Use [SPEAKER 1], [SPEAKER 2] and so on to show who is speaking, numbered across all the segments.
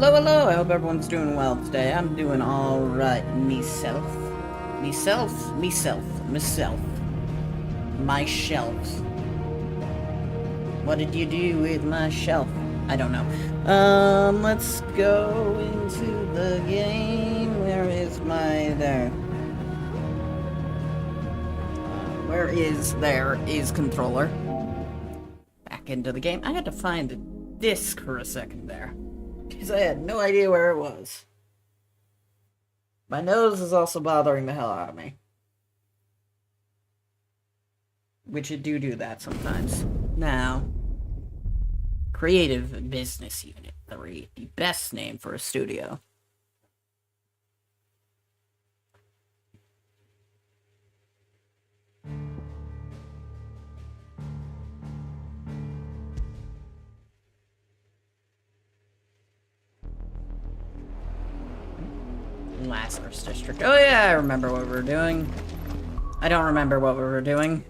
[SPEAKER 1] Hello, hello, I hope everyone's doing well today. I'm doing alright, myself. Myself. My shelf. What did you do with my shelf? I don't know. Let's go into the game. Where is my there? Where is controller? Back into the game. I had to find the disc for a second there, because I had no idea where it was. My nose is also bothering the hell out of me. Which it do that sometimes. Now, Creative Business Unit 3, the best name for a studio. Lazarus District. Oh yeah, I remember what we were doing. I don't remember what we were doing.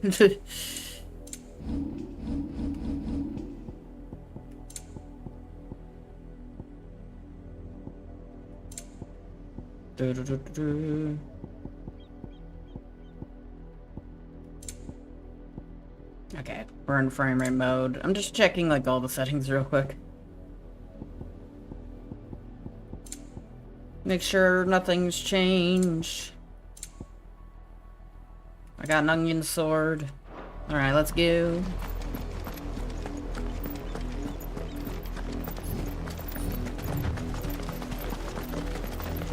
[SPEAKER 1] Okay, we're in frame rate mode. I'm just checking like all the settings real quick. Make sure nothing's changed. I got an onion sword. Alright, let's go.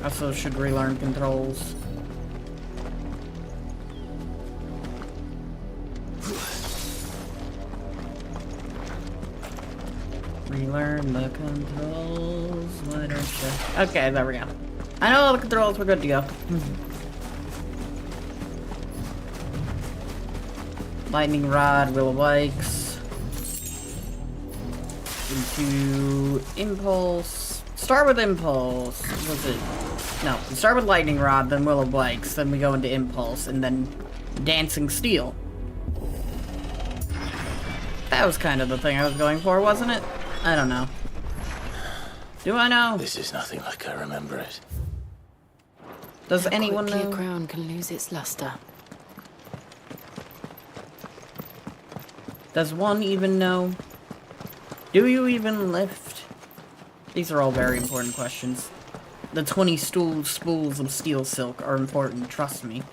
[SPEAKER 1] Also should relearn controls. Relearn the controls. Why don't you? Okay, there we go. I know all the controls, we're good to go. Lightning rod, wheel of bikes. Into impulse. Start with impulse. What's it? No, we start with lightning rod, then wheel of bikes, then we go into impulse, and then dancing steel. That was kind of the thing I was going for, wasn't it? I don't know. Do I know?
[SPEAKER 2] This is nothing like I remember it.
[SPEAKER 1] Does anyone know?
[SPEAKER 3] Your crown can lose its luster.
[SPEAKER 1] Does one even know? Do you even lift? These are all very important questions. The 20 spools of steel silk are important, trust me.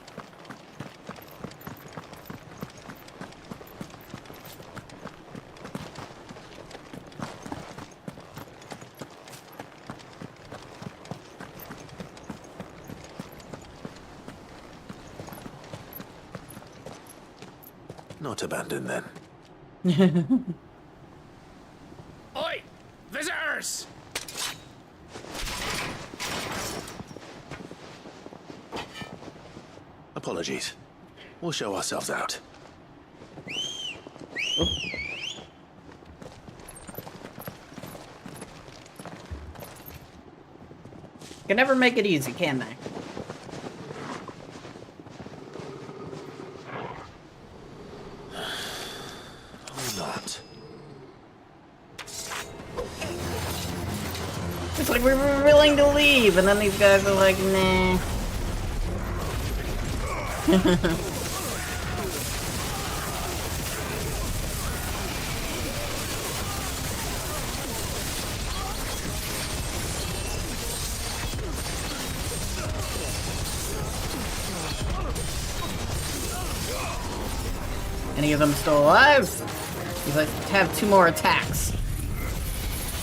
[SPEAKER 2] Not abandoned then. Oi! Visitors! Apologies. We'll show ourselves out.
[SPEAKER 1] Can never make it easy, can they? It's like we were willing to leave, and then these guys are like, nah. Any of them still alive? Because I have 2 more attacks.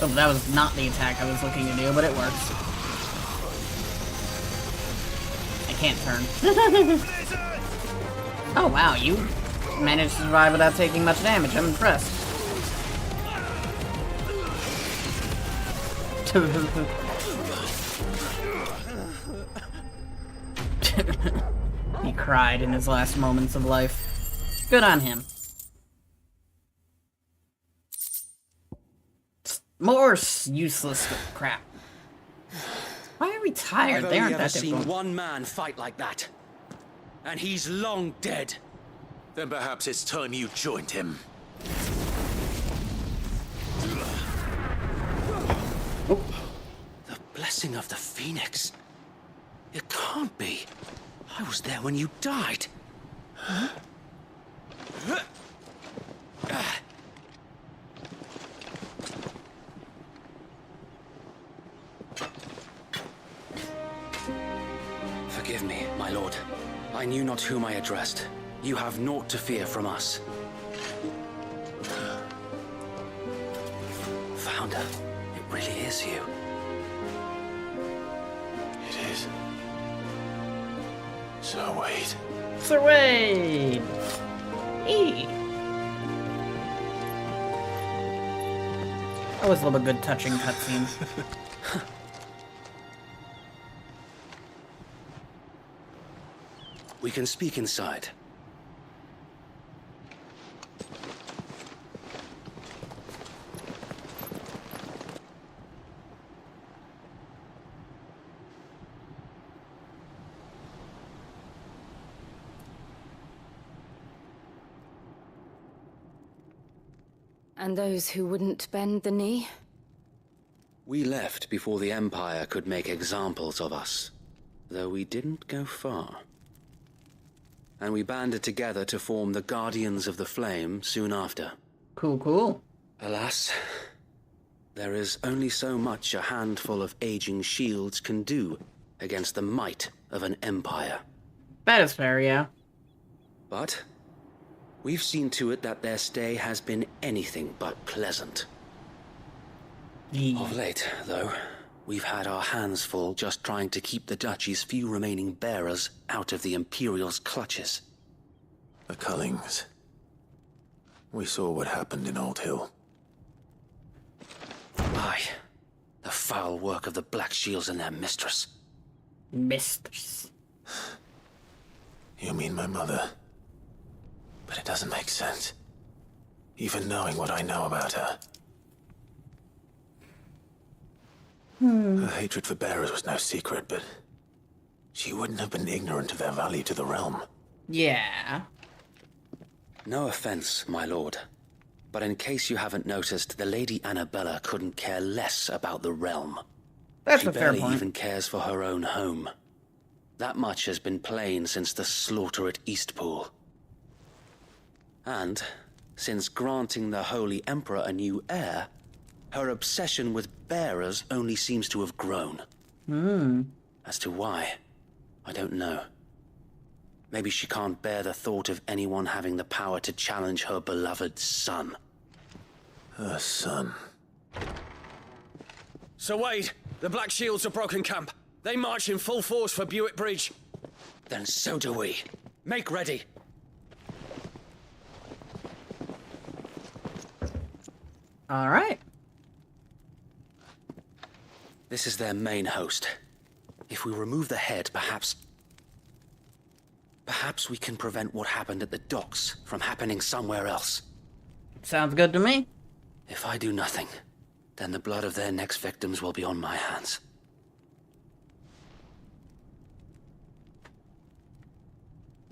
[SPEAKER 1] Oh, that was not the attack I was looking to do, but it works. I can't turn. Oh wow, you managed to survive without taking much damage. I'm impressed. He cried in his last moments of life. Good on him. More useless crap. Why are we tired? They aren't that difficult.
[SPEAKER 4] I've only ever seen one man fight like that, and he's long dead.
[SPEAKER 2] Then perhaps it's time you joined him.
[SPEAKER 1] Oh.
[SPEAKER 4] blessing of the Phoenix. It can't be. I was there when you died. Forgive me, my lord. I knew not whom I addressed. You have naught to fear from us. Founder, it really is you.
[SPEAKER 2] It is. So wait.
[SPEAKER 1] Sir Wade! Eee! I always love a good touching cutscene.
[SPEAKER 4] We can speak inside.
[SPEAKER 3] And those who wouldn't bend the knee?
[SPEAKER 4] We left before the Empire could make examples of us, though we didn't go far. And we banded together to form the Guardians of the Flame soon after.
[SPEAKER 1] Cool, cool.
[SPEAKER 4] Alas, there is only so much a handful of aging shields can do against the might of an empire.
[SPEAKER 1] That is fair, yeah.
[SPEAKER 4] But we've seen to it that their stay has been anything but pleasant. Of late, though, we've had our hands full just trying to keep the Duchy's few remaining bearers out of the Imperial's clutches.
[SPEAKER 2] The Cullings. We saw what happened in Old Hill.
[SPEAKER 4] Aye, the foul work of the Black Shields and their mistress.
[SPEAKER 1] Mistress.
[SPEAKER 2] You mean my mother? But it doesn't make sense. Even knowing what I know about her. Her hatred for bearers was no secret, but she wouldn't have been ignorant of their value to the realm.
[SPEAKER 1] Yeah.
[SPEAKER 4] No offense, my lord, but in case you haven't noticed, the Lady Annabella couldn't care less about the realm.
[SPEAKER 1] That's
[SPEAKER 4] She
[SPEAKER 1] a fair
[SPEAKER 4] barely
[SPEAKER 1] point.
[SPEAKER 4] even cares for her own home. That much has been plain since the slaughter at Eastpool. And since granting the Holy Emperor a new heir, her obsession with bearers only seems to have grown. As to why, I don't know. Maybe she can't bear the thought of anyone having the power to challenge her beloved son.
[SPEAKER 2] Her son.
[SPEAKER 5] Sir Wade, the Black Shields have broken camp. They march in full force for Buick Bridge.
[SPEAKER 4] Then so do we. Make ready.
[SPEAKER 1] All right.
[SPEAKER 4] This is their main host. If we remove the head, perhaps we can prevent what happened at the docks from happening somewhere else.
[SPEAKER 1] Sounds good to me.
[SPEAKER 4] If I do nothing, then the blood of their next victims will be on my hands.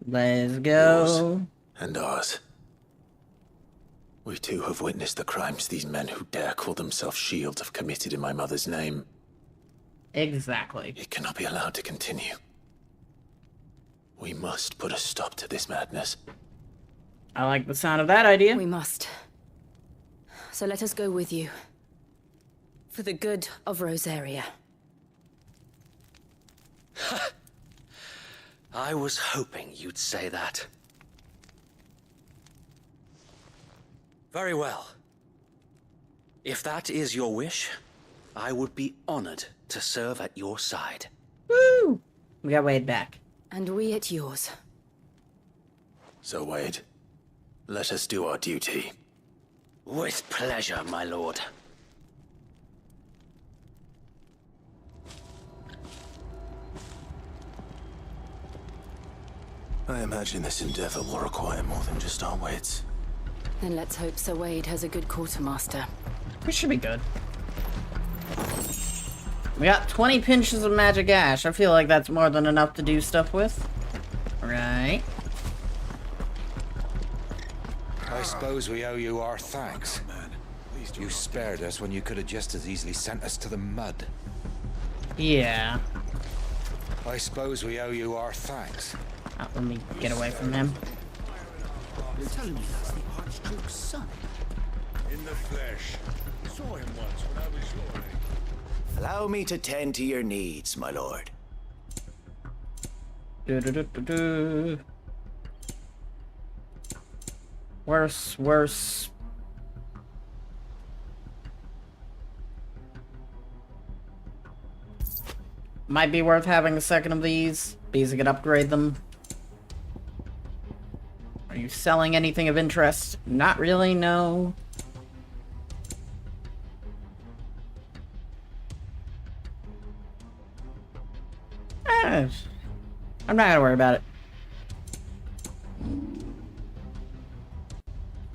[SPEAKER 1] Let's go.
[SPEAKER 2] And ours. We too have witnessed the crimes these men who dare call themselves shields have committed in my mother's name.
[SPEAKER 1] Exactly.
[SPEAKER 2] It cannot be allowed to continue. We must put a stop to this madness.
[SPEAKER 1] I like the sound of that idea.
[SPEAKER 3] We must. So let us go with you. For the good of Rosaria.
[SPEAKER 4] I was hoping you'd say that. Very well. If that is your wish, I would be honored to serve at your side.
[SPEAKER 1] Woo! We got Wade back.
[SPEAKER 3] And we at yours.
[SPEAKER 2] So, Wade, let us do our duty.
[SPEAKER 4] With pleasure, my lord.
[SPEAKER 2] I imagine this endeavor will require more than just our wits.
[SPEAKER 3] Then let's hope Sir Wade has a good quartermaster.
[SPEAKER 1] We should be good. We got 20 pinches of magic ash. I feel like that's more than enough to do stuff with. Right.
[SPEAKER 6] I suppose we owe you our thanks. You spared us when you could have just as easily sent us to the mud.
[SPEAKER 1] Yeah.
[SPEAKER 6] I suppose we owe you our thanks.
[SPEAKER 1] Let me get away from him.
[SPEAKER 7] You're telling me that's the Archduke's son?
[SPEAKER 6] In the flesh. Saw him once when I was your age.
[SPEAKER 8] Allow me to tend to your needs, my lord.
[SPEAKER 1] Do-do-do-do-do. Worse. Might be worth having a second of these, because I could upgrade them. Are you selling anything of interest? Not really, no. I'm not gonna worry about it.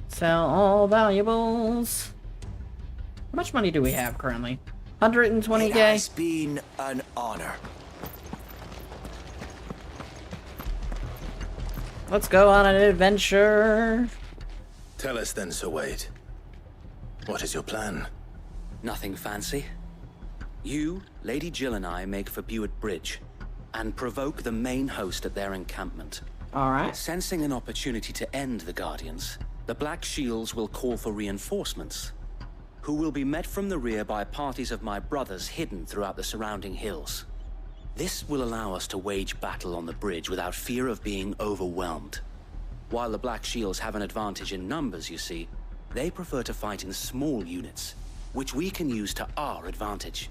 [SPEAKER 1] Sell all valuables. How much money do we have currently? 120k?
[SPEAKER 8] It has been an honor.
[SPEAKER 1] Let's go on an adventure.
[SPEAKER 2] Tell us then, Sir Wade. What is your plan?
[SPEAKER 4] Nothing fancy. You, Lady Jill and I make for Buett Bridge and provoke the main host at their encampment.
[SPEAKER 1] Alright.
[SPEAKER 4] Sensing an opportunity to end the Guardians, the Black Shields will call for reinforcements, who will be met from the rear by parties of my brothers hidden throughout the surrounding hills. This will allow us to wage battle on the bridge without fear of being overwhelmed. While the Black Shields have an advantage in numbers, you see, they prefer to fight in small units, which we can use to our advantage.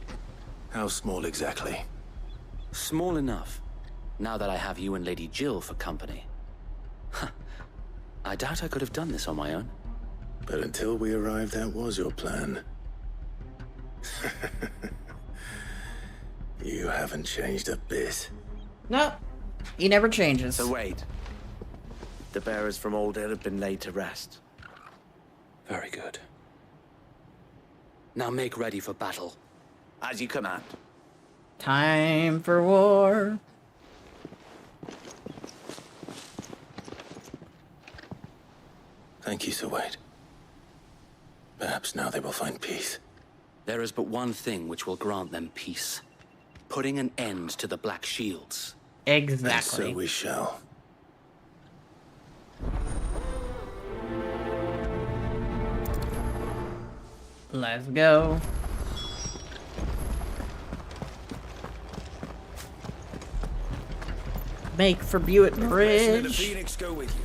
[SPEAKER 2] How small exactly?
[SPEAKER 4] Small enough, now that I have you and Lady Jill for company. I doubt I could have done this on my own.
[SPEAKER 2] But until we arrived, that was your plan. You haven't changed a bit.
[SPEAKER 1] Nope. He never changes.
[SPEAKER 8] So wait. The bearers from Old Hill have been laid to rest.
[SPEAKER 4] Very good. Now make ready for battle.
[SPEAKER 8] As you command.
[SPEAKER 1] Time for war.
[SPEAKER 2] Thank you, Sir Wade. Perhaps now they will find peace.
[SPEAKER 4] There is but one thing which will grant them peace. Putting an end to the Black Shields.
[SPEAKER 2] And
[SPEAKER 1] Exactly.
[SPEAKER 2] so we shall.
[SPEAKER 1] Let's go. Make for Buett
[SPEAKER 8] Let the
[SPEAKER 1] Bridge.
[SPEAKER 8] Phoenix go with you.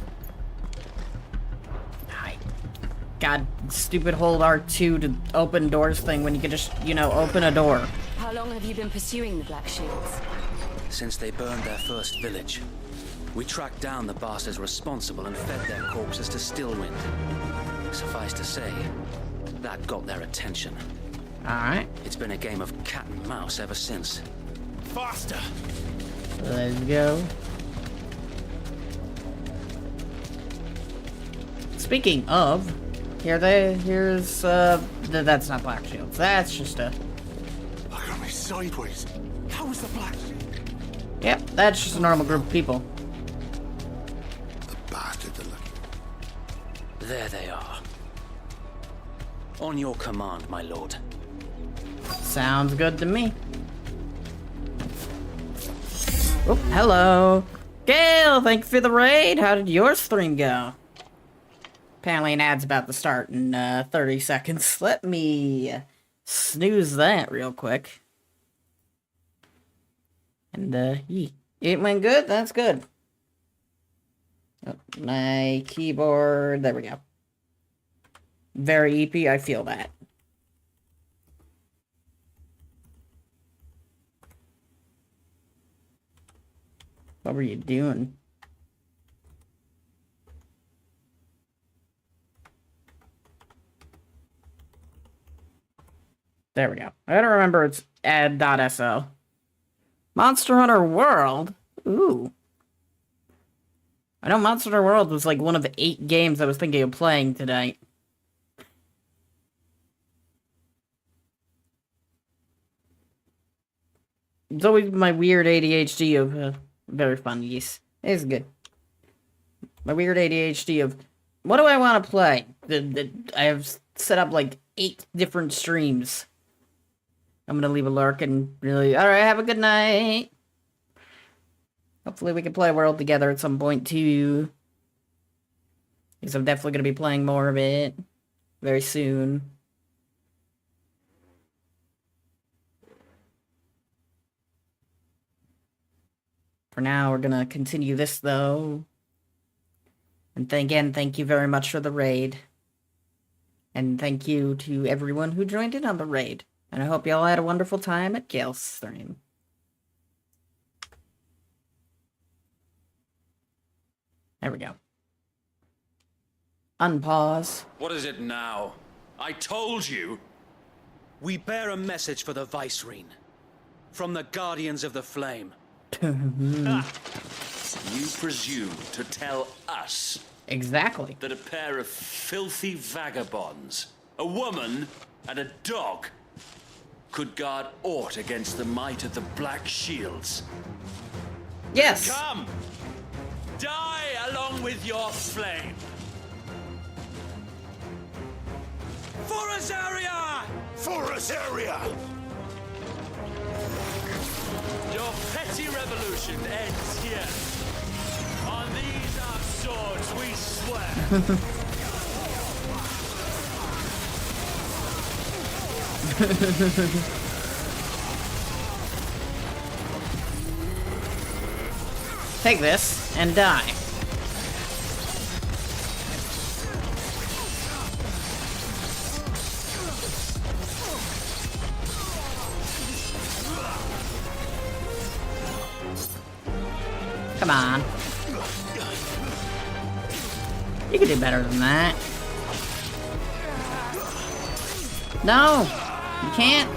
[SPEAKER 1] God, stupid hold R2 to open doors thing when you could just, you know, open a door.
[SPEAKER 3] How long have you been pursuing the Black Shields?
[SPEAKER 4] Since they burned their first village, we tracked down the bastards responsible and fed their corpses to Stillwind. Suffice to say, that got their attention.
[SPEAKER 1] Alright,
[SPEAKER 4] It's been a game of cat and mouse ever since.
[SPEAKER 8] Faster!
[SPEAKER 1] let's go. Speaking of, here's that's not Black Shields. That's just a,
[SPEAKER 7] Look at me sideways. How was the Black Shield?
[SPEAKER 1] yep, that's just a normal group of people.
[SPEAKER 7] The bastards are looking.
[SPEAKER 4] There they are. On your command, my lord.
[SPEAKER 1] Sounds good to me. Oh, hello. Gale, thank you for the raid. How did your stream go? Apparently an ad's about to start in 30 seconds. Let me snooze that real quick. And, it went good? That's good. Oh, my keyboard, there we go. Very EP, I feel that. What were you doing? There we go. I gotta remember it's add.so. Monster Hunter World? Ooh. I know Monster Hunter World was like one of the 8 games I was thinking of playing tonight. It's always my weird ADHD of very fun use. It's good. My weird ADHD of what do I want to play? I have set up like 8 different streams I'm gonna leave a lurk and really... Alright, have a good night! Hopefully we can play World together at some point, too. Because I'm definitely gonna be playing more of it. Very soon. For now, we're gonna continue this, though. And again, thank you very much for the raid. And thank you to everyone who joined in on the raid. And I hope y'all had a wonderful time at Gale's stream. There we go. Unpause.
[SPEAKER 5] What is it now? I told you!
[SPEAKER 4] We bear a message for the Vicereine. From the Guardians of the Flame.
[SPEAKER 5] You presume to tell us
[SPEAKER 1] Exactly.
[SPEAKER 5] that a pair of filthy vagabonds, a woman and a dog, could guard aught against the might of the Black Shields?
[SPEAKER 1] Yes!
[SPEAKER 5] Come! Die along with your flame! For Azaria!
[SPEAKER 7] For us area!
[SPEAKER 5] Your petty revolution ends here. On these our swords we swear.
[SPEAKER 1] Take this and die. Come on. You can do better than that. No! You can't.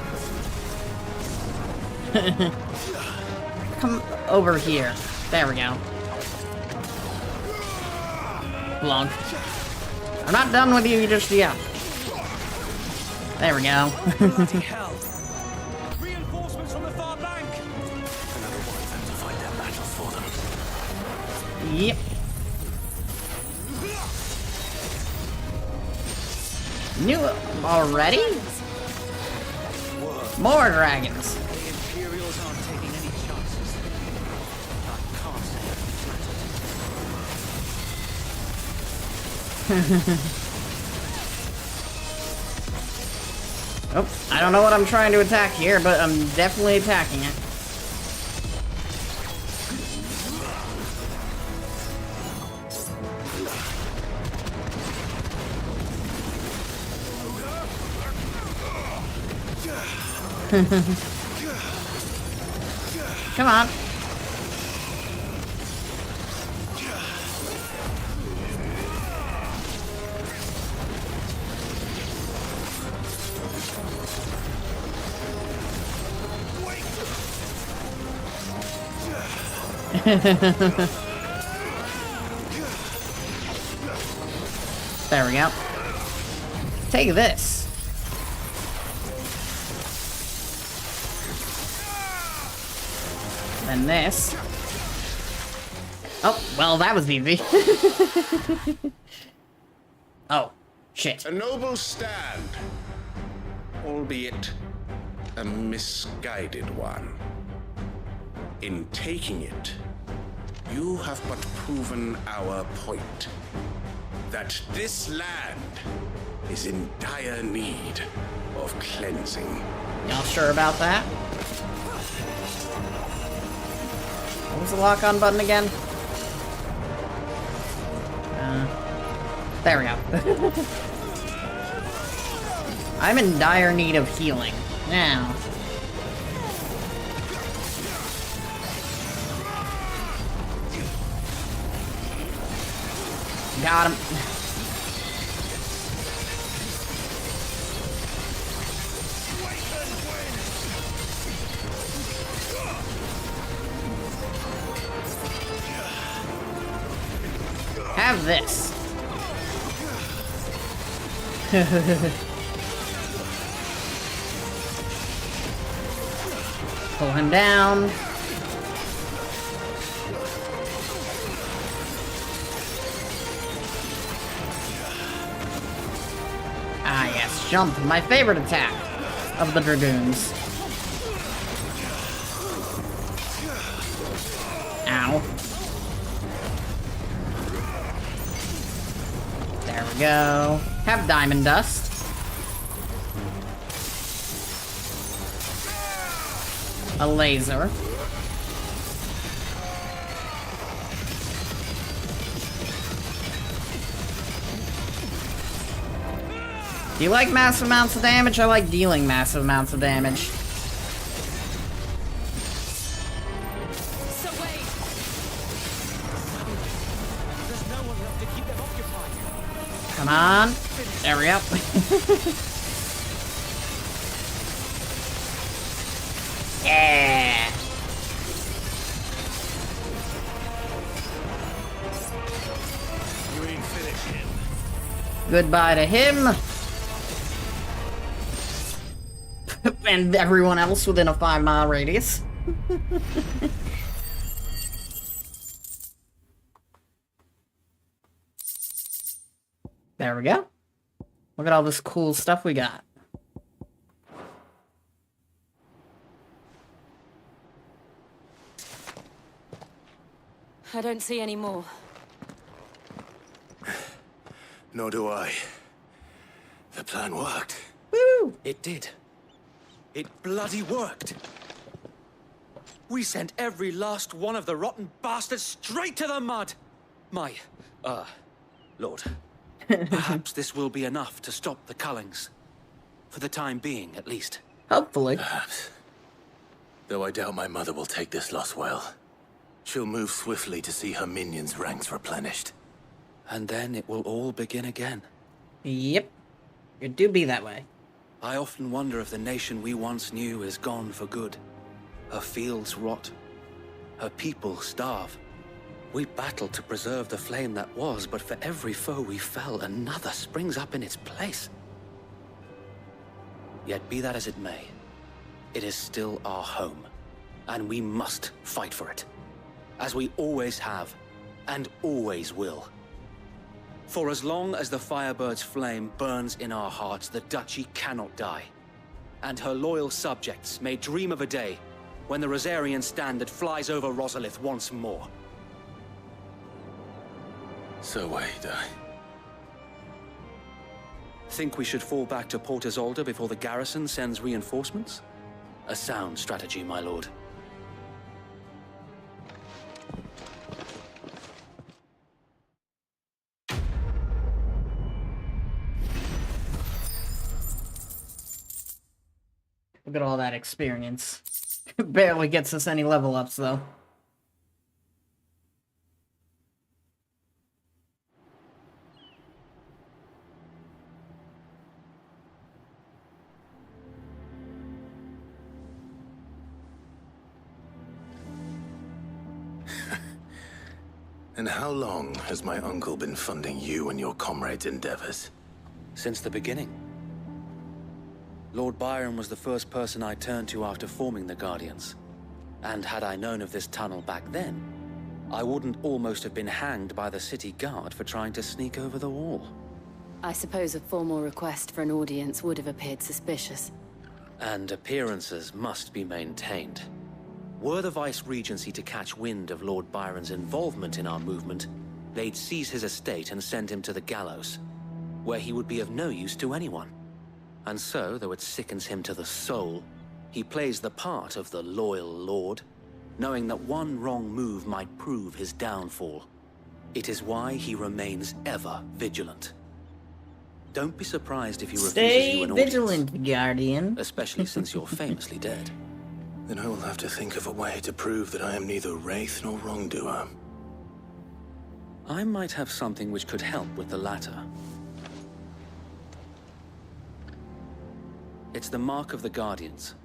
[SPEAKER 1] Come over here. There we go. Blonk. I'm not done with you just yet. There we go.
[SPEAKER 5] Bloody hell! Reinforcements from the far bank!
[SPEAKER 2] Another one of them to fight their battles for them.
[SPEAKER 1] Yep. New already? More dragons.
[SPEAKER 4] The Imperials aren't taking any chances. I can't say it matters.
[SPEAKER 1] Oh, I don't know what I'm trying to attack here, but I'm definitely attacking it. Come on. There we go. Take this. Then this. Oh, well, that was easy. Oh, shit.
[SPEAKER 6] A noble stand, albeit a misguided one. In taking it, you have but proven our point. That this land is in dire need of cleansing.
[SPEAKER 1] Y'all sure about that? What was the lock-on button again? There we go. I'm in dire need of healing. Now. Got him. Have this. Pull him down. Ah yes, jump, my favorite attack of the Dragoons. Ow. There we go. Have diamond dust. A laser. Do you like massive amounts of damage? I like dealing massive amounts of damage.
[SPEAKER 3] So wait.
[SPEAKER 4] There's no one left to keep them occupied.
[SPEAKER 1] Come on. There we go. Yeah.
[SPEAKER 6] You ain't finished him.
[SPEAKER 1] Goodbye to him. And everyone else within a 5-mile radius. There we go. Look at all this cool stuff we got.
[SPEAKER 3] I don't see any more.
[SPEAKER 7] Nor do I. The plan worked.
[SPEAKER 1] Woo!
[SPEAKER 4] It did. It bloody worked. We sent every last one of the rotten bastards straight to the mud. My, Lord. Perhaps this will be enough to stop the Cullings. For the time being, at least.
[SPEAKER 1] Hopefully.
[SPEAKER 2] Perhaps. Though I doubt my mother will take this loss well. She'll move swiftly to see her minions' ranks replenished.
[SPEAKER 4] And then it will all begin again.
[SPEAKER 1] Yep. It do be that way.
[SPEAKER 4] I often wonder if the nation we once knew is gone for good. Her fields rot. Her people starve. We battled to preserve the flame that was, but for every foe we fell, another springs up in its place. Yet be that as it may, it is still our home, and we must fight for it. As we always have, and always will. For as long as the Firebird's flame burns in our hearts, the Duchy cannot die. And her loyal subjects may dream of a day when the Rosarian standard flies over Rosalith once more.
[SPEAKER 2] So wait,
[SPEAKER 4] Think we should fall back to Port Isolde before the garrison sends reinforcements? A sound strategy, my lord.
[SPEAKER 1] Look at all that experience. Barely gets us any level ups, though.
[SPEAKER 2] And how long has my uncle been funding you and your comrades' endeavors?
[SPEAKER 4] Since the beginning. Lord Byron was the first person I turned to after forming the Guardians. And had I known of this tunnel back then, I wouldn't almost have been hanged by the city guard for trying to sneak over the wall.
[SPEAKER 3] I suppose a formal request for an audience would have appeared suspicious.
[SPEAKER 4] And appearances must be maintained. Were the Vice-Regency to catch wind of Lord Byron's involvement in our movement, they'd seize his estate and send him to the gallows, where he would be of no use to anyone. And so, though it sickens him to the soul, he plays the part of the loyal lord, knowing that one wrong move might prove his downfall. It is why he remains ever vigilant. Don't be surprised if he refuses you an audience.
[SPEAKER 1] Stay vigilant, Guardian.
[SPEAKER 4] Especially since you're famously dead.
[SPEAKER 2] Then I will have to think of a way to prove that I am neither wraith nor wrongdoer.
[SPEAKER 4] I might have something which could help with the latter. It's the mark of the Guardians.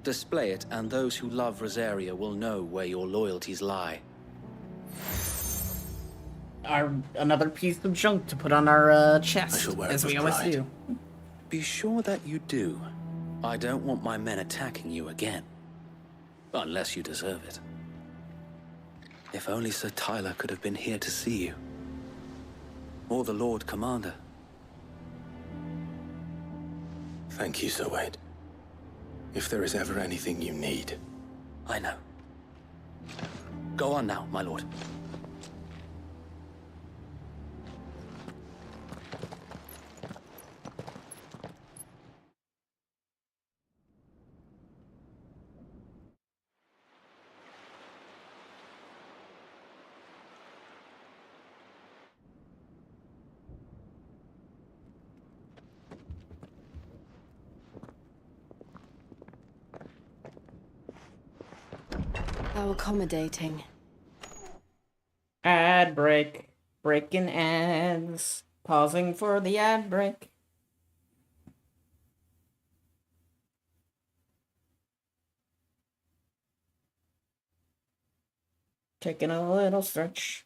[SPEAKER 4] Display it, and those who love Rosaria will know where your loyalties lie.
[SPEAKER 1] Another piece of junk to put on our chest,
[SPEAKER 2] shall wear it
[SPEAKER 1] as
[SPEAKER 2] with
[SPEAKER 1] we always
[SPEAKER 2] pride.
[SPEAKER 1] do.
[SPEAKER 4] Be sure that you do. I don't want my men attacking you again. Unless you deserve it. If only Sir Tyler could have been here to see you. Or the Lord Commander.
[SPEAKER 2] Thank you, Sir Wade. If there is ever anything you need.
[SPEAKER 4] I know. Go on now, my lord.
[SPEAKER 3] How accommodating.
[SPEAKER 1] Ad break. Breaking ads. Pausing for the ad break. Taking a little stretch.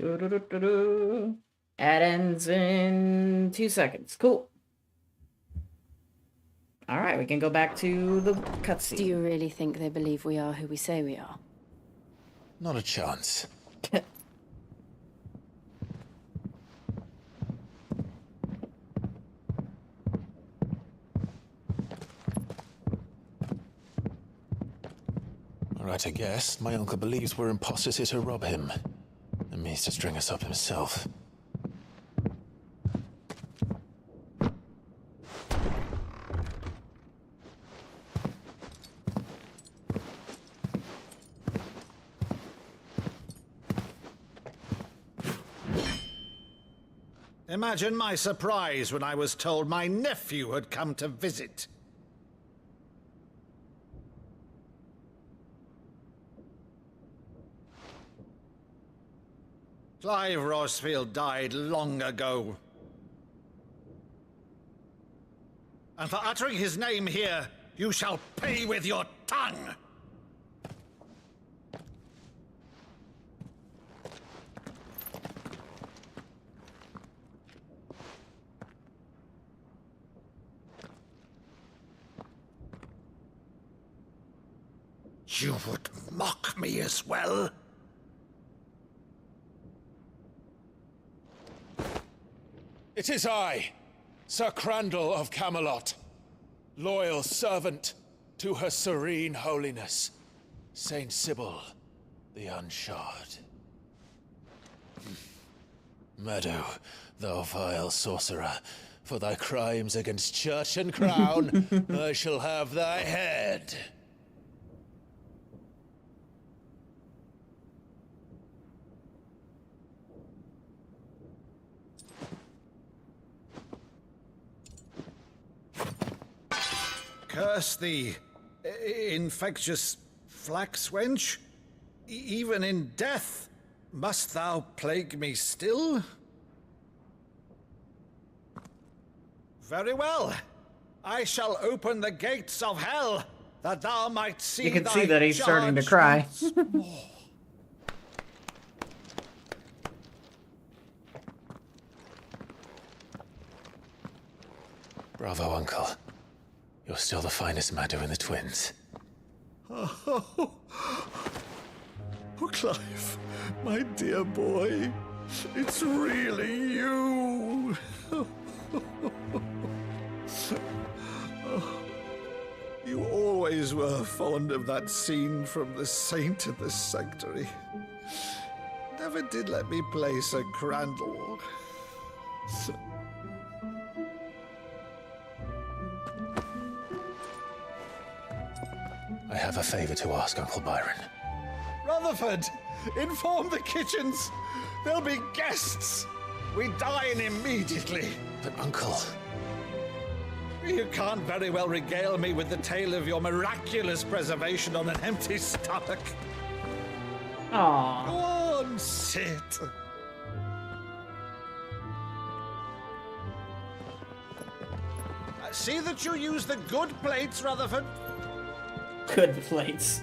[SPEAKER 1] Do-do-do-do-do. Ad ends in 2 seconds. Cool. Alright, we can go back to the cutscene.
[SPEAKER 3] Do you really think they believe we are who we say we are?
[SPEAKER 2] Not a chance. Right, I guess. My uncle believes we're imposters here to rob him. And means to string us up himself.
[SPEAKER 6] Imagine my surprise when I was told my nephew had come to visit. Clive Rosfield died long ago. And for uttering his name here, you shall pay with your tongue! You would mock me as well?
[SPEAKER 2] It is I, Sir Crandall of Camelot, loyal servant to her serene holiness, Saint Sybil the Unshod. Meadow, thou vile sorcerer, for thy crimes against church and crown, I shall have thy head.
[SPEAKER 6] Curse thee, infectious flax wench. Even in death, must thou plague me still? Very well. I shall open the gates of hell, that thou might see.
[SPEAKER 1] You can see that he's starting to cry.
[SPEAKER 2] Bravo, Uncle. You're still the finest Madu in the twins.
[SPEAKER 6] Oh, Clive, my dear boy, it's really you. You always were fond of that scene from The Saint in the Sanctuary. Never did let me play Sir Crandall.
[SPEAKER 2] I have a favor to ask, Uncle Byron.
[SPEAKER 6] Rutherford, inform the kitchens. There'll be guests. We dine immediately.
[SPEAKER 2] But, Uncle...
[SPEAKER 6] You can't very well regale me with the tale of your miraculous preservation on an empty stomach.
[SPEAKER 1] Aww.
[SPEAKER 6] Go on, sit. See that you use the good plates, Rutherford.
[SPEAKER 1] Good plates.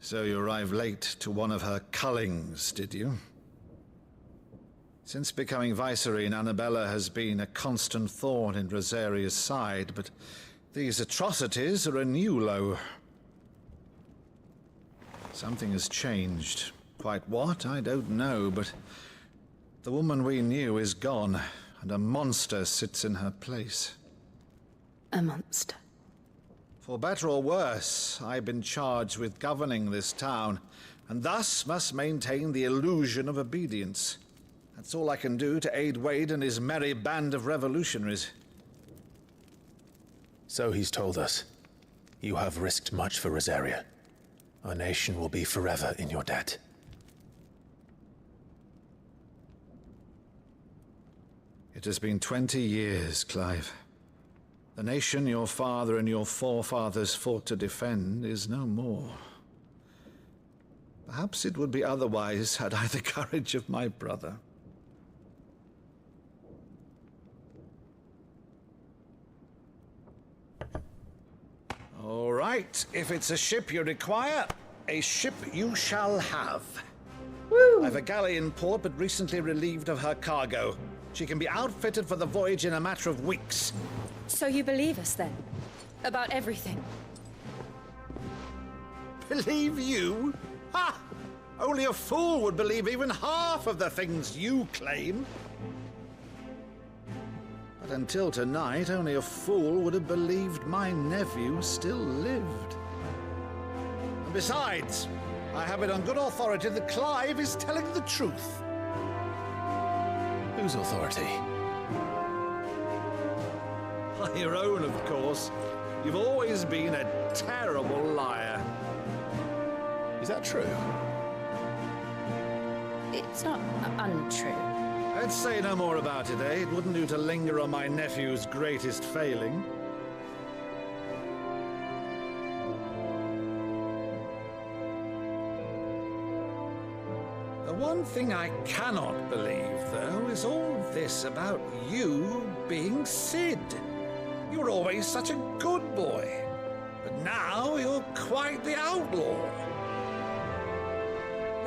[SPEAKER 6] So you arrived late to one of her cullings, did you? Since becoming Vicereine, Annabella has been a constant thorn in Rosaria's side, but these atrocities are a new low. Something has changed. Quite what, I don't know, but the woman we knew is gone, and a monster sits in her place.
[SPEAKER 3] A monster.
[SPEAKER 6] For better or worse, I've been charged with governing this town, and thus must maintain the illusion of obedience. That's all I can do to aid Wade and his merry band of revolutionaries.
[SPEAKER 2] So he's told us. You have risked much for Rosaria. Our nation will be forever in your debt.
[SPEAKER 6] It has been 20 years, Clive. The nation your father and your forefathers fought to defend is no more. Perhaps it would be otherwise had I the courage of my brother. All right, if it's a ship you require, a ship you shall have.
[SPEAKER 1] Woo.
[SPEAKER 6] I've a galley in port, but recently relieved of her cargo. She can be outfitted for the voyage in a matter of weeks.
[SPEAKER 3] So you believe us then? About everything?
[SPEAKER 6] Believe you? Ha! Only a fool would believe even half of the things you claim. But until tonight, only a fool would have believed my nephew still lived. And besides, I have it on good authority that Clive is telling the truth.
[SPEAKER 2] Whose authority?
[SPEAKER 6] Your own, of course. You've always been a terrible liar.
[SPEAKER 2] Is that true?
[SPEAKER 3] It's not untrue.
[SPEAKER 6] Let's say no more about it, eh? It wouldn't do to linger on my nephew's greatest failing. The one thing I cannot believe, though, is all this about you being Sid. You were always such a good boy, but now you're quite the outlaw.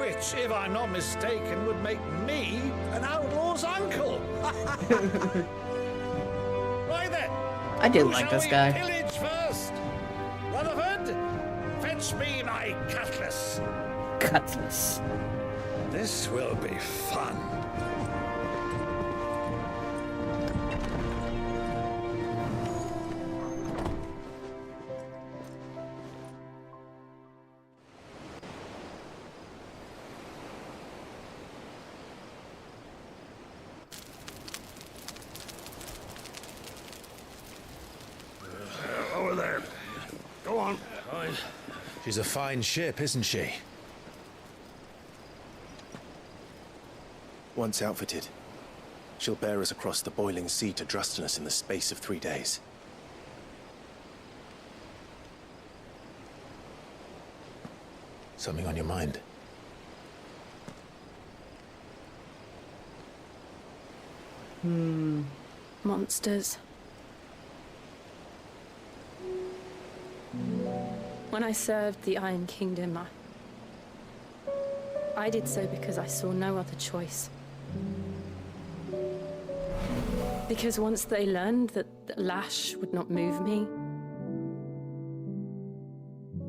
[SPEAKER 6] Which, if I'm not mistaken, would make me an outlaw's uncle. Right then.
[SPEAKER 1] I do like this guy.
[SPEAKER 6] Pillage first. Rutherford, fetch me my cutlass.
[SPEAKER 1] Cutlass.
[SPEAKER 6] This will be fun.
[SPEAKER 7] Over there. Go on.
[SPEAKER 2] She's a fine ship, isn't she?
[SPEAKER 8] Once outfitted, she'll bear us across the boiling sea to Drustinus in the space of 3 days.
[SPEAKER 2] Something on your mind?
[SPEAKER 3] Monsters. When I served the Iron Kingdom, I did so because I saw no other choice. Because once they learned that the lash would not move me,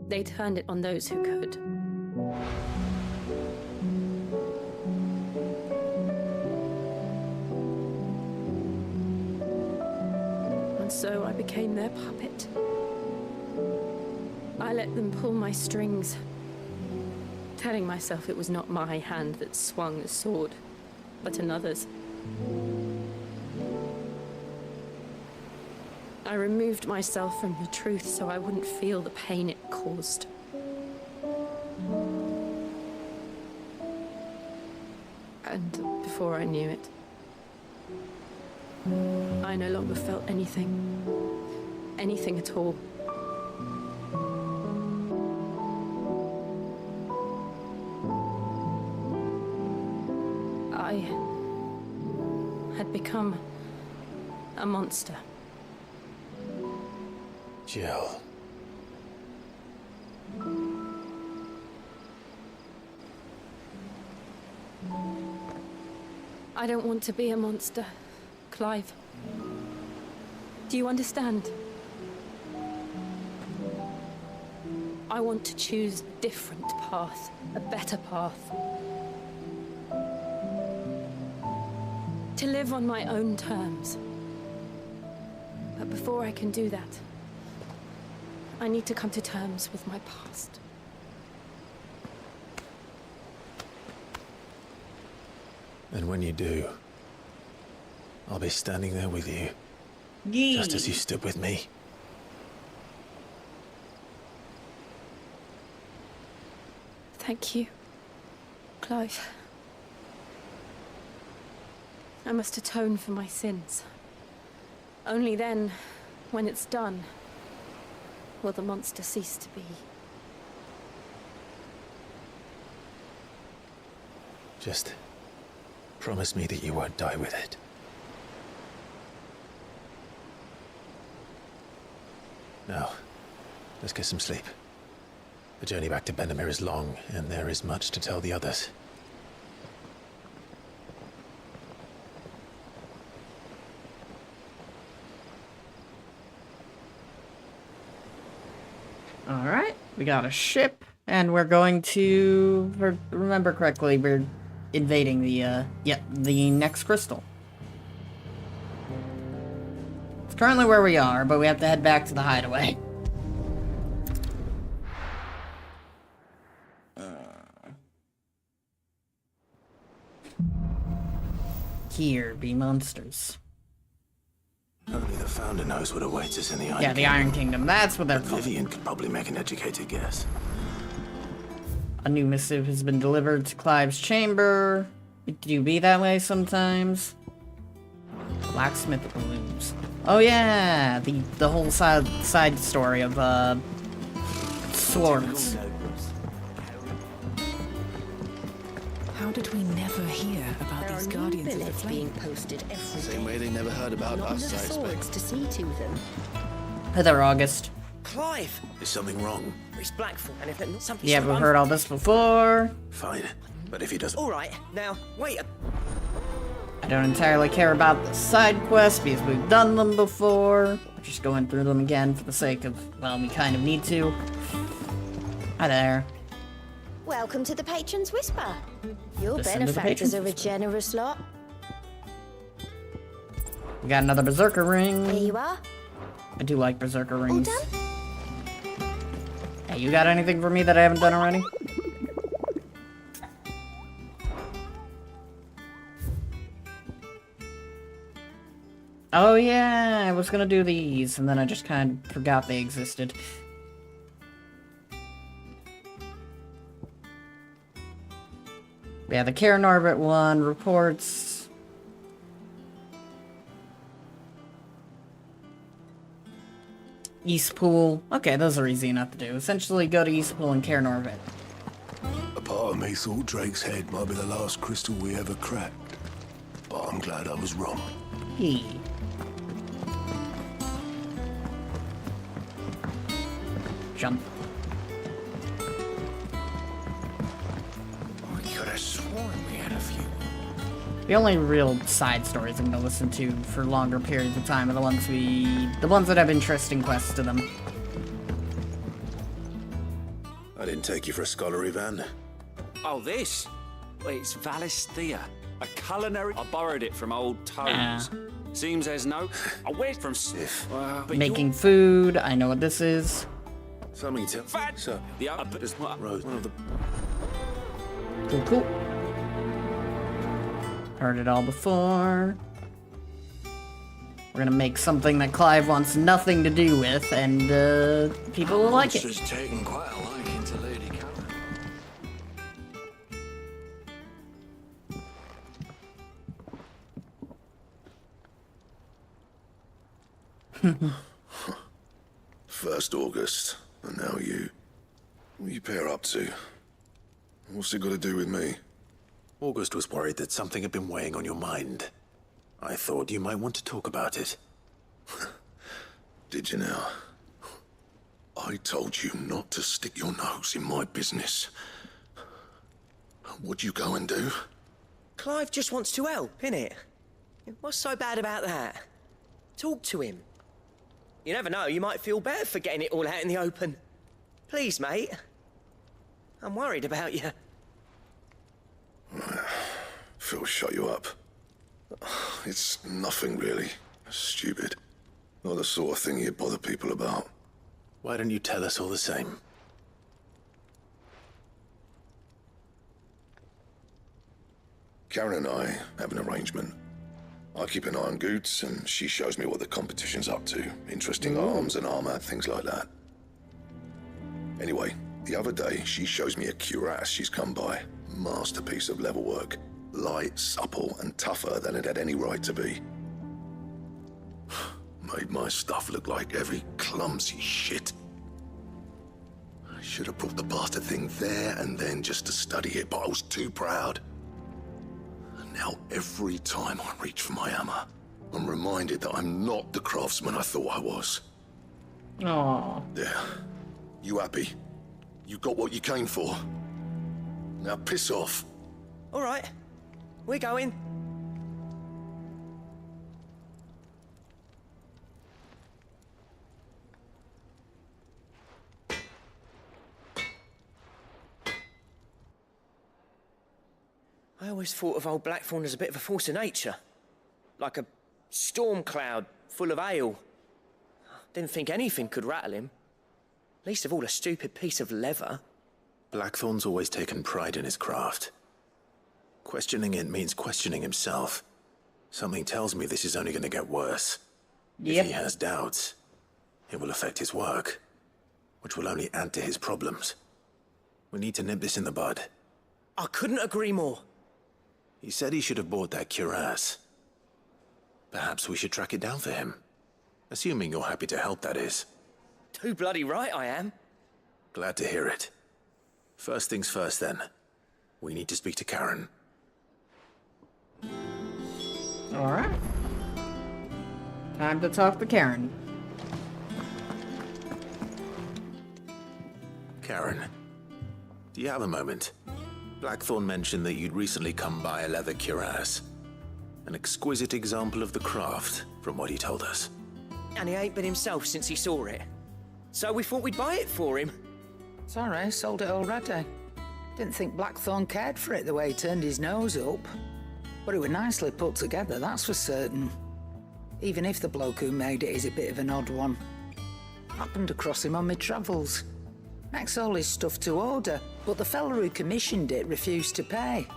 [SPEAKER 3] they turned it on those who could. And so I became their puppet. I let them pull my strings, telling myself it was not my hand that swung the sword, but another's. I removed myself from the truth so I wouldn't feel the pain it caused. And before I knew it, I no longer felt anything. Anything at all. I had become a monster.
[SPEAKER 2] Jill.
[SPEAKER 3] I don't want to be a monster, Clive. Do you understand? I want to choose a different path, a better path. To live on my own terms. But before I can do that, I need to come to terms with my past.
[SPEAKER 8] And when you do, I'll be standing there with you, just as you stood with me.
[SPEAKER 3] Thank you, Clive. I must atone for my sins. Only then, when it's done, will the monster cease to be.
[SPEAKER 8] Just promise me that you won't die with it. Now, let's get some sleep. The journey back to Benamir is long, and there is much to tell the others.
[SPEAKER 1] Alright, we got a ship, and we're going to, if I remember correctly, we're invading the, the next crystal. It's currently where we are, but we have to head back to the hideaway. Here be monsters.
[SPEAKER 8] Only the Founder knows what awaits us in the Iron
[SPEAKER 1] Yeah, the Iron Kingdom. That's what they're called.
[SPEAKER 8] Vivian could probably make an educated guess.
[SPEAKER 1] A new missive has been delivered to Clive's chamber. Do you be that way sometimes? Blacksmith blooms. Oh yeah, the whole side story of swords.
[SPEAKER 9] How did we never hear about these Guardians of the Flame?
[SPEAKER 10] Being posted every
[SPEAKER 2] Same
[SPEAKER 10] day.
[SPEAKER 2] way they never heard about
[SPEAKER 10] Not
[SPEAKER 2] us, I
[SPEAKER 10] enough swords
[SPEAKER 2] expect.
[SPEAKER 10] to see to them.
[SPEAKER 1] Hi there, August.
[SPEAKER 9] Clive!
[SPEAKER 8] Is something wrong?
[SPEAKER 9] It's Blackfall, and if it not something...
[SPEAKER 1] Yeah, we've heard all this before.
[SPEAKER 8] Fine. But if he doesn't...
[SPEAKER 9] Alright, now, wait a...
[SPEAKER 1] I don't entirely care about the side quests because we've done them before. We're just going through them again for the sake of, well, we kind of need to. Hi there.
[SPEAKER 10] Welcome to the Patron's Whisper. Your
[SPEAKER 1] Listen to the
[SPEAKER 10] benefactors
[SPEAKER 1] Patron's
[SPEAKER 10] are a
[SPEAKER 1] Whisper.
[SPEAKER 10] generous lot.
[SPEAKER 1] We got another Berserker
[SPEAKER 10] Here
[SPEAKER 1] ring.
[SPEAKER 10] you are.
[SPEAKER 1] I do like Berserker
[SPEAKER 10] All
[SPEAKER 1] rings.
[SPEAKER 10] done?
[SPEAKER 1] Hey, you got anything for me that I haven't done already? Oh yeah, I was gonna do these, and then I just kind of forgot they existed. Yeah, the Karen Orbit one, reports. Eastpool. Okay, those are easy enough to do. Essentially, go to Eastpool and Karen Orbit.
[SPEAKER 7] A part of me thought Drake's head might be the last crystal we ever cracked. But I'm glad I was wrong.
[SPEAKER 1] He. Jump.
[SPEAKER 7] I could have sworn we had a few.
[SPEAKER 1] The only real side stories I'm gonna listen to for longer periods of time are the ones that have interesting quests to them.
[SPEAKER 8] I didn't take you for a scholarly van.
[SPEAKER 5] Oh, this? Well, it's Valisthea, a culinary. I borrowed it from old Tomes. Seems there's no. I went from but
[SPEAKER 1] Making food. I know what this is.
[SPEAKER 8] Something to.
[SPEAKER 5] Fat.
[SPEAKER 8] So,
[SPEAKER 5] The other
[SPEAKER 8] just rose one of the.
[SPEAKER 1] Cool. Heard it all before. We're gonna make something that Clive wants nothing to do with, and people will like it.
[SPEAKER 7] Monster's taken quite a liking to Lady Karen. 1st August, and now you. What are you pair up to? What's it got to do with me?
[SPEAKER 8] August was worried that something had been weighing on your mind. I thought you might want to talk about it.
[SPEAKER 7] Did you now? I told you not to stick your nose in my business. What'd you go and do?
[SPEAKER 11] Clive just wants to help, innit? What's so bad about that? Talk to him. You never know, you might feel better for getting it all out in the open. Please, mate. I'm worried about you.
[SPEAKER 7] Phil shut you up. It's nothing really. Stupid. Not the sort of thing you bother people about.
[SPEAKER 8] Why don't you tell us all the same?
[SPEAKER 7] Karen and I have an arrangement. I keep an eye on Goots, and she shows me what the competition's up to. Interesting arms and armor, things like that. Anyway, the other day, she shows me a cuirass she's come by. Masterpiece of level work. Light, supple, and tougher than it had any right to be. Made my stuff look like heavy, clumsy shit. I should have brought the bastard thing there and then just to study it, but I was too proud. And now every time I reach for my hammer, I'm reminded that I'm not the craftsman I thought I was.
[SPEAKER 1] Aww.
[SPEAKER 7] There. You happy? You got what you came for? Now piss off.
[SPEAKER 11] All right, we're going. I always thought of old Blackthorn as a bit of a force of nature. Like a storm cloud full of hail. Didn't think anything could rattle him. Least of all a stupid piece of leather.
[SPEAKER 8] Blackthorn's always taken pride in his craft. Questioning it means questioning himself. Something tells me this is only going to get worse.
[SPEAKER 1] Yep.
[SPEAKER 8] If he has doubts, it will affect his work, which will only add to his problems. We need to nip this in the bud.
[SPEAKER 11] I couldn't agree more.
[SPEAKER 8] He said he should have bought that cuirass. Perhaps we should track it down for him. Assuming you're happy to help, that is.
[SPEAKER 11] Too bloody right I am.
[SPEAKER 8] Glad to hear it. First things first, then. We need to speak to Karen.
[SPEAKER 1] Alright. Time to talk to Karen.
[SPEAKER 8] Karen, do you have a moment? Blackthorn mentioned that you'd recently come by a leather cuirass. An exquisite example of the craft, from what he told us.
[SPEAKER 11] And he ain't been himself since he saw it. So we thought we'd buy it for him.
[SPEAKER 12] Sorry, sold it already. Didn't think Blackthorn cared for it the way he turned his nose up. But it was nicely put together, that's for certain. Even if the bloke who made it is a bit of an odd one. Happened across him on my travels. Makes all his stuff to order, but the fella who commissioned it refused to pay.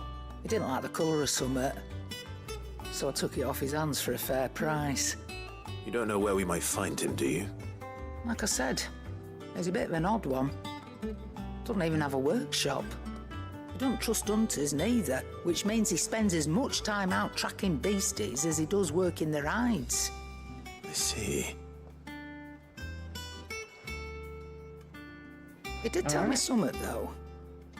[SPEAKER 12] He didn't like the colour of summit. So I took it off his hands for a fair price.
[SPEAKER 8] You don't know where we might find him, do you?
[SPEAKER 12] Like I said, he's a bit of an odd one. Doesn't even have a workshop. He don't trust hunters neither, which means he spends as much time out tracking beasties as he does working their hides.
[SPEAKER 8] I see.
[SPEAKER 12] He did tell me something, though.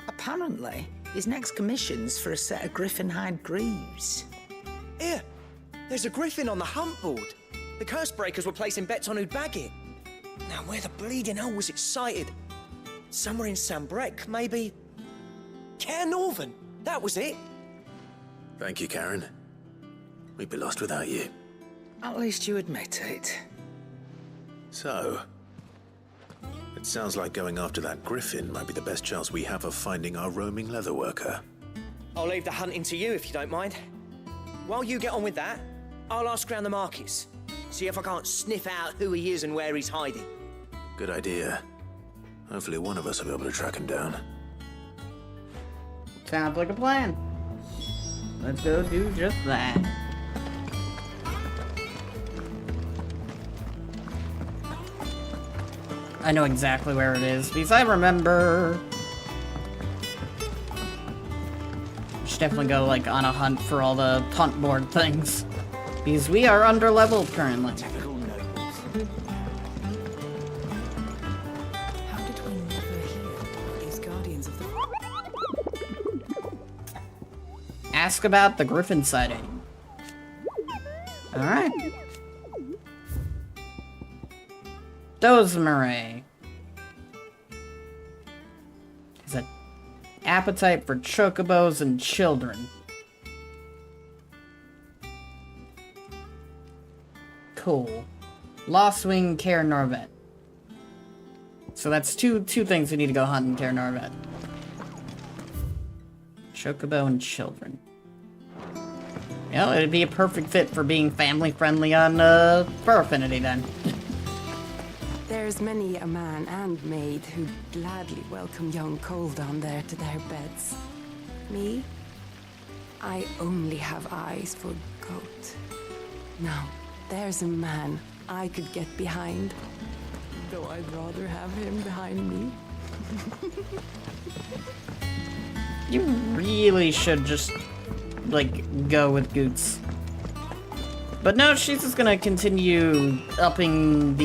[SPEAKER 12] Apparently, his next commission's for a set of griffin hide greaves.
[SPEAKER 11] Here, there's a griffin on the hunt board. The curse breakers were placing bets on who'd bag it. Now, where the bleeding hell was it sighted? Somewhere in Sambrec, maybe... Cairn Northern, that was it.
[SPEAKER 8] Thank you, Karen. We'd be lost without you.
[SPEAKER 12] At least you admit it.
[SPEAKER 8] So, it sounds like going after that griffin might be the best chance we have of finding our roaming leatherworker.
[SPEAKER 11] I'll leave the hunting to you if you don't mind. While you get on with that, I'll ask around the markets. See if I can't sniff out who he is and where he's hiding.
[SPEAKER 8] Good idea. Hopefully one of us will be able to track him down.
[SPEAKER 1] Sounds like a plan. Let's go do just that. I know exactly where it is, because I remember... Should definitely go, like, on a hunt for all the hunt board things. Because we are under-leveled currently.
[SPEAKER 9] How did we never hear about these guardians of the...
[SPEAKER 1] Ask about the griffin sighting. Alright. Dozemaray. Has an appetite for chocobos and children. Cool. Lost Wing, Care Norvet. So that's two things we need to go hunt in Care Norvet. Chocobo and children. You know, it'd be a perfect fit for being family friendly on Fur Affinity then.
[SPEAKER 13] There's many a man and maid who'd gladly welcome young Cole down there to their beds. Me? I only have eyes for goat. Now, there's a man I could get behind. Though I'd rather have him behind me.
[SPEAKER 1] You really should just, like, go with Goots. But no, she's just gonna continue upping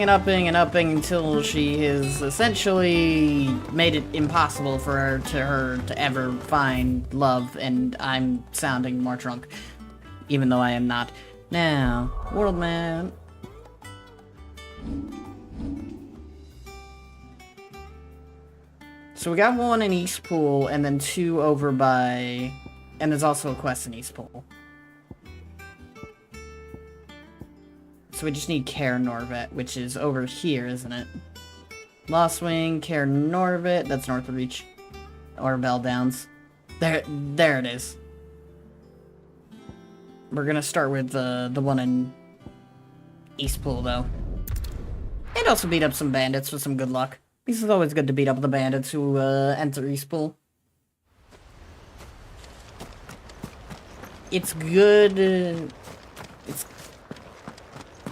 [SPEAKER 1] and upping until she has essentially made it impossible for her to ever find love, and I'm sounding more drunk, even though I am not. Now, World Man. So we got one in Eastpool, and then two over by... And there's also a quest in Eastpool. So we just need Care Norvet, which is over here, isn't it? Lost Wing, Care Norvet, that's North of Reach. Or Bell Downs. There it is. We're gonna start with the one in Eastpool, though. And also beat up some bandits with some good luck. This is always good to beat up the bandits who enter Eastpool. It's good. It's...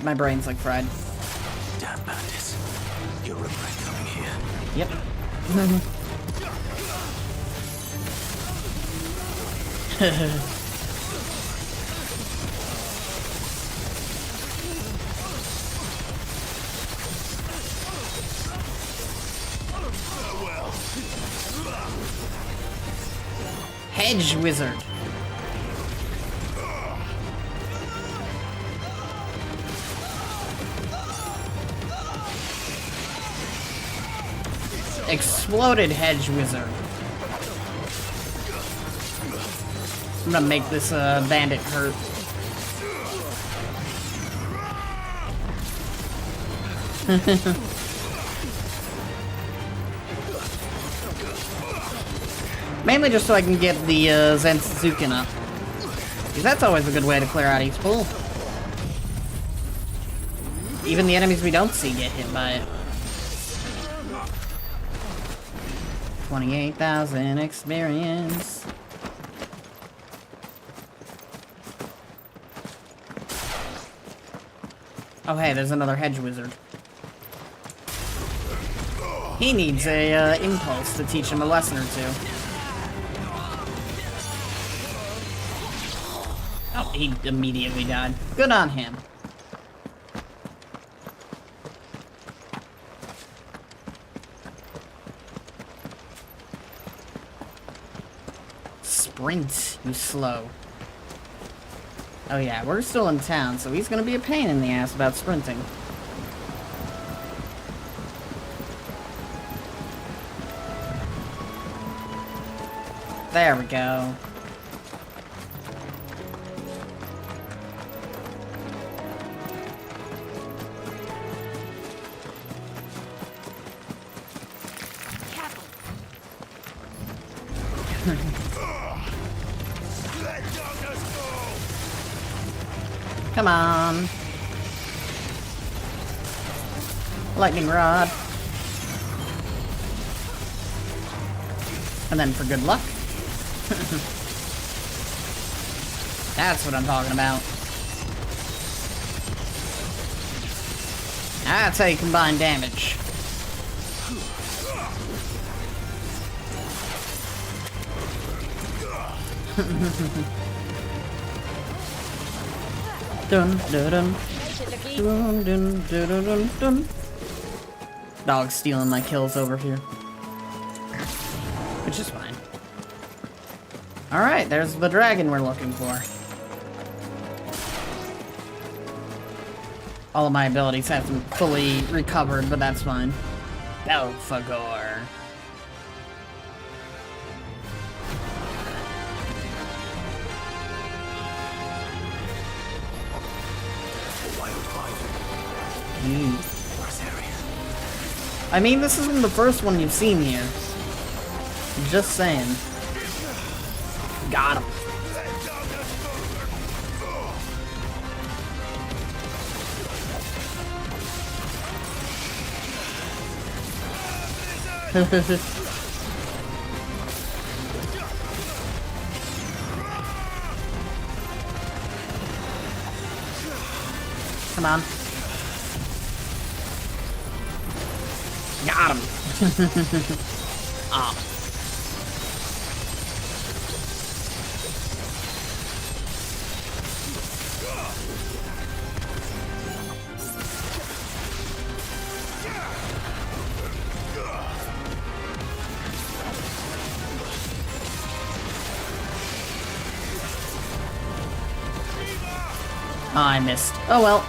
[SPEAKER 1] My brain's like fried.
[SPEAKER 8] Damn bandits. You'll regret coming here.
[SPEAKER 1] Yep. Hedge Wizard. Exploded Hedge Wizard. I'm gonna make this bandit hurt. Mainly just so I can get the Zensuken up. Because that's always a good way to clear out each pool. Even the enemies we don't see get hit by it. 28,000 experience. Oh hey, there's another Hedge Wizard. He needs a impulse to teach him a lesson or two. Oh, he immediately died. Good on him. Sprint, you slow. Oh yeah, we're still in town, so he's gonna be a pain in the ass about sprinting. There we go. Come on. Lightning rod. And then for good luck. That's what I'm talking about. That's how you combine damage. Dun dun dun. Dun dun dun dun dun dun. Dog's stealing my kills over here. Which is fine. Alright, there's the dragon we're looking for. All of my abilities haven't fully recovered, but that's fine. Belphegor. I mean, this isn't the first one you've seen here. Just saying. Got him. Come on. Got him. Ah. I missed. Oh well.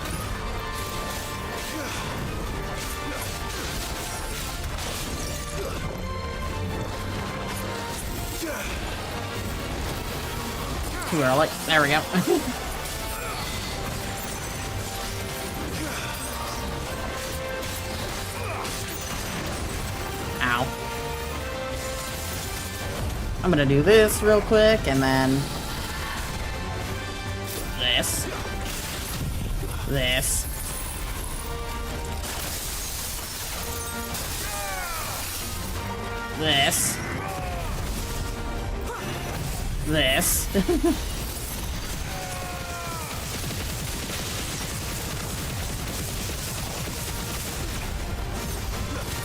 [SPEAKER 1] Too early. There we go. Ow. I'm gonna do this real quick, and then this. This. This. This.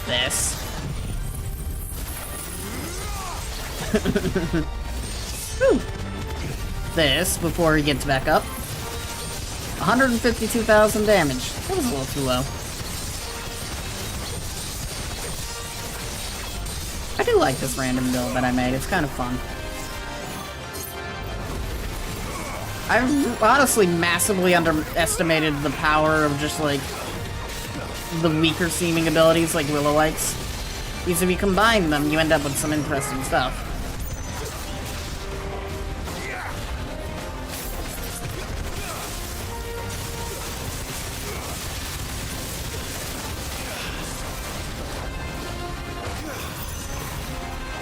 [SPEAKER 1] This. This before he gets back up. 152,000 damage. That was a little too low. I do like this random build that I made. It's kind of fun. I've honestly massively underestimated the power of just, like, the weaker seeming abilities like Willowites. Because if you combine them, you end up with some interesting stuff.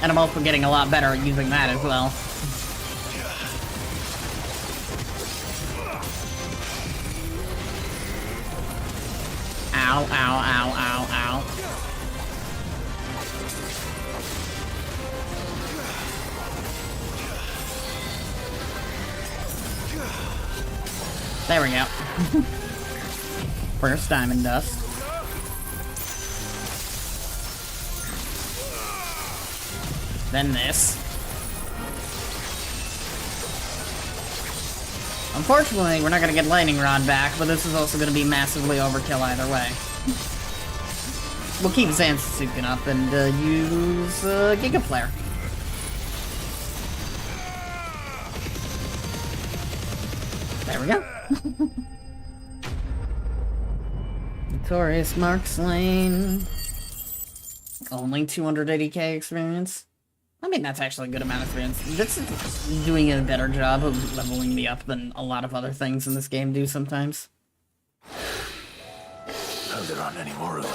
[SPEAKER 1] And I'm also getting a lot better at using that as well. Ow, ow, ow, ow, ow. There we go. First diamond dust. Then this. Unfortunately, we're not going to get Lightning Rod back, but this is also going to be massively overkill either way. We'll keep Zansuken up and use Giga Flare. There we go. Victorious Mark Slain. Only 280k experience. I mean, that's actually a good amount of experience. This is doing a better job of leveling me up than a lot of other things in this game do sometimes.
[SPEAKER 8] Oh, there aren't any more of them.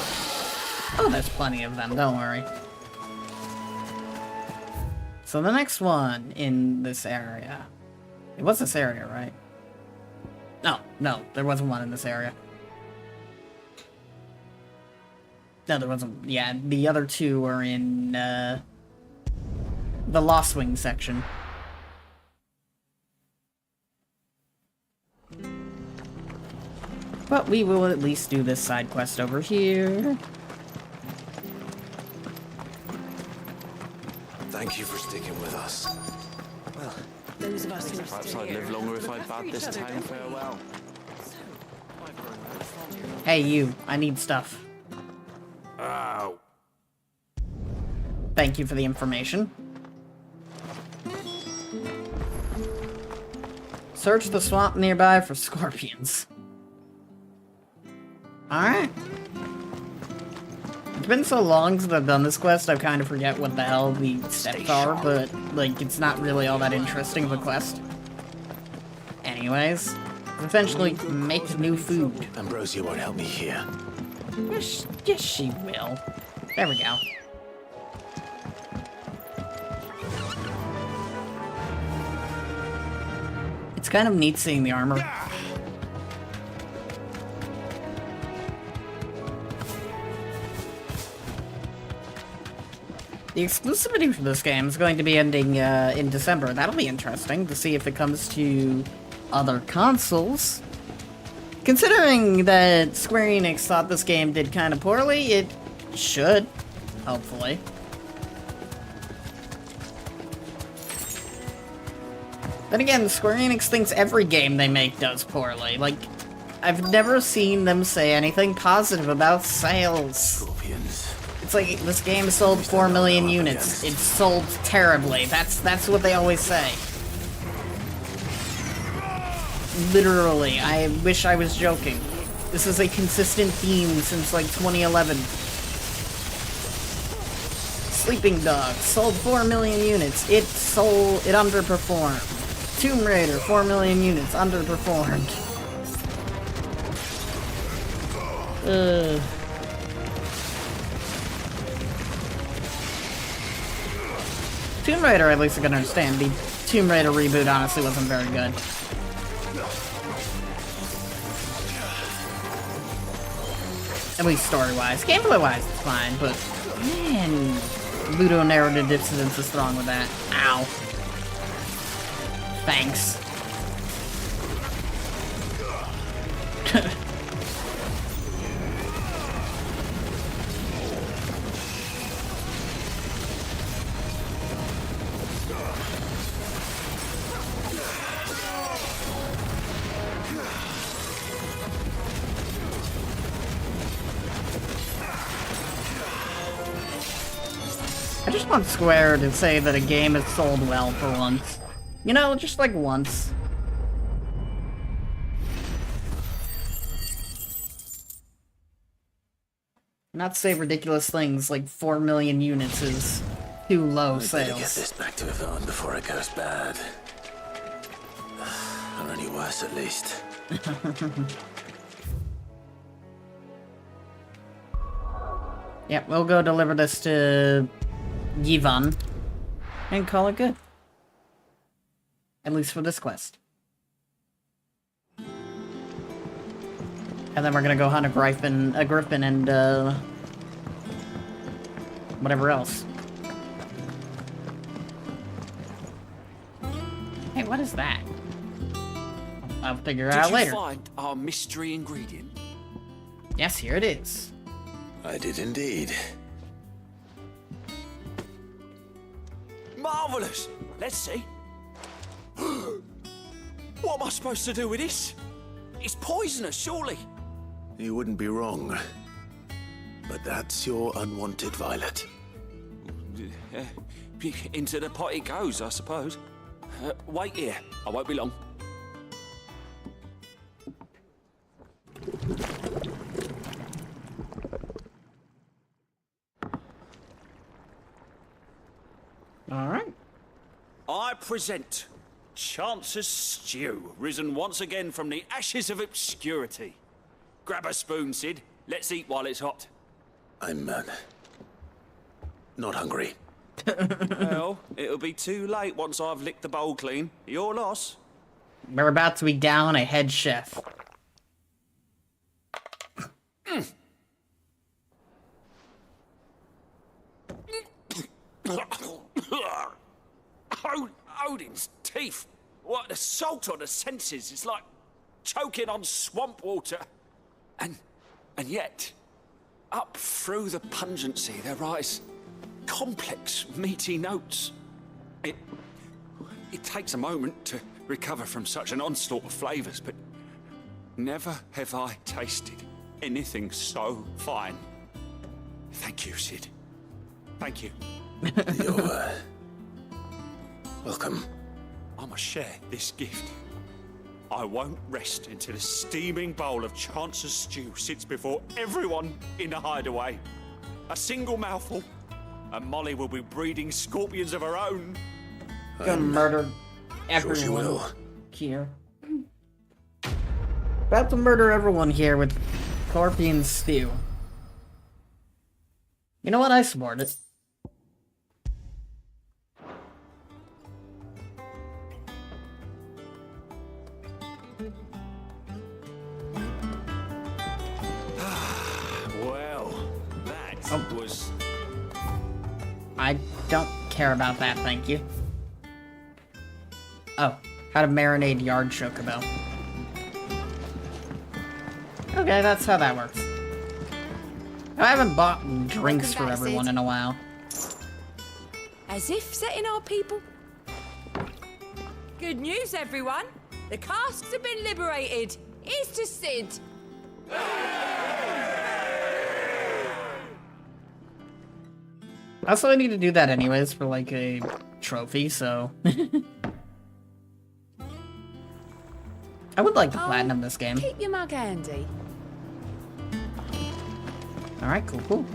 [SPEAKER 1] Oh, there's plenty of them, don't worry. So the next one in this area. It was this area, right? No, there wasn't one in this area. No, there wasn't. Yeah, the other two were in, the Lost Wing section. But we will at least do this side quest over here.
[SPEAKER 8] Thank you for sticking with us.
[SPEAKER 11] Well,
[SPEAKER 9] Those of us who are
[SPEAKER 5] Perhaps
[SPEAKER 9] still
[SPEAKER 5] I'd
[SPEAKER 9] here
[SPEAKER 5] live longer if I
[SPEAKER 9] look
[SPEAKER 5] bade
[SPEAKER 9] for
[SPEAKER 5] this
[SPEAKER 9] each other,
[SPEAKER 5] town
[SPEAKER 9] don't we?
[SPEAKER 5] farewell.
[SPEAKER 1] Hey, you. I need stuff.
[SPEAKER 5] Ow.
[SPEAKER 1] Thank you for the information. Search the swamp nearby for scorpions. Alright. It's been so long since I've done this quest, I kind of forget what the hell the steps are, but, like, it's not really all that interesting of a quest. Anyways, eventually make new food.
[SPEAKER 8] Ambrosia won't help me here.
[SPEAKER 1] Yes, she will. There we go. It's kind of neat seeing the armor. The exclusivity for this game is going to be ending in December. That'll be interesting to see if it comes to other consoles. Considering that Square Enix thought this game did kind of poorly, it should, hopefully. Then again, Square Enix thinks every game they make does poorly. Like, I've never seen them say anything positive about sales.
[SPEAKER 8] Scorpions.
[SPEAKER 1] It's like, this game sold 4 million units. It sold terribly. That's what they always say. Literally, I wish I was joking. This is a consistent theme since, like, 2011. Sleeping Dogs sold 4 million units. It underperformed. Tomb Raider, 4 million units, underperformed. Tomb Raider, at least I can understand. The Tomb Raider reboot honestly wasn't very good. At least story-wise. Gameplay-wise, it's fine, but man, ludonarrative dissonance is strong with that. Ow. Thanks. I just want Square to say that a game has sold well for once. You know, just like once. Not say ridiculous things like 4 million units is too low
[SPEAKER 8] I'd better get
[SPEAKER 1] sales.
[SPEAKER 8] this back to Yvonne before it goes bad. Or any worse, at least.
[SPEAKER 1] Yep, we'll go deliver this to Yvonne and call it good. At least for this quest. And then we're gonna go hunt a griffin and, whatever else. Hey, what is that? I'll figure it out later.
[SPEAKER 5] Did you find our mystery ingredient?
[SPEAKER 1] Yes, here it is.
[SPEAKER 8] I did indeed.
[SPEAKER 5] Marvelous! Let's see. What am I supposed to do with this? It's poisonous, surely.
[SPEAKER 8] You wouldn't be wrong. But that's your unwanted violet.
[SPEAKER 5] Into the pot it goes, I suppose. Wait here. I won't be long.
[SPEAKER 1] Alright.
[SPEAKER 5] I present Chance's Stew, risen once again from the ashes of obscurity. Grab a spoon, Sid. Let's eat while it's hot.
[SPEAKER 8] I'm, not hungry.
[SPEAKER 5] Well, it'll be too late once I've licked the bowl clean. Your loss.
[SPEAKER 1] We're about to be down a head chef.
[SPEAKER 5] Odin's teeth. What assault on the senses. It's like choking on swamp water. And yet, up through the pungency, there rise complex, meaty notes. It takes a moment to recover from such an onslaught of flavors, but never have I tasted anything so fine. Thank you, Sid. Thank you.
[SPEAKER 8] You're welcome.
[SPEAKER 5] I must share this gift. I won't rest until a steaming bowl of Chance's stew sits before everyone in the hideaway. A single mouthful, and Molly will be breeding scorpions of her own.
[SPEAKER 1] Gonna murder everyone
[SPEAKER 8] Sure she will.
[SPEAKER 1] here. About to murder everyone here with scorpion stew. You know what? I support it.
[SPEAKER 5] Well, that was...
[SPEAKER 1] I don't care about that, thank you. Oh, how to marinate yard chocobo. Okay, that's how that works. I haven't bought drinks for everyone in a while.
[SPEAKER 14] As if setting our people. Good news, everyone. The casks have been liberated. Here's to Sid.
[SPEAKER 1] Also, I need to do that anyways for like a trophy, so... I would like to platinum this game.
[SPEAKER 14] Keep your mug handy.
[SPEAKER 1] Alright, cool.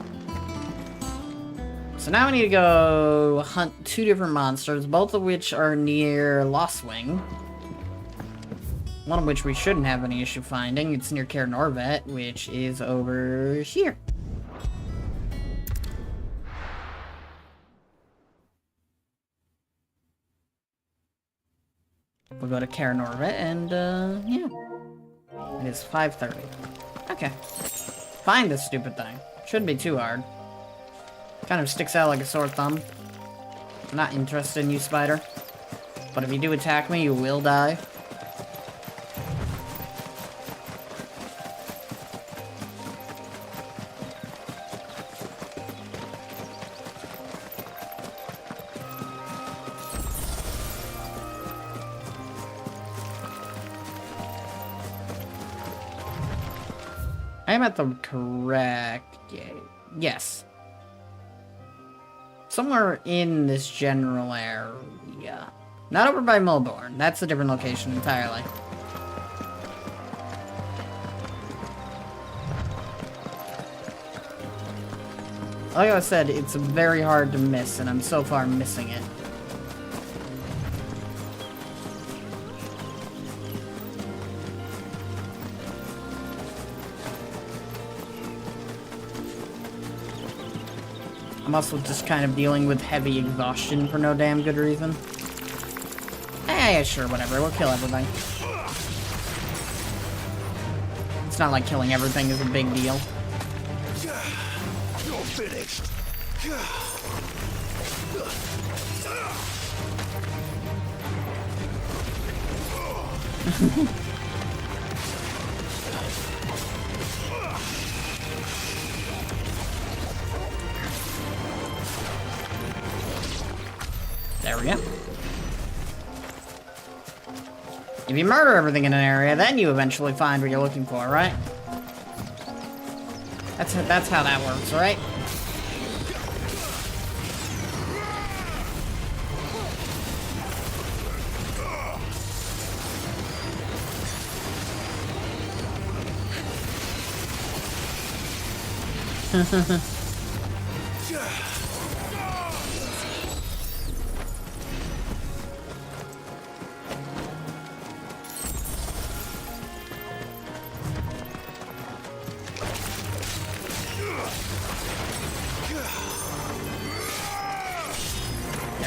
[SPEAKER 1] So now we need to go hunt 2 different monsters, both of which are near Lost Wing. One of which we shouldn't have any issue finding. It's near Caer Norvet, which is over here. We'll go to Caer Norvet and, yeah. It is 5:30. Okay. Find this stupid thing. Shouldn't be too hard. Kind of sticks out like a sore thumb. I'm not interested in you, spider. But if you do attack me, you will die. I am at the correct gate. Yes. Somewhere in this general area. Not over by Mulborn. That's a different location entirely. Like I said, it's very hard to miss, and I'm so far missing it. I'm also just kind of dealing with heavy exhaustion for no damn good reason. Yeah, sure, whatever. We'll kill everything. It's not like killing everything is a big deal.
[SPEAKER 7] You're finished.
[SPEAKER 1] There we go. If you murder everything in an area, then you eventually find what you're looking for, right? That's how that works, right?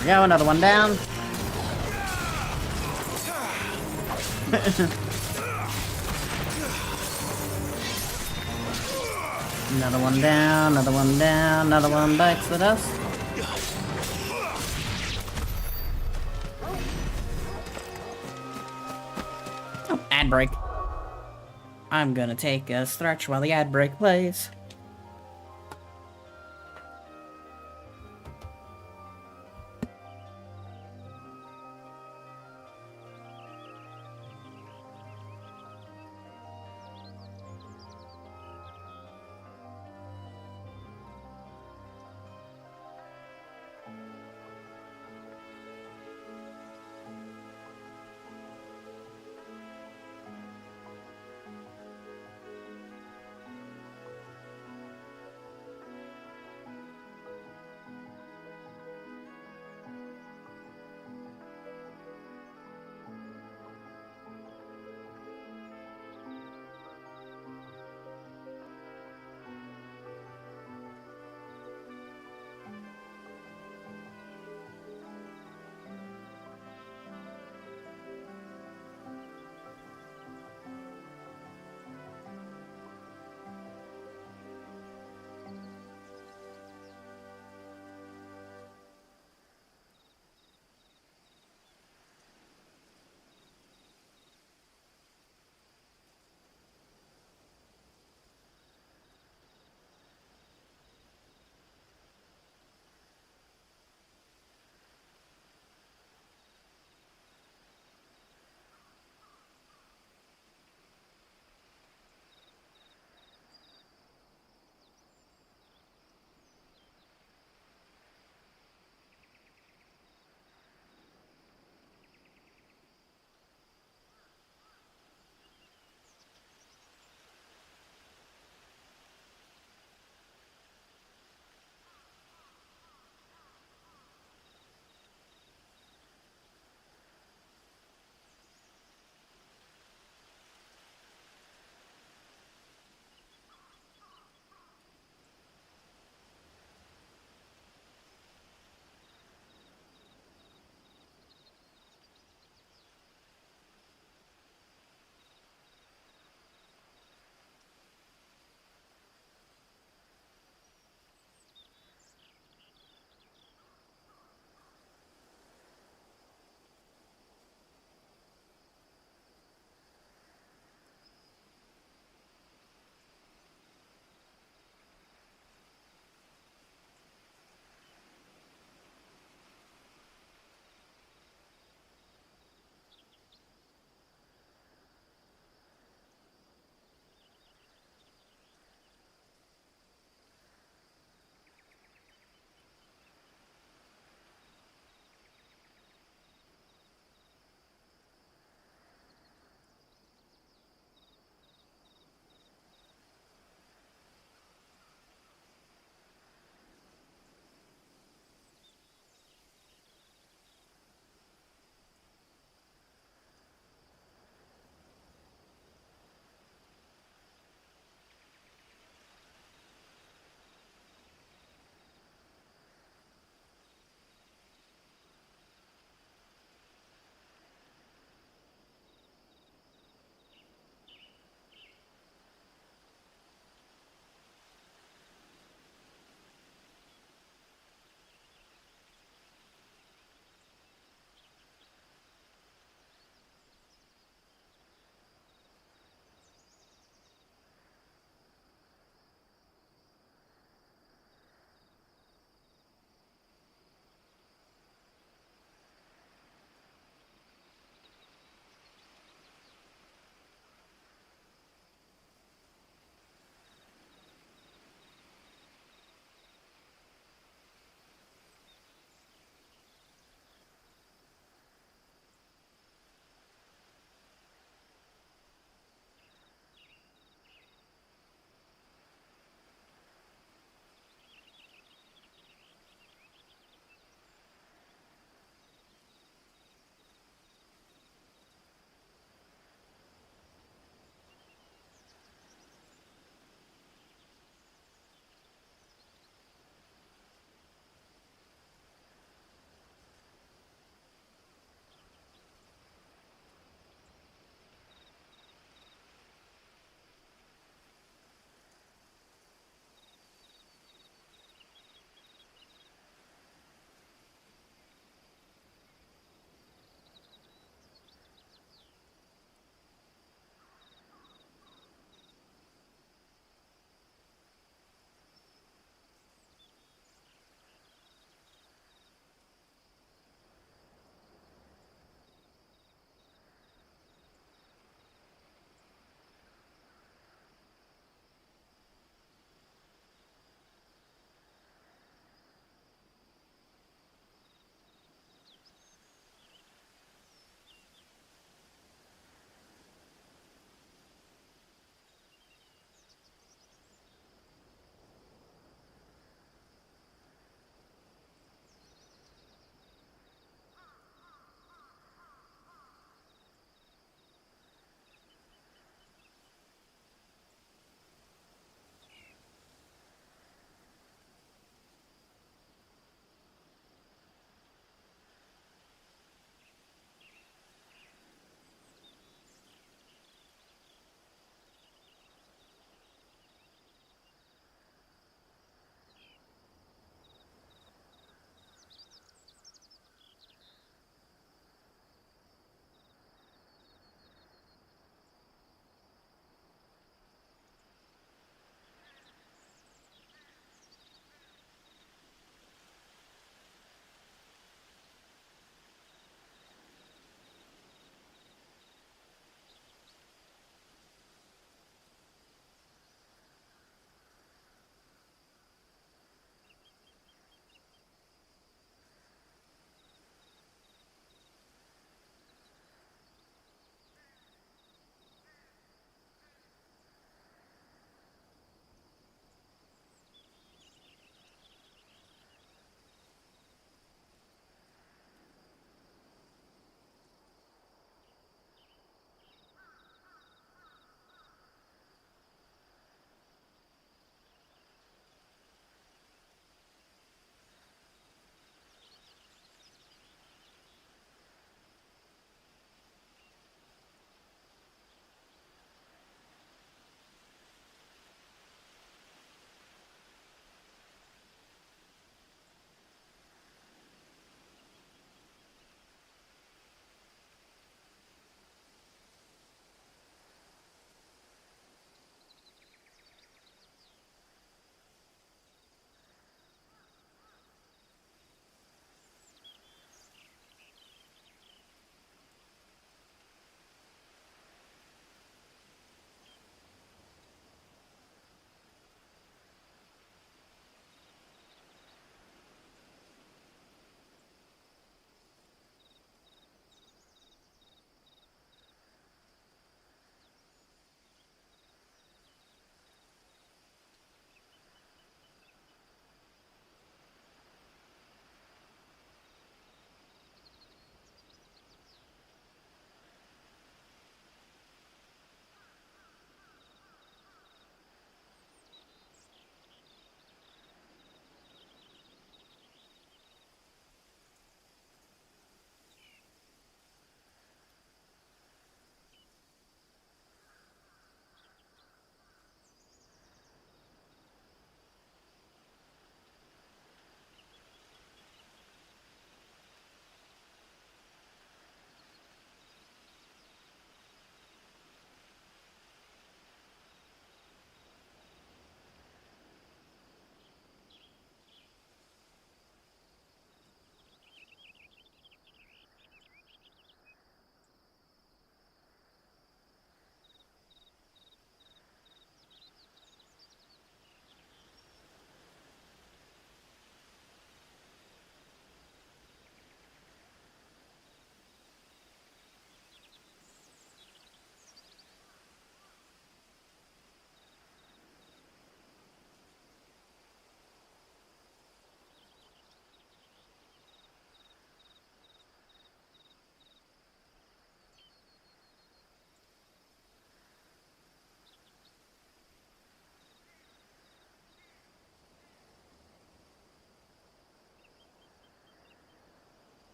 [SPEAKER 1] we go, another one down. Another one down, another one down, another one bites the dust. Oh, ad break. I'm gonna take a stretch while the ad break plays.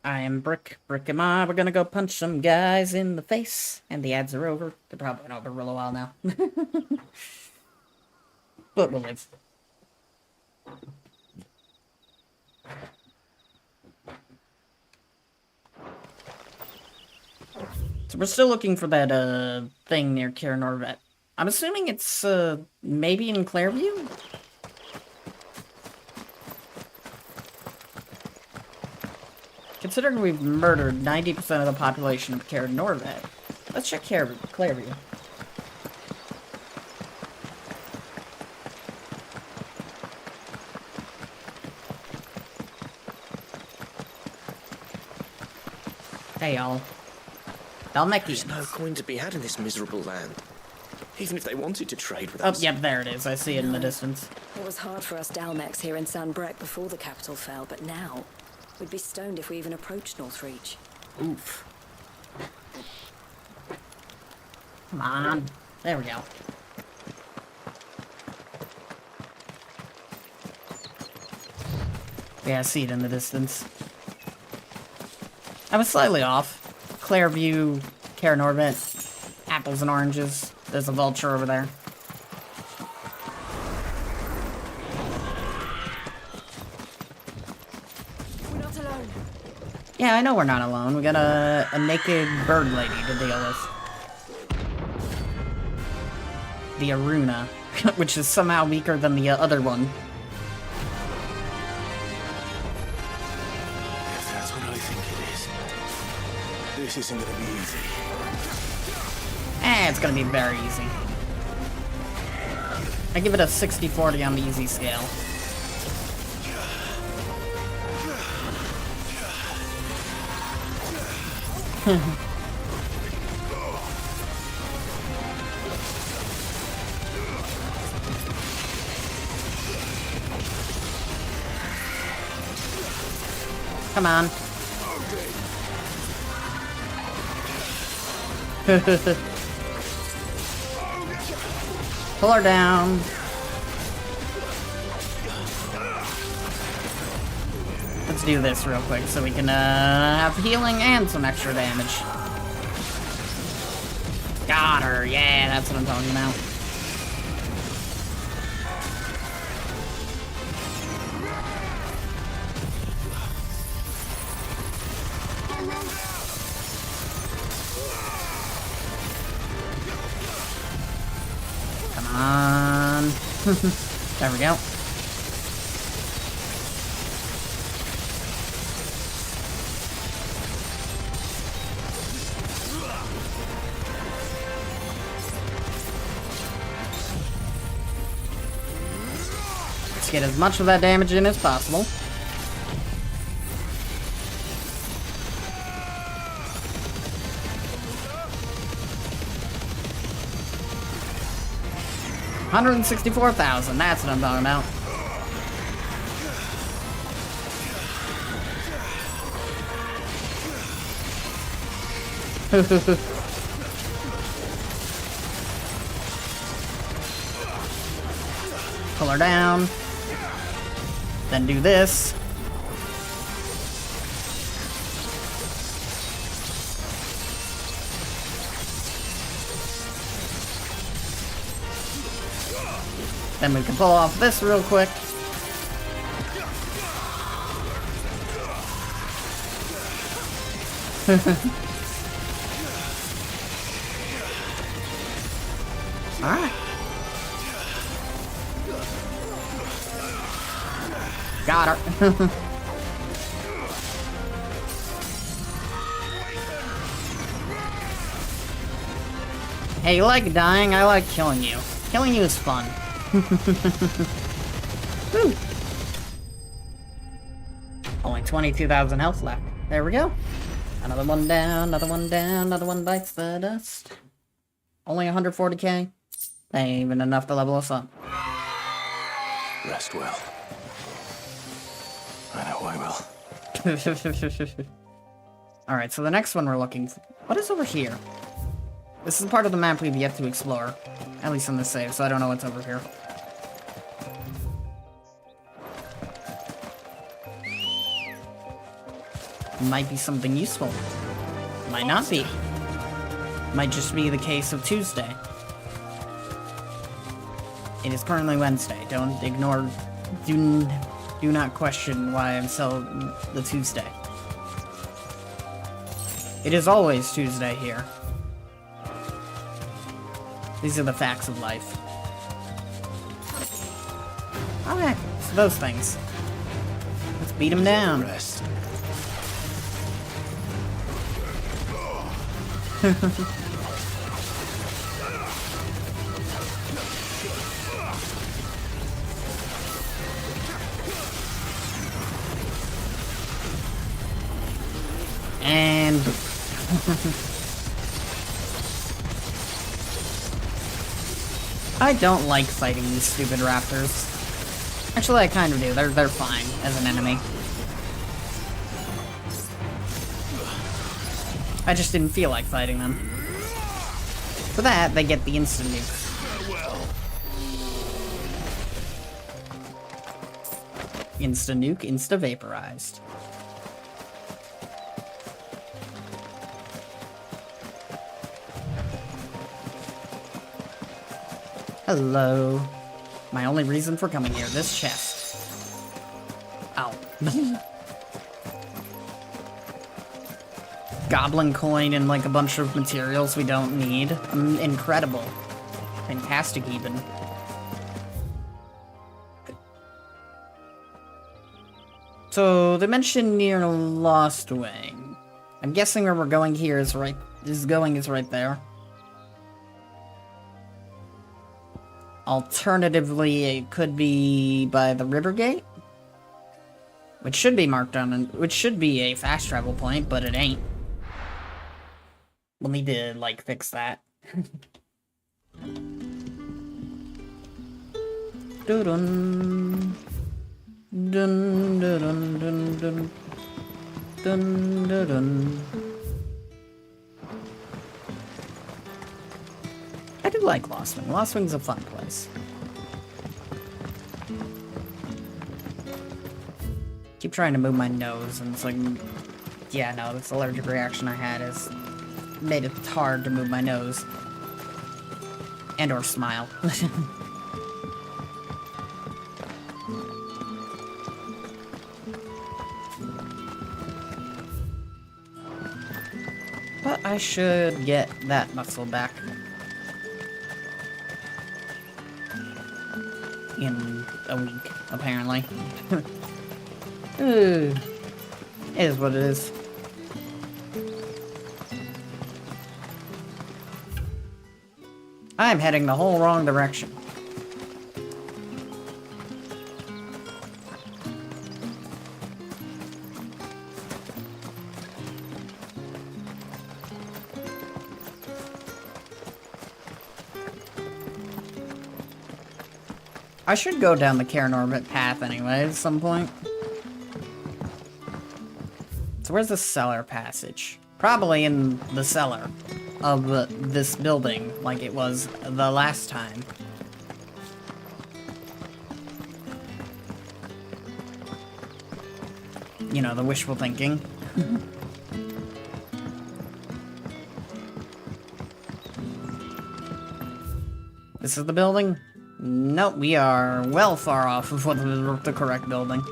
[SPEAKER 1] I am Brick. Brick and I. We're gonna go punch some guys in the face. And the ads are over. They're probably been over for a little while now. But we'll live. So we're still looking for that, thing near Kira Norvet. I'm assuming it's, maybe in Clairview? Considering we've murdered 90% of the population of Kira Norvet, let's check Clairview. Hey, y'all.
[SPEAKER 11] There's no coin to be had in this miserable land. Even if they wanted to trade with
[SPEAKER 1] Oh,
[SPEAKER 11] us.
[SPEAKER 1] yep, there it is. I see it in the distance.
[SPEAKER 15] It was hard for us Dalmex here in Sanbreque before the capital fell, but now we'd be stoned if we even approached Northreach.
[SPEAKER 1] Oof. Come on. There we go. Yeah, I see it in the distance. I was slightly off. Clairview, Kara Norvet, apples and oranges. There's a vulture over there.
[SPEAKER 15] We're not alone.
[SPEAKER 1] Yeah, I know we're not alone. We got a naked bird lady to deal with. The Aruna, which is somehow weaker than the other one.
[SPEAKER 2] If that's what I think it is, this isn't gonna be easy.
[SPEAKER 1] It's gonna be very easy. I give it a 60-40 on the easy scale. Come on. Pull her down. Let's do this real quick so we can have healing and some extra damage. Got her. Yeah, that's what I'm talking about. Come on. There we go. Let's get as much of that damage in as possible. $164,000, that's what I'm talking about. Pull her down. Then do this. Then we can pull off this real quick. Alright. Got her. Hey, you like dying? I like killing you. Killing you is fun. Woo. Only 22,000 health left. There we go. Another one down, another one down, another one bites the dust. Only 140k. Ain't even enough to level us up.
[SPEAKER 2] Rest well. I know I will.
[SPEAKER 1] Alright, so the next one we're looking for. What is over here? This is part of the map we've yet to explore. At least in the save, so I don't know what's over here. might be something useful. Might not be. Might just be the case of Tuesday. It is currently Wednesday. Don't ignore... Do not question why I'm still the Tuesday. It is always Tuesday here. These are the facts of life. Okay, so those things. Let's beat them down. And I don't like fighting these stupid raptors. Actually, I kind of do. They're fine as an enemy. I just didn't feel like fighting them. For that, they get the instant nuke. Insta nuke, insta vaporized. Hello. My only reason for coming here, this chest. Ow. Goblin coin and like a bunch of materials we don't need. Incredible. Fantastic even. So, they mentioned near Lost Wing. I'm guessing where we're going here is right there. Alternatively, it could be by the river gate, which should be marked on, which should be a fast travel point, but it ain't. We'll need to, like, fix that. Dun dun dun dun dun dun dun dun dun. I do like Lost Wing. Lost Wing's a fun place. Keep trying to move my nose, and it's like, yeah, no, this allergic reaction I had has made it hard to move my nose. And or smile. But I should get that muscle back. In a week, apparently. It is what it is. I'm heading the whole wrong direction. I should go down the Karen Orbit path anyway at some point. So where's the cellar passage? Probably in the cellar of this building, like it was the last time. You know, the wishful thinking. This is the building? Nope, we are well far off of the correct building.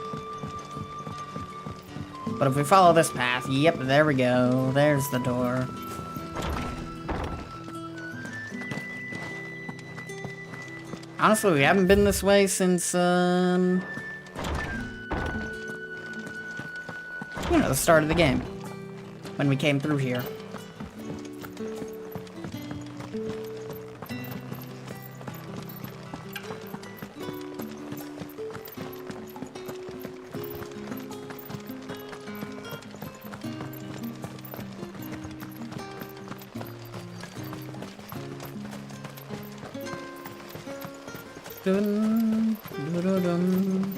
[SPEAKER 1] But if we follow this path, yep, there we go. There's the door. Honestly, we haven't been this way since, you know, the start of the game. When we came through here. Dun, dun, dun.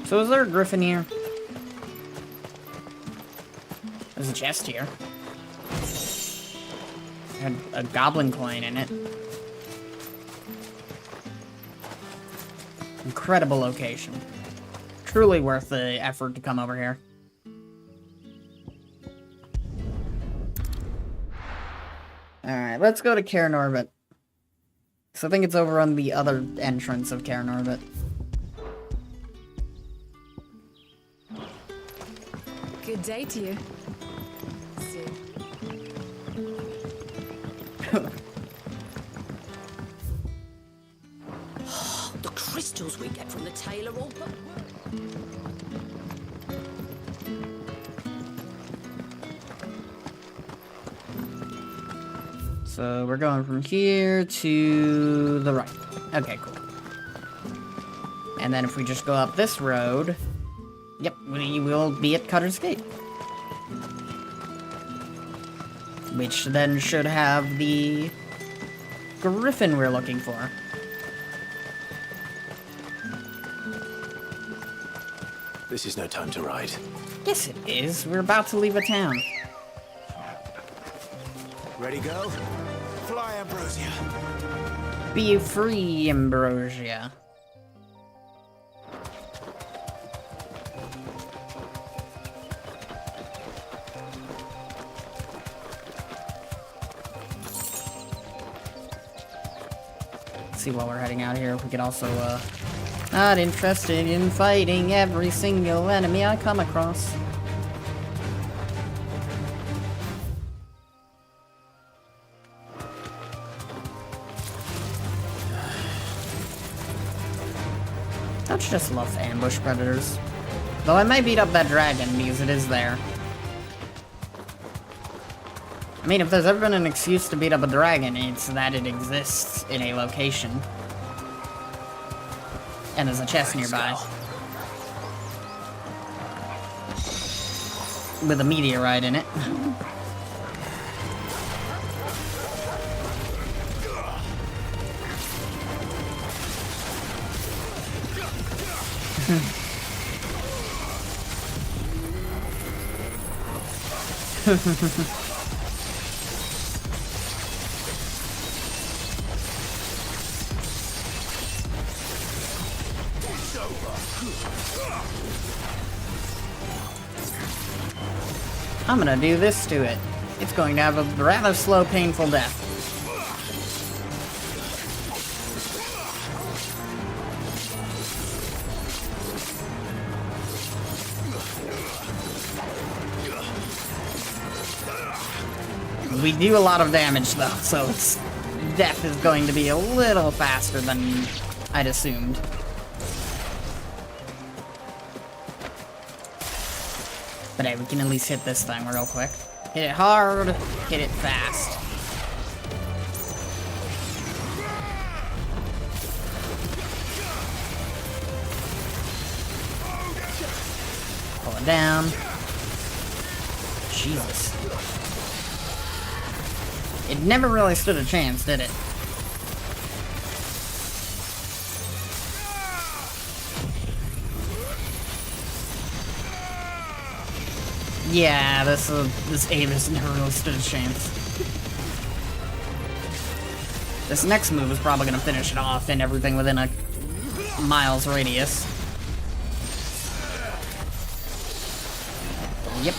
[SPEAKER 1] So is there a griffin here? There's a chest here. Had a goblin coin in it. Incredible location. truly worth the effort to come over here. Alright, let's go to Cairn Orbit. So I think it's over on the other entrance of Cairn Orbit.
[SPEAKER 13] Good day to you. See.
[SPEAKER 14] The crystals we get from the tailor all but
[SPEAKER 1] So we're going from here to the right. Okay, cool. And then if we just go up this road, yep, we will be at Cutter's Gate. Which then should have the griffin we're looking for.
[SPEAKER 8] This is no time to ride.
[SPEAKER 1] Yes, it is. We're about to leave a town.
[SPEAKER 8] Ready, go? Fly, Ambrosia.
[SPEAKER 1] Be free, Ambrosia. Let's see, while we're heading out here, if we could also, not interested in fighting every single enemy I come across. Don't you just love ambush predators? Though I may beat up that dragon because it is there. I mean, if there's ever been an excuse to beat up a dragon, it's that it exists in a location. And there's a chest nearby. With a meteorite in it. I'm gonna do this to it. It's going to have a rather slow, painful death. We do a lot of damage though, so its death is going to be a little faster than I'd assumed. But hey, we can at least hit this thing real quick. Hit it hard, hit it fast. Pull it down. Jesus. It never really stood a chance, did it? Yeah, this Evis never really stood a chance. This next move is probably gonna finish it off and everything within a mile's radius. Yep.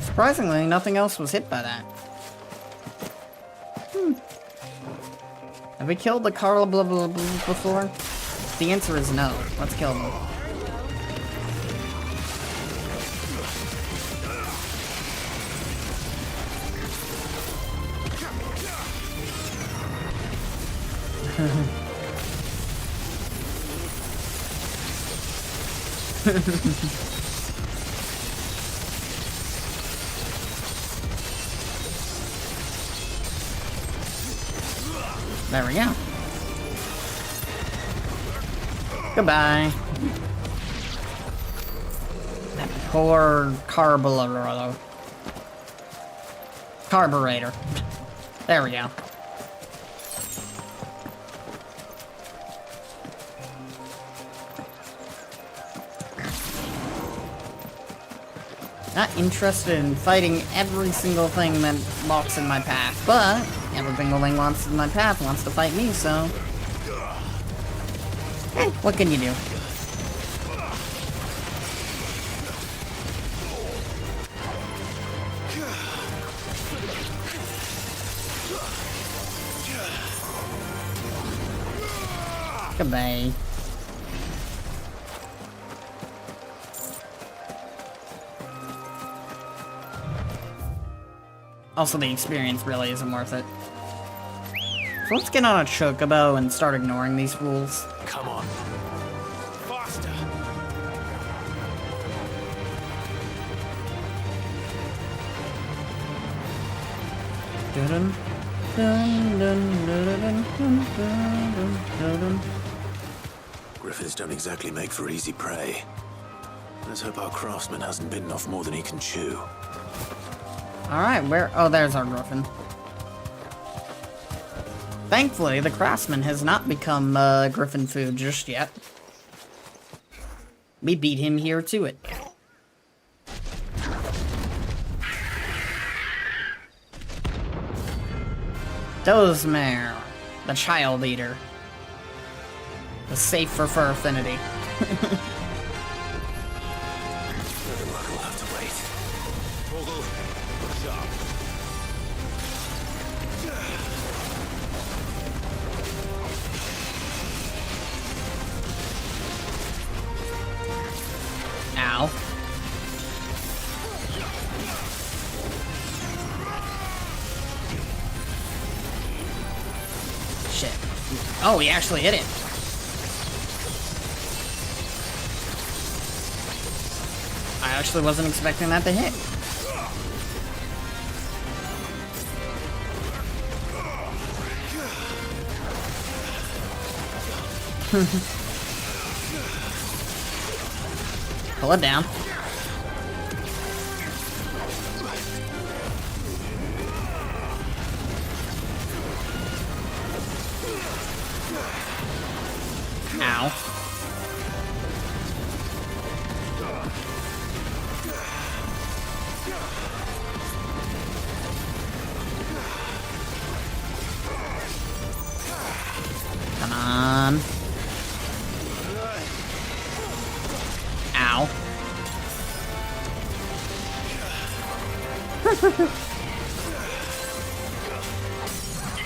[SPEAKER 1] Surprisingly, nothing else was hit by that. Have we killed the Carl blah blah blah before? The answer is no. Let's kill them. There we go. Goodbye. That poor carburetor. There we go. Not interested in fighting every single thing that walks in my path, but every single thing wants in my path wants to fight me, so What can you do? Goodbye. Also, the experience really isn't worth it. So let's get on a chocobo and start ignoring these fools.
[SPEAKER 2] Come on. Faster.
[SPEAKER 1] Dun, dun, dun, dun, dun, dun, dun, dun, dun.
[SPEAKER 8] Griffins don't exactly make for easy prey. Let's hope our craftsman hasn't bitten off more than he can chew.
[SPEAKER 1] Alright, where? Oh, there's our griffin. Thankfully, the craftsman has not become griffin food just yet. We beat him here to it. Dozmare, the child eater. The safe for fur affinity.
[SPEAKER 8] Further luck will have to wait. Torgal, look sharp.
[SPEAKER 1] Ow. Shit. Oh, he actually hit it. I actually wasn't expecting that to hit. Pull it down. Ow. Come on. Ow.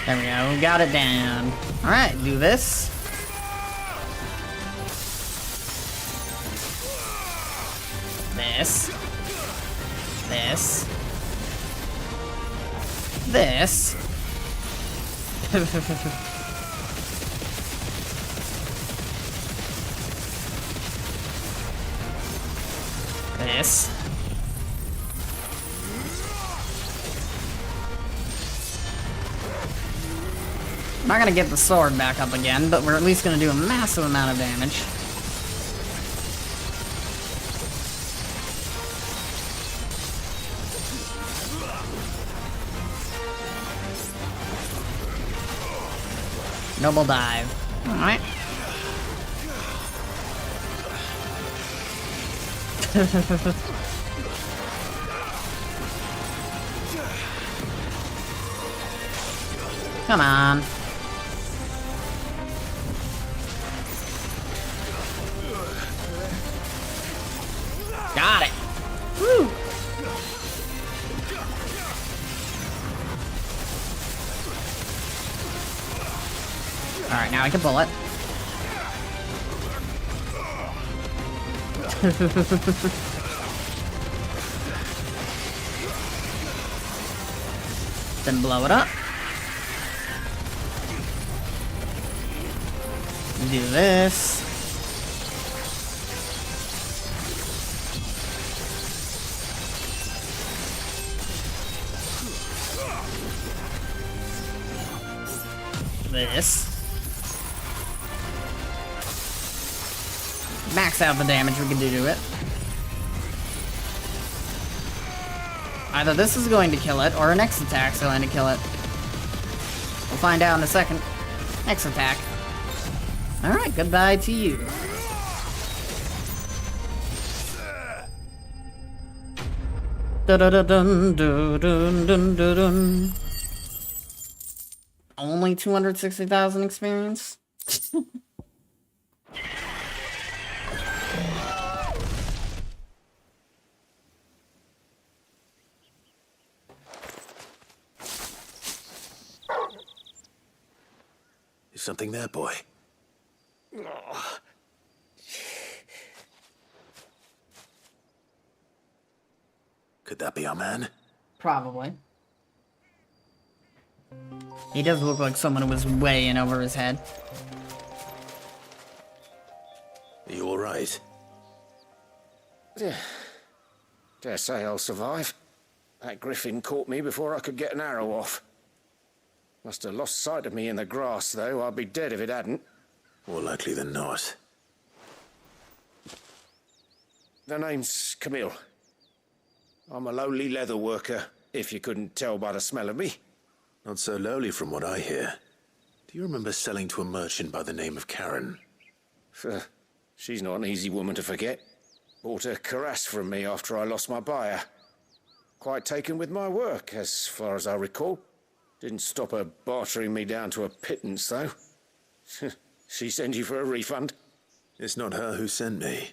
[SPEAKER 1] There we go, got it down. Alright, do this. This. This. This. This. I'm not gonna get the sword back up again, but we're at least gonna do a massive amount of damage. Noble dive. Alright. Come on. Got it. Woo. Alright, now I can pull it. Then blow it up. Do this. This. Max out the damage we can do to it. Either this is going to kill it, or our next attack's going to kill it. We'll find out in a second. Next attack. Alright, goodbye to you. Dun-dun-dun-dun-dun-dun-dun. Only 260,000 experience?
[SPEAKER 8] Is something there, boy? Could that be our man?
[SPEAKER 1] Probably. He does look like someone who was way in over his head.
[SPEAKER 8] Are you alright?
[SPEAKER 16] Dare say I'll survive. That griffin caught me before I could get an arrow off. Must have lost sight of me in the grass, though. I'd be dead if it hadn't.
[SPEAKER 8] More likely than not.
[SPEAKER 16] The name's Camille. I'm a lowly leather worker, if you couldn't tell by the smell of me.
[SPEAKER 8] Not so lowly from what I hear. Do you remember selling to a merchant by the name of Karen?
[SPEAKER 16] She's not an easy woman to forget. Bought a cuirass from me after I lost my buyer. Quite taken with my work, as far as I recall. Didn't stop her bartering me down to a pittance, though. She sent you for a refund?
[SPEAKER 8] It's not her who sent me.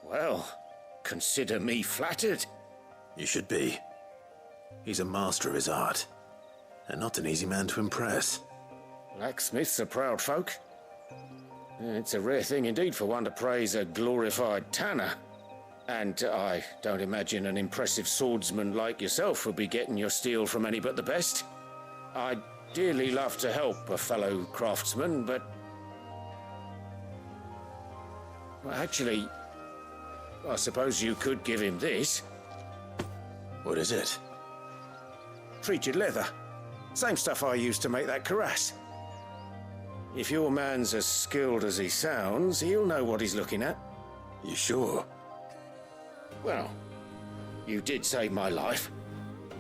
[SPEAKER 16] Well, consider me flattered.
[SPEAKER 8] You should be. He's a master of his art, and not an easy man to impress.
[SPEAKER 16] Blacksmiths are proud folk. It's a rare thing indeed for one to praise a glorified tanner. And I don't imagine an impressive swordsman like yourself would be getting your steel from any but the best. I'd dearly love to help a fellow craftsman, but... Well, actually, I suppose you could give him this.
[SPEAKER 8] What is it?
[SPEAKER 16] Treated leather. Same stuff I used to make that cuirass. If your man's as skilled as he sounds, he'll know what he's looking at.
[SPEAKER 8] You sure?
[SPEAKER 16] Well, you did save my life.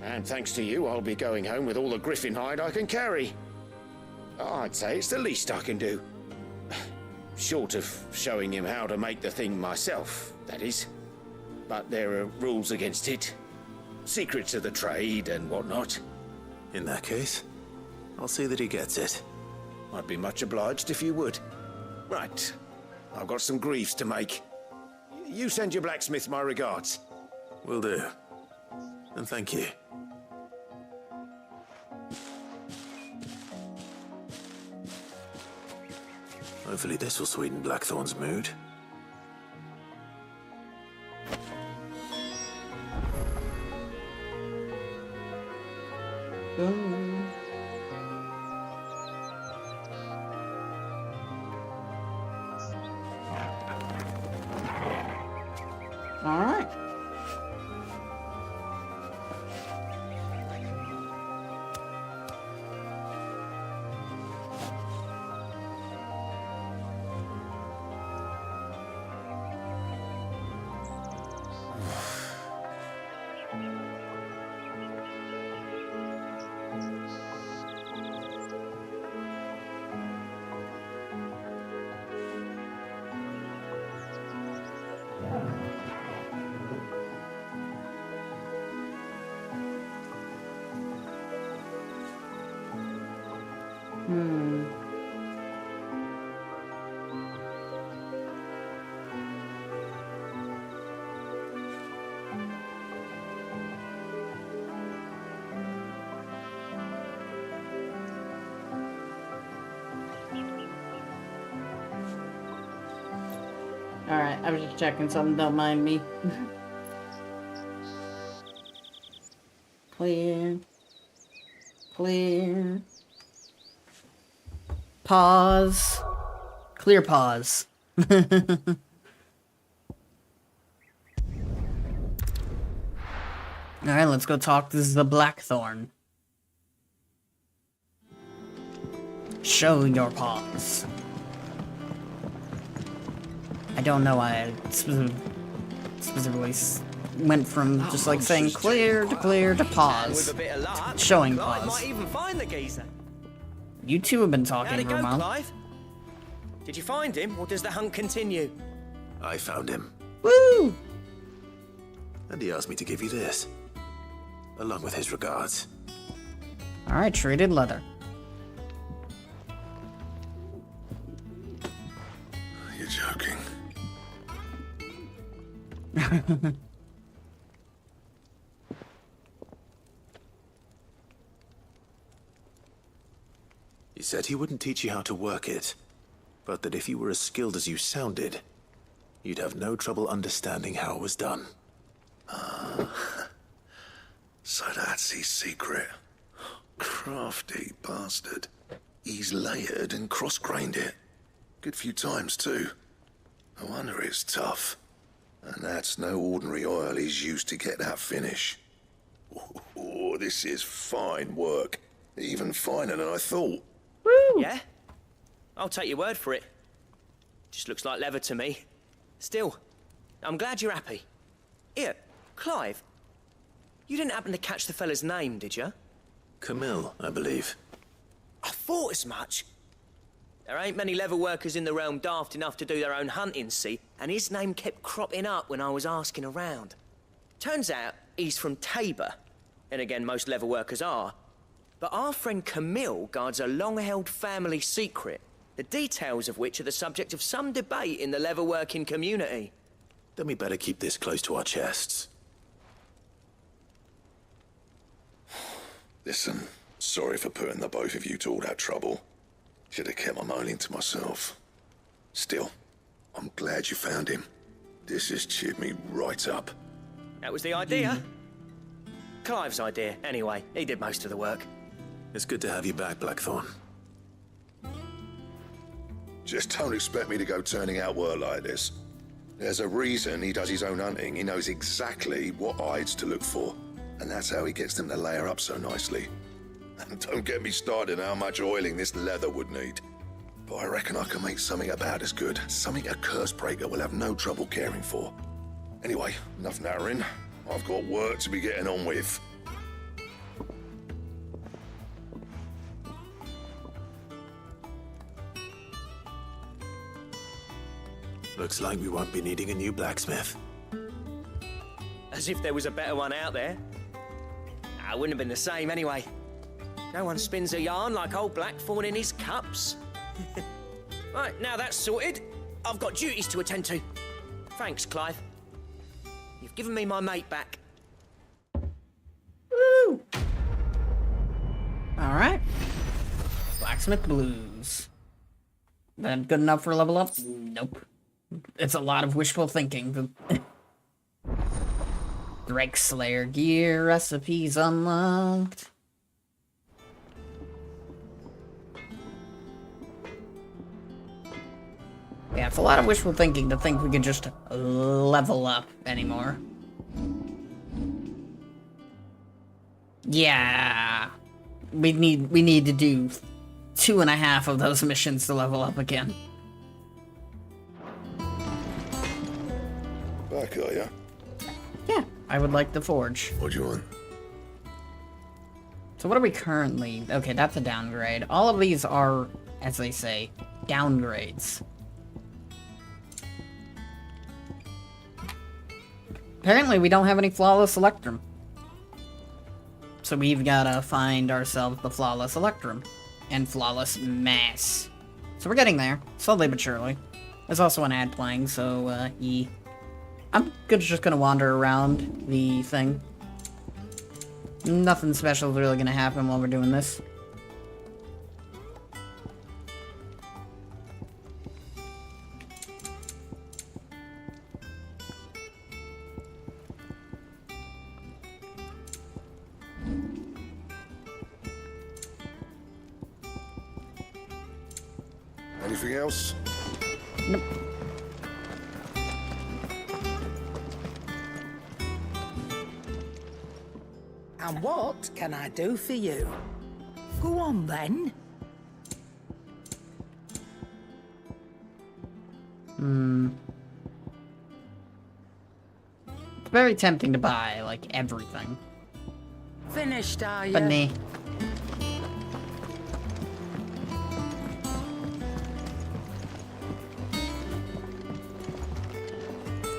[SPEAKER 16] And thanks to you, I'll be going home with all the griffin hide I can carry. I'd say it's the least I can do. Short of showing him how to make the thing myself, that is. But there are rules against it. Secrets of the trade and whatnot.
[SPEAKER 8] In that case, I'll see that he gets it.
[SPEAKER 16] I'd be much obliged if you would. Right. I've got some greaves to make. You send your blacksmith my regards.
[SPEAKER 8] Will do. And thank you. Hopefully this will sweeten Blackthorn's mood.
[SPEAKER 1] All right. Alright, I was just checking something, don't mind me. Clear. Clear. Pause. Clear pause. Alright, let's go talk to the Blackthorn. Show your paws. I don't know why I specifically went from just like saying clear to pause. Showing pause.
[SPEAKER 11] Might even find the geezer.
[SPEAKER 1] You two have been talking
[SPEAKER 11] How'd it
[SPEAKER 1] for a
[SPEAKER 11] go,
[SPEAKER 1] month.
[SPEAKER 11] Clive? Did you find him, or does the hunt continue?
[SPEAKER 8] I found him.
[SPEAKER 1] Woo!
[SPEAKER 8] And he asked me to give you this, along with his regards.
[SPEAKER 1] Alright, treated leather.
[SPEAKER 7] You're joking.
[SPEAKER 8] He said he wouldn't teach you how to work it, but that if you were as skilled as you sounded, you'd have no trouble understanding how it was done.
[SPEAKER 7] So that's his secret. Crafty bastard. He's layered and cross-grained it. Good few times, too. No wonder it's tough. And that's no ordinary oil he's used to get that finish. Oh, this is fine work. Even finer than I thought.
[SPEAKER 11] Yeah? I'll take your word for it. Just looks like leather to me. Still, I'm glad you're happy. Here, Clive. You didn't happen to catch the fella's name, did you?
[SPEAKER 8] Camille, I believe.
[SPEAKER 11] I thought as much. There ain't many leather workers in the realm daft enough to do their own hunting, see? And his name kept cropping up when I was asking around. Turns out he's from Tabor. And again, most leather workers are. But our friend Camille guards a long-held family secret, the details of which are the subject of some debate in the leather-working community.
[SPEAKER 8] Then we better keep this close to our chests.
[SPEAKER 7] Listen, sorry for putting the both of you to all that trouble. Should have kept my moaning to myself. Still, I'm glad you found him. This has cheered me right up.
[SPEAKER 11] That was the idea. Clive's idea, anyway. He did most of the work.
[SPEAKER 8] It's good to have you back, Blackthorn.
[SPEAKER 7] Just don't expect me to go turning out work like this. There's a reason he does his own hunting. He knows exactly what hides to look for. And that's how he gets them to layer up so nicely. And don't get me started on how much oiling this leather would need. But I reckon I can make something about as good. Something a Cursebreaker will have no trouble caring for. Anyway, enough nattering. I've got work to be getting on with.
[SPEAKER 8] Looks like we won't be needing a new blacksmith.
[SPEAKER 11] As if there was a better one out there. It wouldn't have been the same anyway. No one spins a yarn like old Blackthorn in his cups. Right, now that's sorted, I've got duties to attend to. Thanks, Clive. You've given me my mate back.
[SPEAKER 1] Woo! Alright. Blacksmith Blues. That good enough for a level up? Nope. It's a lot of wishful thinking. Drake Slayer gear recipes unlocked. Yeah, it's a lot of wishful thinking to think we could just level up anymore. Yeah. We need to do 2.5 of those missions to level up again.
[SPEAKER 7] Back, are ya?
[SPEAKER 1] Yeah, I would like the forge.
[SPEAKER 7] What do you want?
[SPEAKER 1] So what are we currently... Okay, that's a downgrade. All of these are, as they say, downgrades. Apparently we don't have any Flawless Electrum. So we've gotta find ourselves the Flawless Electrum. And Flawless Mass. So we're getting there, slowly but surely. There's also an ad playing, so, I'm just gonna wander around the thing. Nothing special is really gonna happen while we're doing this.
[SPEAKER 7] Anything else?
[SPEAKER 1] Nope.
[SPEAKER 12] And what can I do for you? Go on then.
[SPEAKER 1] It's very tempting to buy, like, everything.
[SPEAKER 12] Finished, are you?
[SPEAKER 1] But me.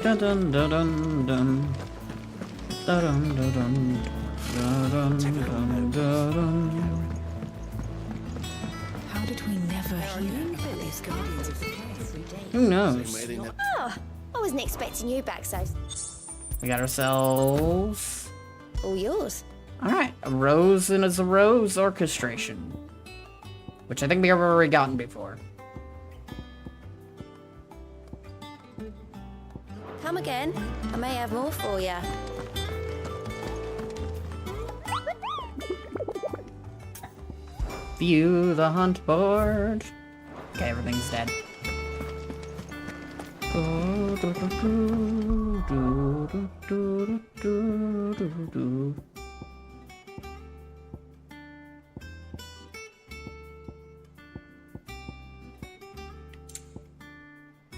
[SPEAKER 1] Dun dun dun dun dun. Dun, dun, dun, dun, dun, dun, dun.
[SPEAKER 9] How did we never hear about these guardians of the
[SPEAKER 1] Who knows?
[SPEAKER 10] Oh, I wasn't expecting you back, so
[SPEAKER 1] We got ourselves.
[SPEAKER 10] all yours.
[SPEAKER 1] Alright, a Rose and a Rose orchestration. Which I think we have already gotten before.
[SPEAKER 10] Come again. I may have more for you.
[SPEAKER 1] View the hunt board. Okay, everything's dead.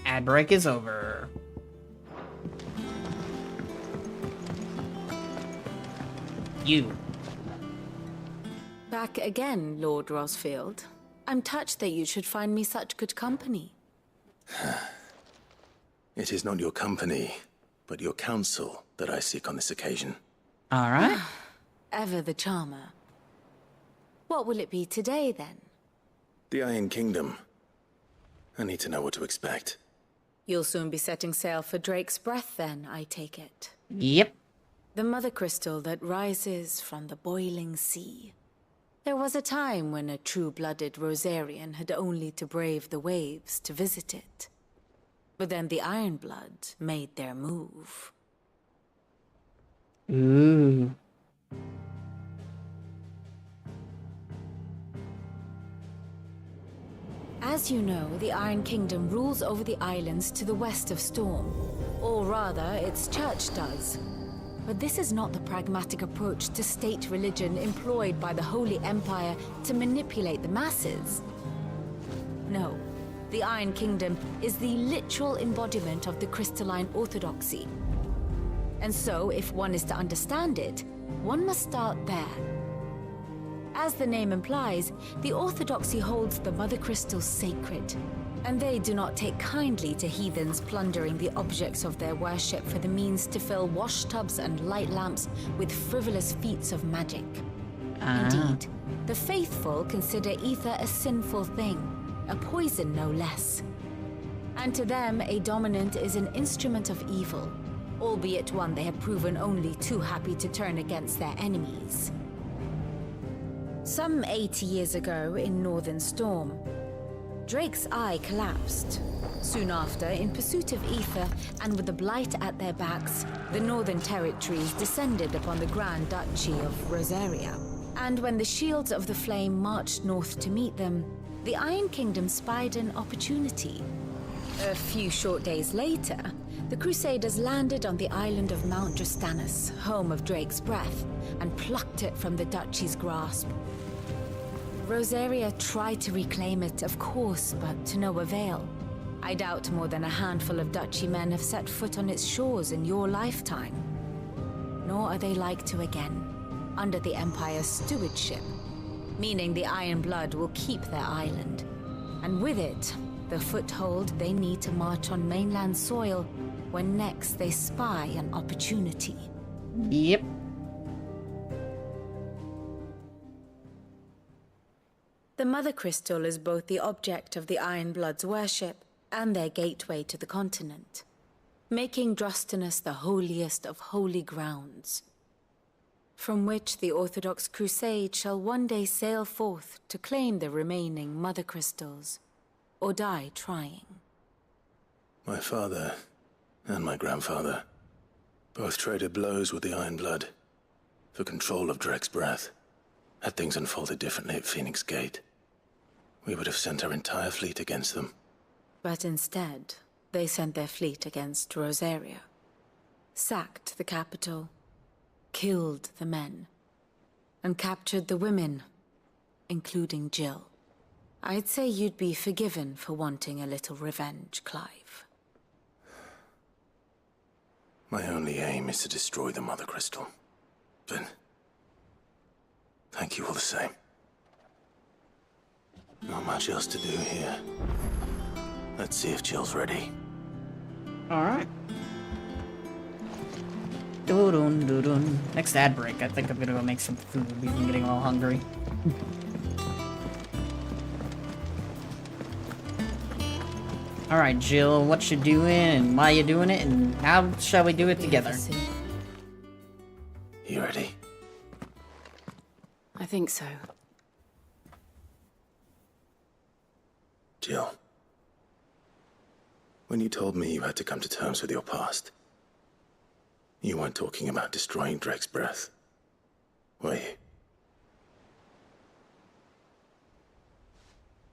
[SPEAKER 1] Ad break is over. You.
[SPEAKER 3] Back again, Lord Rosfield. I'm touched that you should find me such good company.
[SPEAKER 8] It is not your company, but your counsel that I seek on this occasion.
[SPEAKER 1] All right.
[SPEAKER 3] Ever the charmer. What will it be today, then?
[SPEAKER 8] The Iron Kingdom. I need to know what to expect.
[SPEAKER 3] You'll soon be setting sail for Drake's Breath, then, I take it.
[SPEAKER 1] Yep.
[SPEAKER 3] The mother crystal that rises from the boiling sea. There was a time when a true-blooded Rosarian had only to brave the waves to visit it. But then the Ironblood made their move.
[SPEAKER 1] Ooh.
[SPEAKER 3] As you know, the Iron Kingdom rules over the islands to the west of Storm. Or rather, its church does. But this is not the pragmatic approach to state religion employed by the Holy Empire to manipulate the masses. No, the Iron Kingdom is the literal embodiment of the crystalline orthodoxy. And so, if one is to understand it, one must start there. As the name implies, the orthodoxy holds the mother crystals sacred, and they do not take kindly to heathens plundering the objects of their worship for the means to fill washtubs and light lamps with frivolous feats of magic. Indeed, the faithful consider ether a sinful thing, a poison no less. And to them, a dominant is an instrument of evil, albeit one they have proven only too happy to turn against their enemies. Some 80 years ago in Northern Storm, Drake's eye collapsed. Soon after, in pursuit of ether and with the blight at their backs, the Northern Territories descended upon the Grand Duchy of Rosaria. And when the Shields of the Flame marched north to meet them, the Iron Kingdom spied an opportunity. A few short days later, the Crusaders landed on the island of Mount Drastanus, home of Drake's Breath, and plucked it from the Duchy's grasp. Rosaria tried to reclaim it, of course, but to no avail. I doubt more than a handful of Duchy men have set foot on its shores in your lifetime. Nor are they like to again, under the Empire's stewardship, meaning the Iron Blood will keep their island. And with it, the foothold they need to march on mainland soil when next they spy an opportunity.
[SPEAKER 1] Yep.
[SPEAKER 3] The Mother Crystal is both the object of the Iron Blood's worship and their gateway to the continent, making Drastanus the holiest of holy grounds, from which the Orthodox Crusade shall one day sail forth to claim the remaining Mother Crystals, or die trying.
[SPEAKER 8] My father and my grandfather both traded blows with the Iron Blood for control of Drake's Breath. Had things unfolded differently at Phoenix Gate, we would have sent our entire fleet against them.
[SPEAKER 3] But instead, they sent their fleet against Rosaria, sacked the capital, killed the men, and captured the women, including Jill. I'd say you'd be forgiven for wanting a little revenge, Clive.
[SPEAKER 8] My only aim is to destroy the Mother Crystal. But thank you all the same. Not much else to do here. Let's see if Jill's ready.
[SPEAKER 1] All right. Doo-dun-doo-dun. Next ad break, I think I'm gonna go make some food because I'm getting a little hungry. Alright, Jill, what you doing and why you doing it and how shall we do it together?
[SPEAKER 8] You ready?
[SPEAKER 13] I think so.
[SPEAKER 8] Jill. When you told me you had to come to terms with your past, you weren't talking about destroying Drake's breath, were you?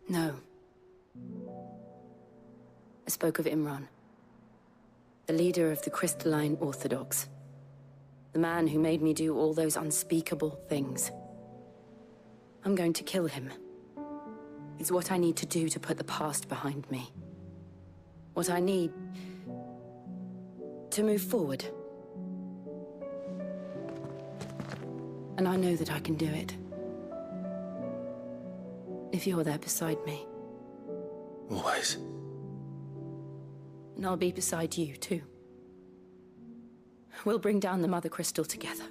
[SPEAKER 13] No. I spoke of Imran, the leader of the Crystalline Orthodox. The man who made me do all those unspeakable things. I'm going to kill him. It's what I need to do to put the past behind me. What I need to move forward. And I know that I can do it. If you're there beside me.
[SPEAKER 8] Always.
[SPEAKER 13] And I'll be beside you, too. We'll bring down the Mother Crystal together.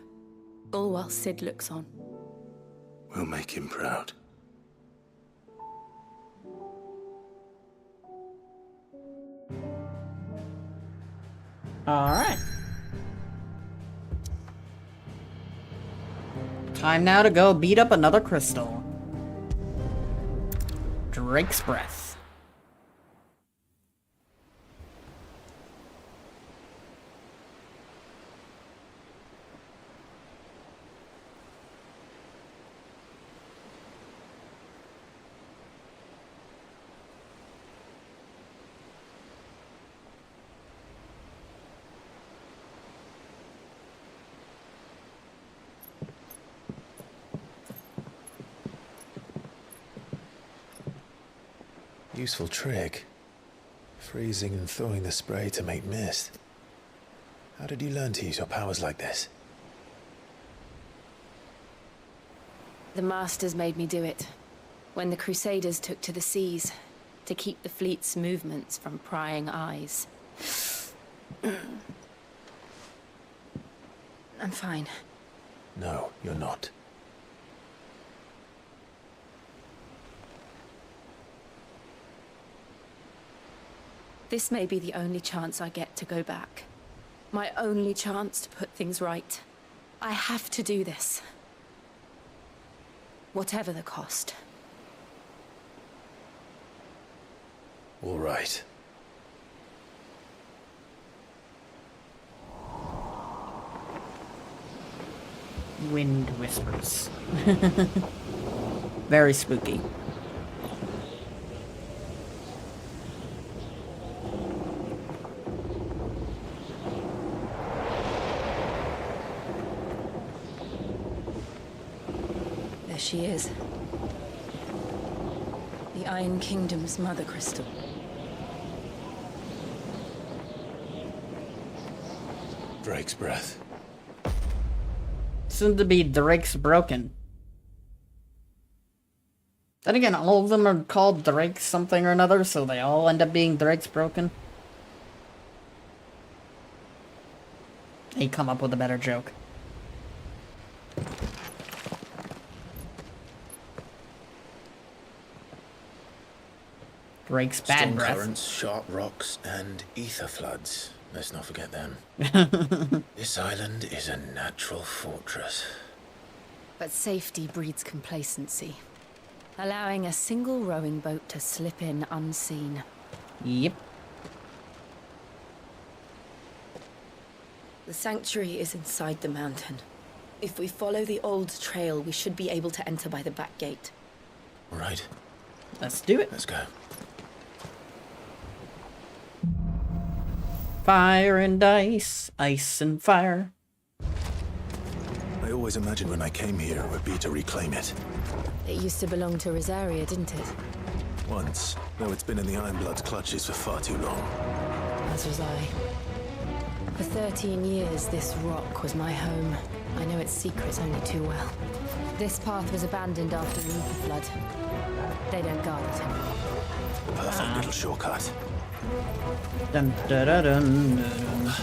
[SPEAKER 13] All while Sid looks on.
[SPEAKER 8] We'll make him proud.
[SPEAKER 1] Alright. Time now to go beat up another crystal. Drake's Breath.
[SPEAKER 8] Useful trick. Freezing and thawing the spray to make mist. How did you learn to use your powers like this?
[SPEAKER 13] The Masters made me do it. When the Crusaders took to the seas, to keep the fleet's movements from prying eyes. I'm fine.
[SPEAKER 8] No, you're not.
[SPEAKER 13] This may be the only chance I get to go back. My only chance to put things right. I have to do this. Whatever the cost.
[SPEAKER 8] All right.
[SPEAKER 1] Wind whispers. Very spooky.
[SPEAKER 13] There she is. The Iron Kingdom's Mother Crystal.
[SPEAKER 8] Drake's Breath.
[SPEAKER 1] Soon to be Drake's Broken. Then again, all of them are called Drake something or another, so they all end up being Drake's Broken. He come up with a better joke. Drake's Bad
[SPEAKER 8] Storm
[SPEAKER 1] Breath.
[SPEAKER 8] currents, sharp rocks, and ether floods. Let's not forget them. This island is a natural fortress.
[SPEAKER 13] But safety breeds complacency. Allowing a single rowing boat to slip in unseen.
[SPEAKER 1] Yep.
[SPEAKER 13] The sanctuary is inside the mountain. If we follow the old trail, we should be able to enter by the back gate.
[SPEAKER 8] All right.
[SPEAKER 1] Let's do it.
[SPEAKER 8] Let's go.
[SPEAKER 1] Fire and ice, ice and fire.
[SPEAKER 8] I always imagined when I came here it would be to reclaim it.
[SPEAKER 13] It used to belong to Rosaria, didn't it?
[SPEAKER 8] Once, though it's been in the Ironblood's clutches for far too long.
[SPEAKER 13] As was I. For 13 years, this rock was my home. I know its secrets only too well. This path was abandoned after the Ether Flood. They don't guard it anymore.
[SPEAKER 8] Perfect little shortcut.
[SPEAKER 1] Dun, dun, dun, dun, dun.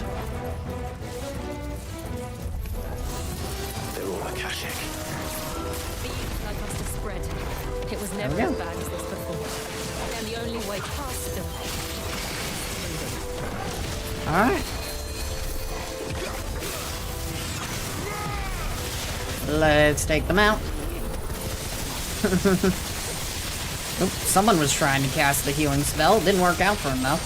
[SPEAKER 3] was never as bad as this before. And the only way past them.
[SPEAKER 1] Alright. Let's take them out. Oops, someone was trying to cast the healing spell. Didn't work out for him, though.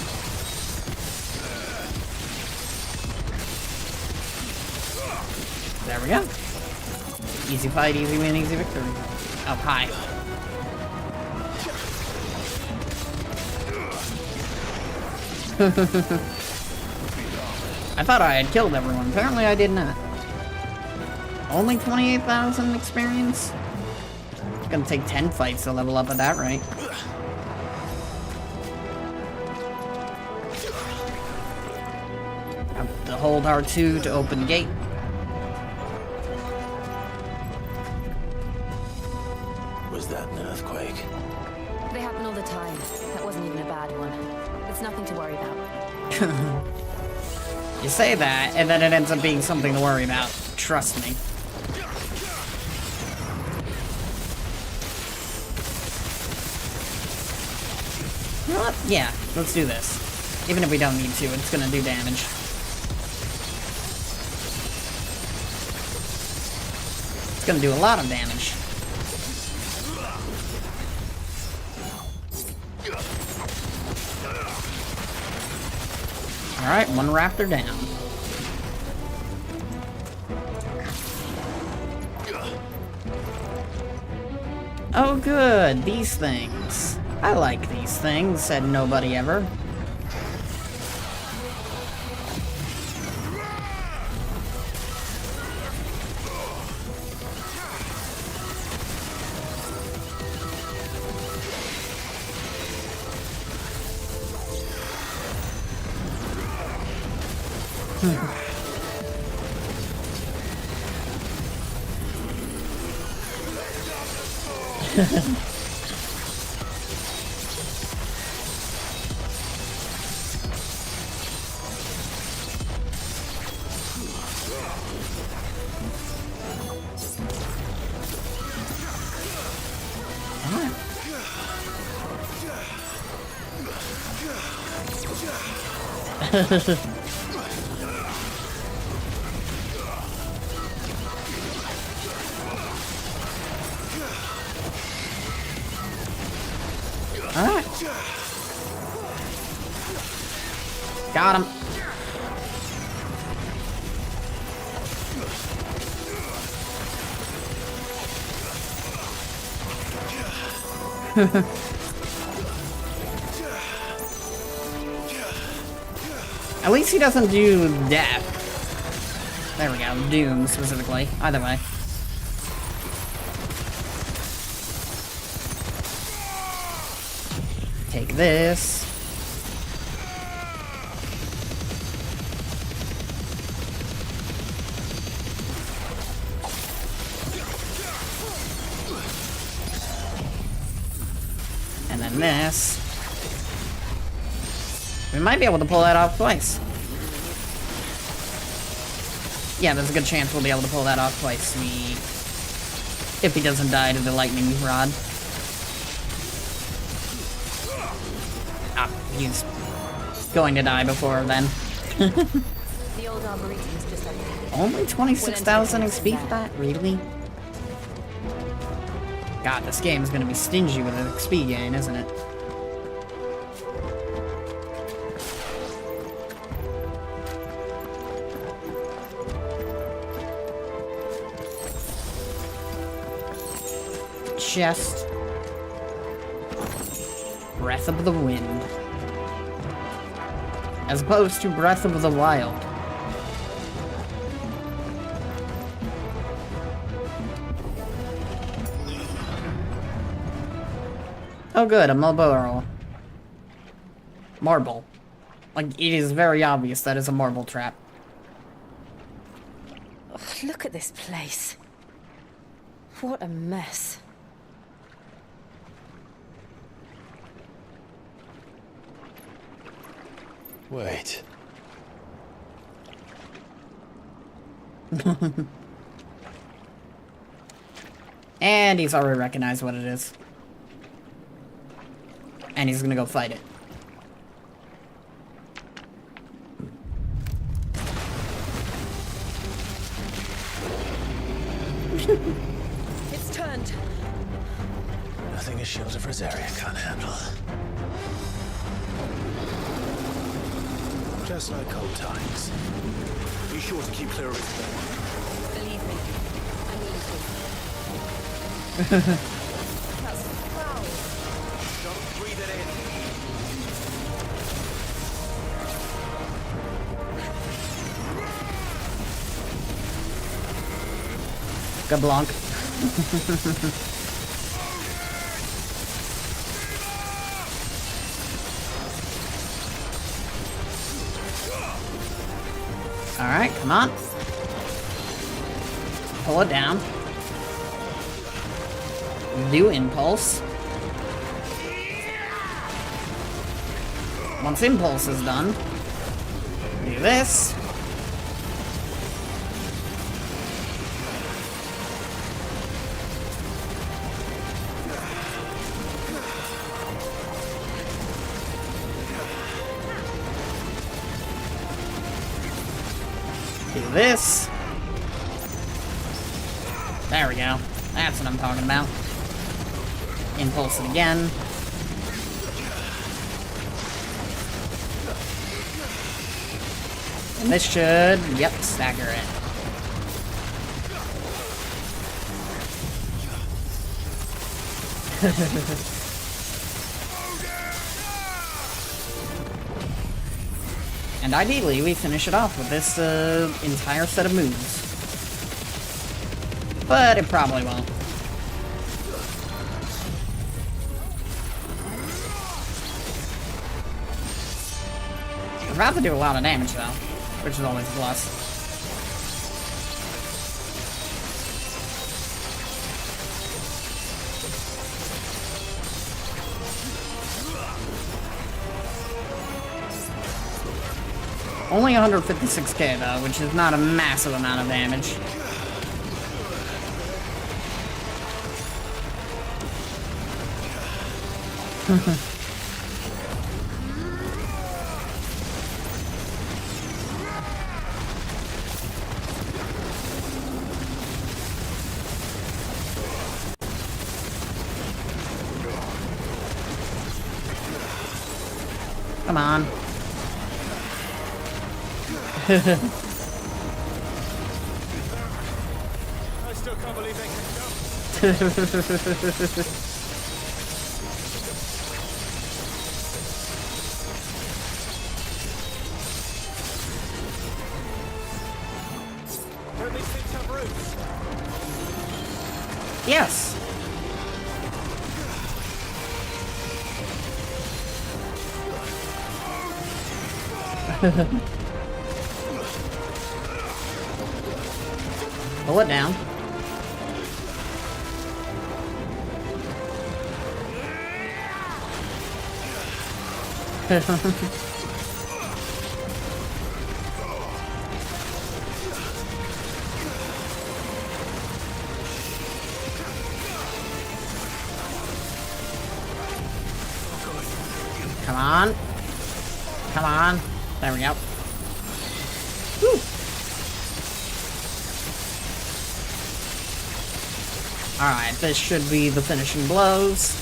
[SPEAKER 1] There we go. Easy fight, easy win, easy victory. Oh, hi. I thought I had killed everyone. Apparently I did not. Only 28,000 experience? It's gonna take 10 fights to level up at that rate. To hold R2 to open the gate.
[SPEAKER 8] Was that an earthquake?
[SPEAKER 3] They happen all the time. That wasn't even a bad one. It's nothing to worry about.
[SPEAKER 1] You say that, and then it ends up being something to worry about. Trust me. You know what? Yeah, let's do this. Even if we don't need to, it's gonna do damage. It's gonna do a lot of damage. Alright, one raptor down. Oh good, these things. I like these things, said nobody ever. Alright. Got him. At least he doesn't do death. There we go, doom specifically. Either way. Take this. And then this. We might be able to pull that off twice. Yeah, there's a good chance we'll be able to pull that off twice. If he doesn't die to the lightning rod. Ah, he's going to die before then.
[SPEAKER 3] The old arboretum's just up there.
[SPEAKER 1] Only 26,000 XP for that? Really? God, this game is gonna be stingy with an XP gain, isn't it? Chest. Breath of the Wind. As opposed to Breath of the Wild. Oh good, a marble. Marble. Like, it is very obvious that is a marble trap.
[SPEAKER 3] Ugh, look at this place. What a mess.
[SPEAKER 8] Wait.
[SPEAKER 1] And he's already recognized what it is. And he's gonna go fight it.
[SPEAKER 15] It's turned.
[SPEAKER 2] Nothing a shield of Rosaria can't handle. Just like old times. Be sure to keep clear of his bed.
[SPEAKER 15] Believe me, I need to. That's foul.
[SPEAKER 5] Don't breathe it in.
[SPEAKER 1] Gablanc. Alright, come on. Pull it down. Do impulse. Once impulse is done, do this. Do this. There we go. That's what I'm talking about. Impulse it again. And this should, yep, stagger it. And ideally, we finish it off with this entire set of moves. But it probably won't. I'd rather do a lot of damage, though, which is always a plus. Only 156k though, which is not a massive amount of damage. Come on.
[SPEAKER 5] I still can't believe they can jump. Don't these things have roots?
[SPEAKER 1] Yes. Pull it down. Come on. Come on. There we go. Woo. Alright, this should be the finishing blows.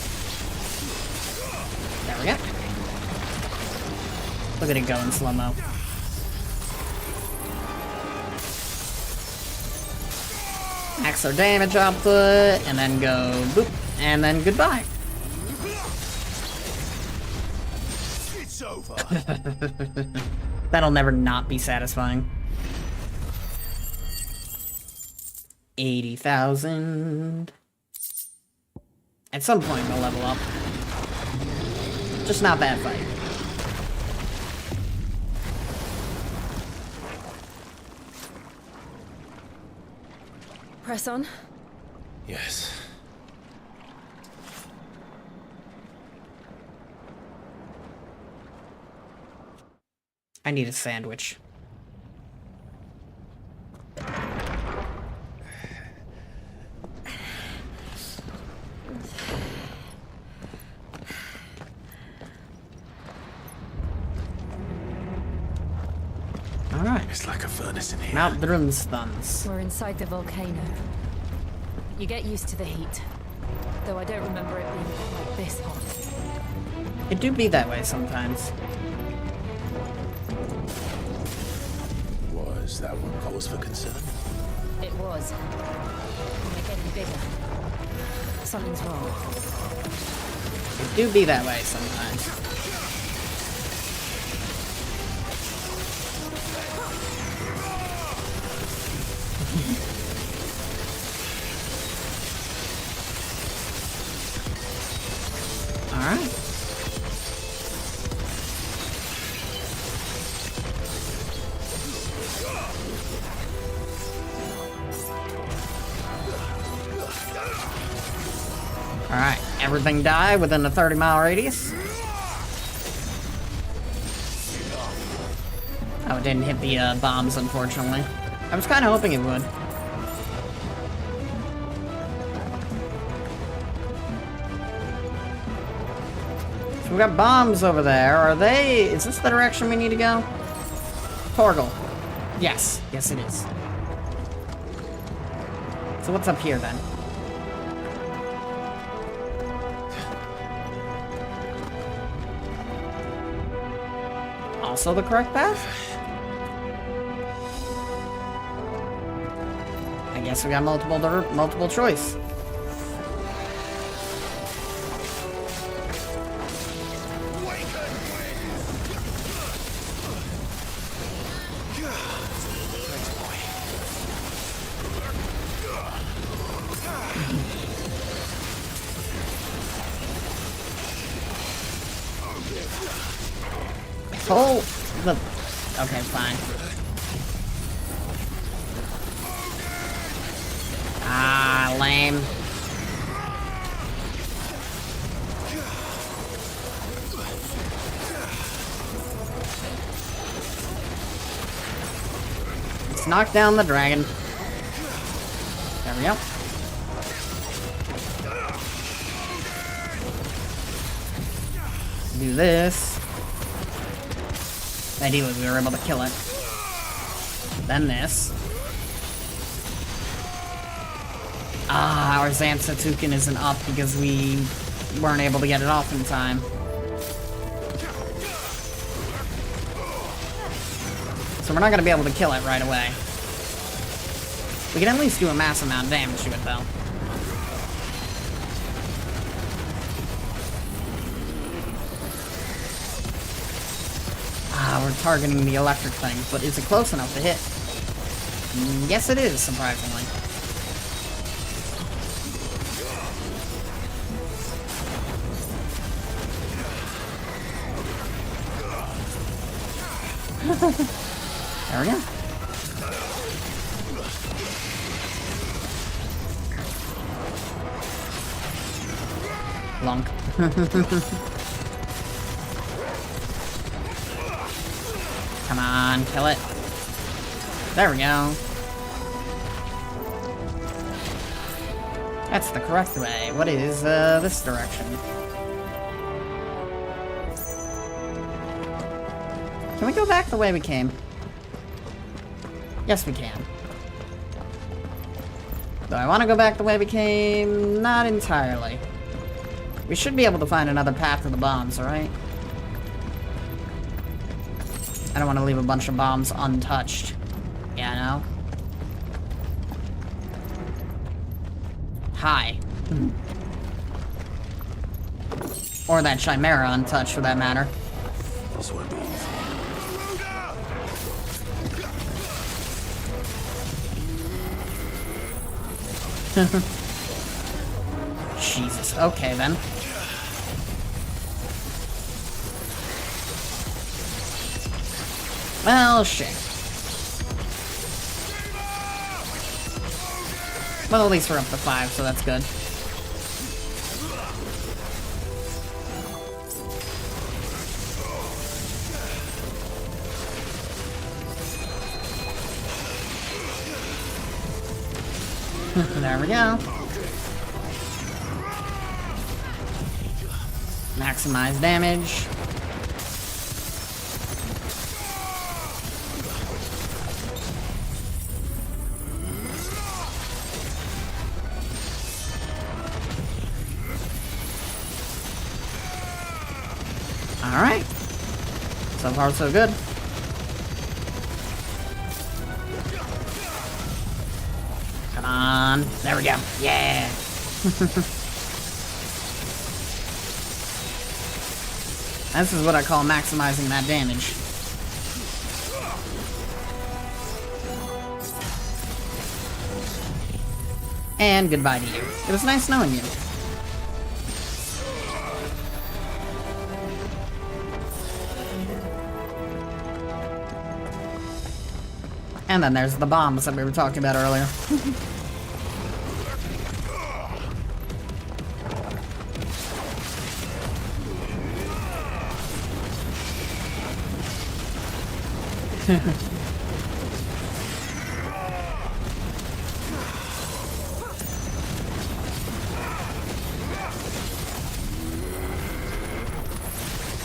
[SPEAKER 1] There we go. Look at it go in slow-mo. Max our damage output, and then go boop, and then goodbye.
[SPEAKER 2] It's over.
[SPEAKER 1] That'll never not be satisfying. 80,000. At some point we'll level up. Just not that fight.
[SPEAKER 15] Press on.
[SPEAKER 8] Yes.
[SPEAKER 1] I need a sandwich.
[SPEAKER 8] It's like a furnace in here.
[SPEAKER 1] Mount Drumstuns.
[SPEAKER 3] We're inside the volcano. You get used to the heat. Though I don't remember it being like this hot.
[SPEAKER 1] It do be that way sometimes.
[SPEAKER 8] Was that one cause for concern?
[SPEAKER 3] It was. And they're getting bigger. Something's wrong.
[SPEAKER 1] It do be that way sometimes. Alright. Alright, everything die within a 30-mile radius. Oh, it didn't hit the bombs, unfortunately. I was kind of hoping it would. So we got bombs over there. Are they... Is this the direction we need to go? Torgal. Yes. Yes, it is. So what's up here, then? Also the correct path? I guess we got multiple choice. Oh, the... Okay, fine. Ah, lame. Let's knock down the dragon. There we go. Do this. Ideally, we were able to kill it. Then this. Ah, our Zantsatuken isn't up because we weren't able to get it off in time. So we're not going to be able to kill it right away. We can at least do a massive amount of damage to it, though. We're targeting the electric thing, but is it close enough to hit? Yes, it is, surprisingly. There we go. Lunk. Come on, kill it. There we go. That's the correct way. What is this direction? Can we go back the way we came? Yes, we can. Do I want to go back the way we came? Not entirely. We should be able to find another path to the bombs, alright? I don't want to leave a bunch of bombs untouched. Yeah, no? Hi. Or that Chimera untouched, for that matter.
[SPEAKER 8] This would be
[SPEAKER 1] Jesus. Okay, then. Well, shit. Well, at least we're up to 5, so that's good. There we go. Maximize damage. Alright. So far, so good. Come on. There we go. Yeah. This is what I call maximizing that damage. And goodbye to you. It was nice knowing you. And then there's the bombs that we were talking about earlier.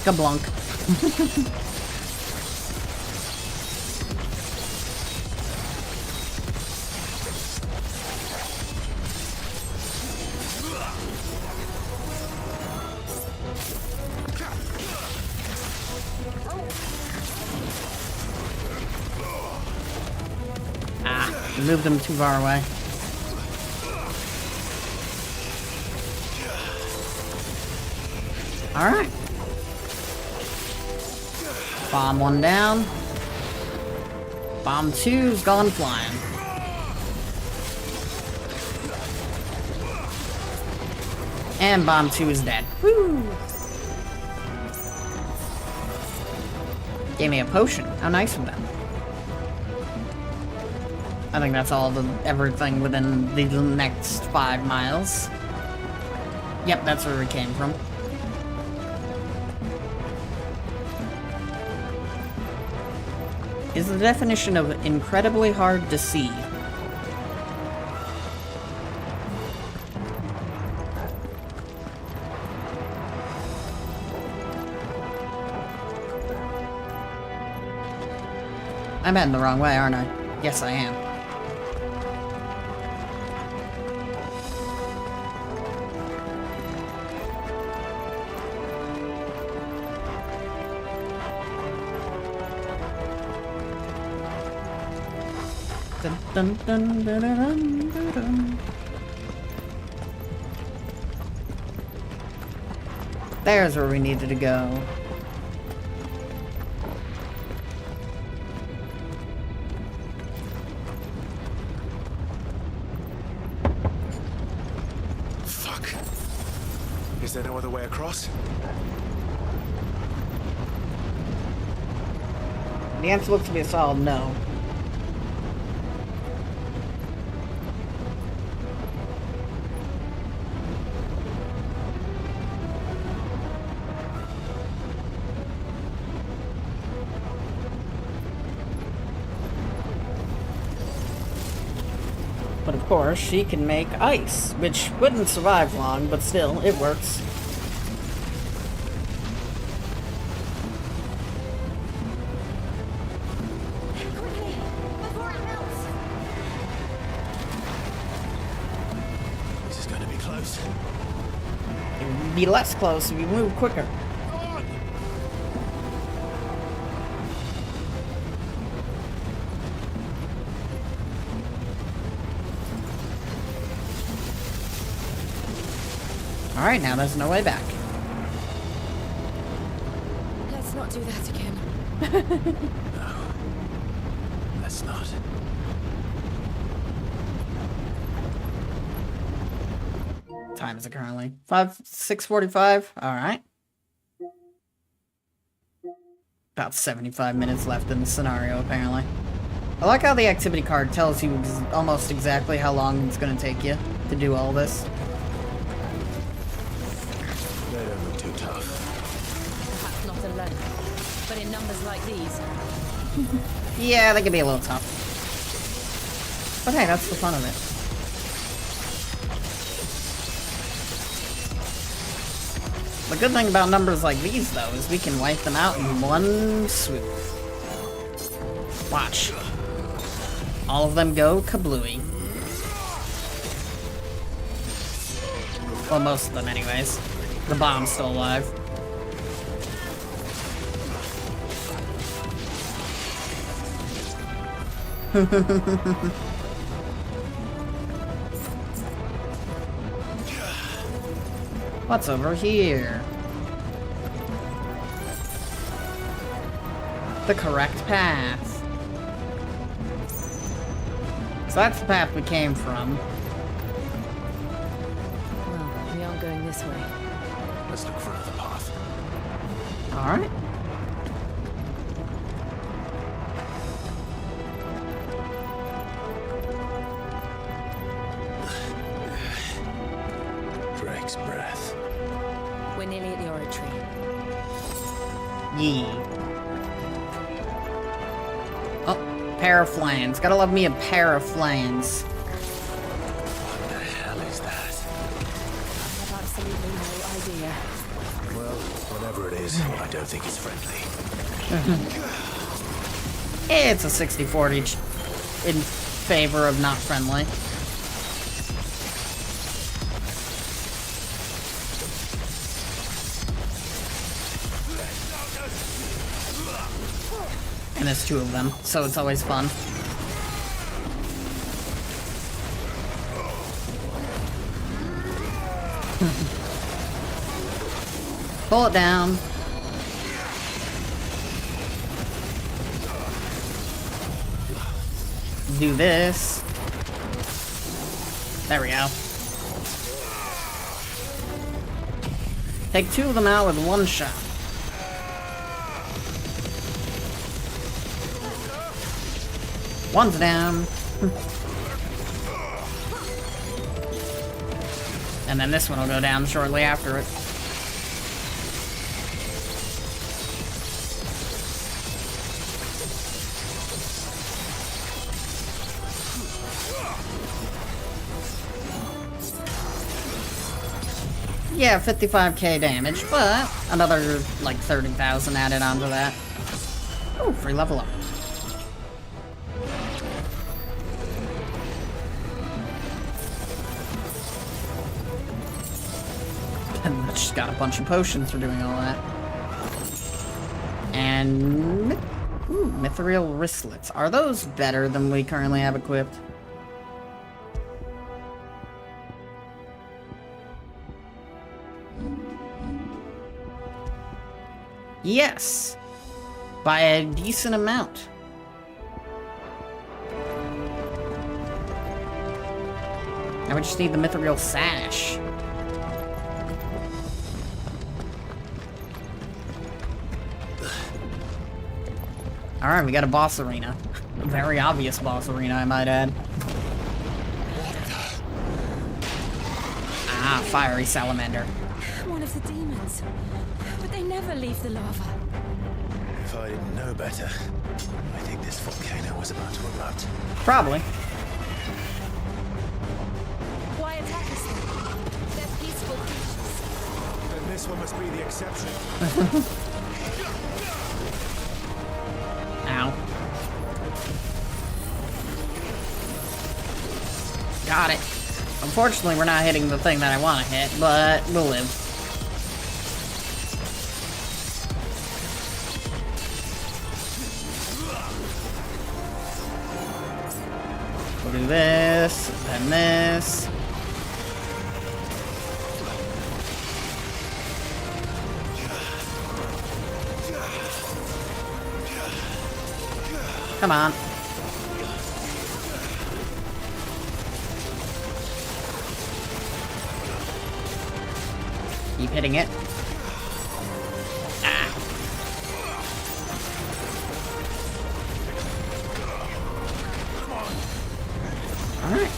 [SPEAKER 1] Kablunk. Moved him too far away. Alright. Bomb 1 down. Bomb 2's gone flying. And bomb 2 is dead. Woo! Gave me a potion. How nice of them. I think that's all everything within the next 5 miles. Yep, that's where we came from. Is the definition of incredibly hard to see. I'm heading the wrong way, aren't I? Yes, I am. Dun, dun, dun, dun, dun, dun, dun. There's where we needed to go.
[SPEAKER 17] Fuck. Is there no other way across?
[SPEAKER 1] The answer looks to be a solid no. But of course, she can make ice, which wouldn't survive long, but still, it works.
[SPEAKER 2] This is going to be close.
[SPEAKER 1] It would be less close if you move quicker. Alright, now there's no way back.
[SPEAKER 14] Let's not do that again.
[SPEAKER 2] No. Let's not.
[SPEAKER 1] Time is it currently? 6:45? Alright. About 75 minutes left in the scenario, apparently. I like how the activity card tells you almost exactly how long it's going to take you to do all this.
[SPEAKER 2] They don't look too tough.
[SPEAKER 14] Perhaps not alone, but in numbers like these.
[SPEAKER 1] Yeah, they can be a little tough. But hey, that's the fun of it. The good thing about numbers like these, though, is we can wipe them out in one swoop. Watch. All of them go kablooey. Well, most of them anyways. The bomb's still alive. What's over here? The correct path. So that's the path we came from.
[SPEAKER 3] Well, we aren't going this way.
[SPEAKER 8] Let's look for another path.
[SPEAKER 1] Alright.
[SPEAKER 8] Drake's breath.
[SPEAKER 3] We're nearly at the oratory.
[SPEAKER 1] Yee. Oh, pair of flans. Gotta love me a pair of flans.
[SPEAKER 8] What the hell is that?
[SPEAKER 3] I have absolutely no idea.
[SPEAKER 8] Well, whatever it is, I don't think it's friendly.
[SPEAKER 1] It's a 60-40 in favor of not friendly. And there's two of them, so it's always fun. Pull it down. Do this. There we go. Take two of them out with one shot. One's down. And then this one will go down shortly after it. Yeah, 55k damage, but another, like, 30,000 added onto that. Oh, free level up. And just got a bunch of potions for doing all that. And... ooh, mithril wristlets. Are those better than we currently have equipped? Yes! By a decent amount. Now we just need the mithril sash. Alright, we got a boss arena. A very obvious boss arena, I might add. Ah, fiery salamander.
[SPEAKER 3] One of the demons. But they never leave the lava.
[SPEAKER 8] If I didn't know better, I think this volcano was about to erupt.
[SPEAKER 1] Probably.
[SPEAKER 14] Why attack us then? They're peaceful creatures.
[SPEAKER 17] Then this one must be the exception.
[SPEAKER 1] Ow. Got it. Unfortunately, we're not hitting the thing that I want to hit, but we'll live. We'll do this, then this. Come on. Keep hitting it. Ah. All right.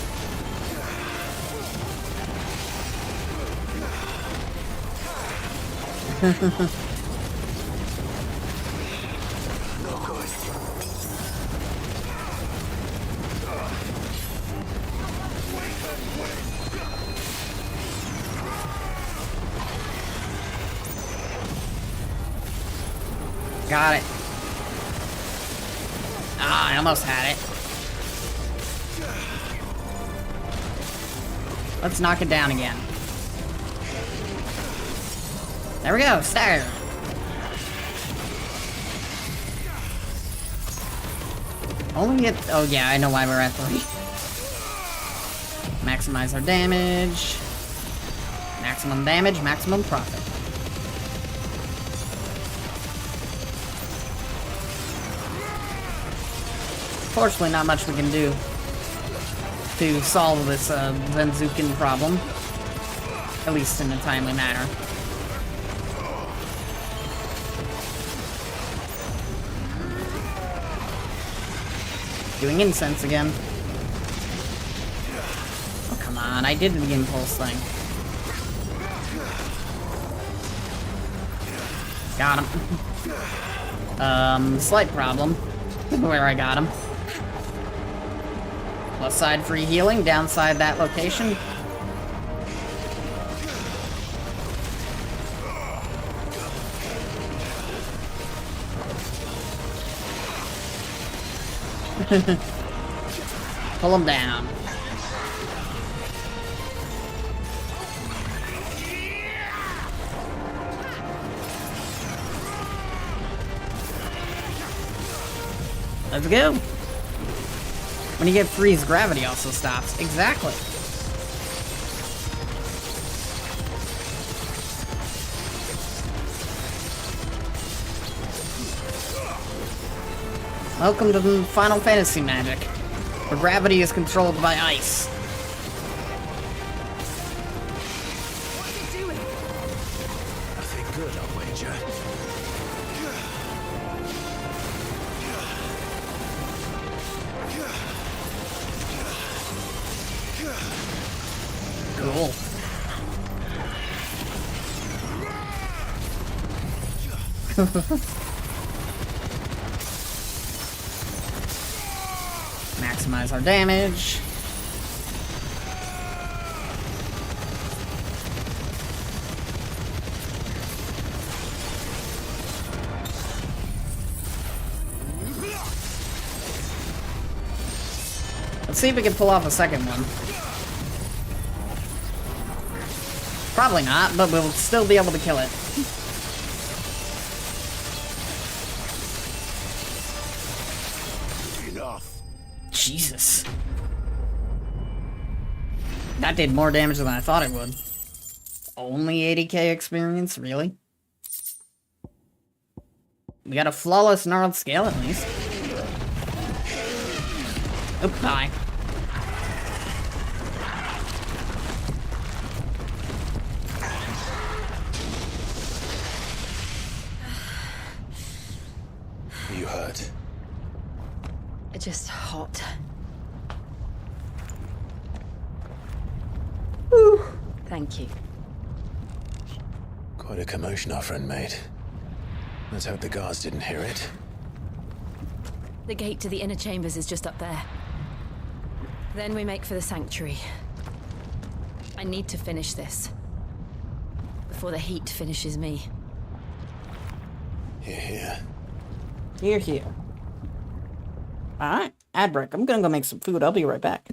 [SPEAKER 1] Got it. Ah, I almost had it. Let's knock it down again. There we go, stagger. Only at... Oh yeah, I know why we're at 3. Maximize our damage. Maximum damage, maximum profit. Fortunately, not much we can do to solve this Zenzukin problem. At least in a timely manner. Doing incense again. Oh, come on, I did the impulse thing. Got him. Slight problem where I got him. Plus side free healing, downside that location. Pull him down. Let's go. When you get freeze, gravity also stops. Exactly. Welcome to the Final Fantasy magic, where gravity is controlled by ice.
[SPEAKER 2] Nothing good, I'll wager.
[SPEAKER 1] Cool. Maximize our damage. Let's see if we can pull off a second one. Probably not, but we'll still be able to kill it.
[SPEAKER 7] Enough.
[SPEAKER 1] Jesus. That did more damage than I thought it would. Only 80k experience? Really? We got a flawless gnarled scale at least. Oop, hi.
[SPEAKER 2] You hurt?
[SPEAKER 15] Just hot.
[SPEAKER 1] Whew.
[SPEAKER 15] Thank you.
[SPEAKER 2] Quite a commotion our friend made. Let's hope the guards didn't hear it.
[SPEAKER 3] The gate to the inner chambers is just up there. Then we make for the sanctuary. I need to finish this. Before the heat finishes me.
[SPEAKER 2] Hear, hear.
[SPEAKER 1] Here, here. Alright, ad break. I'm gonna go make some food. I'll be right back.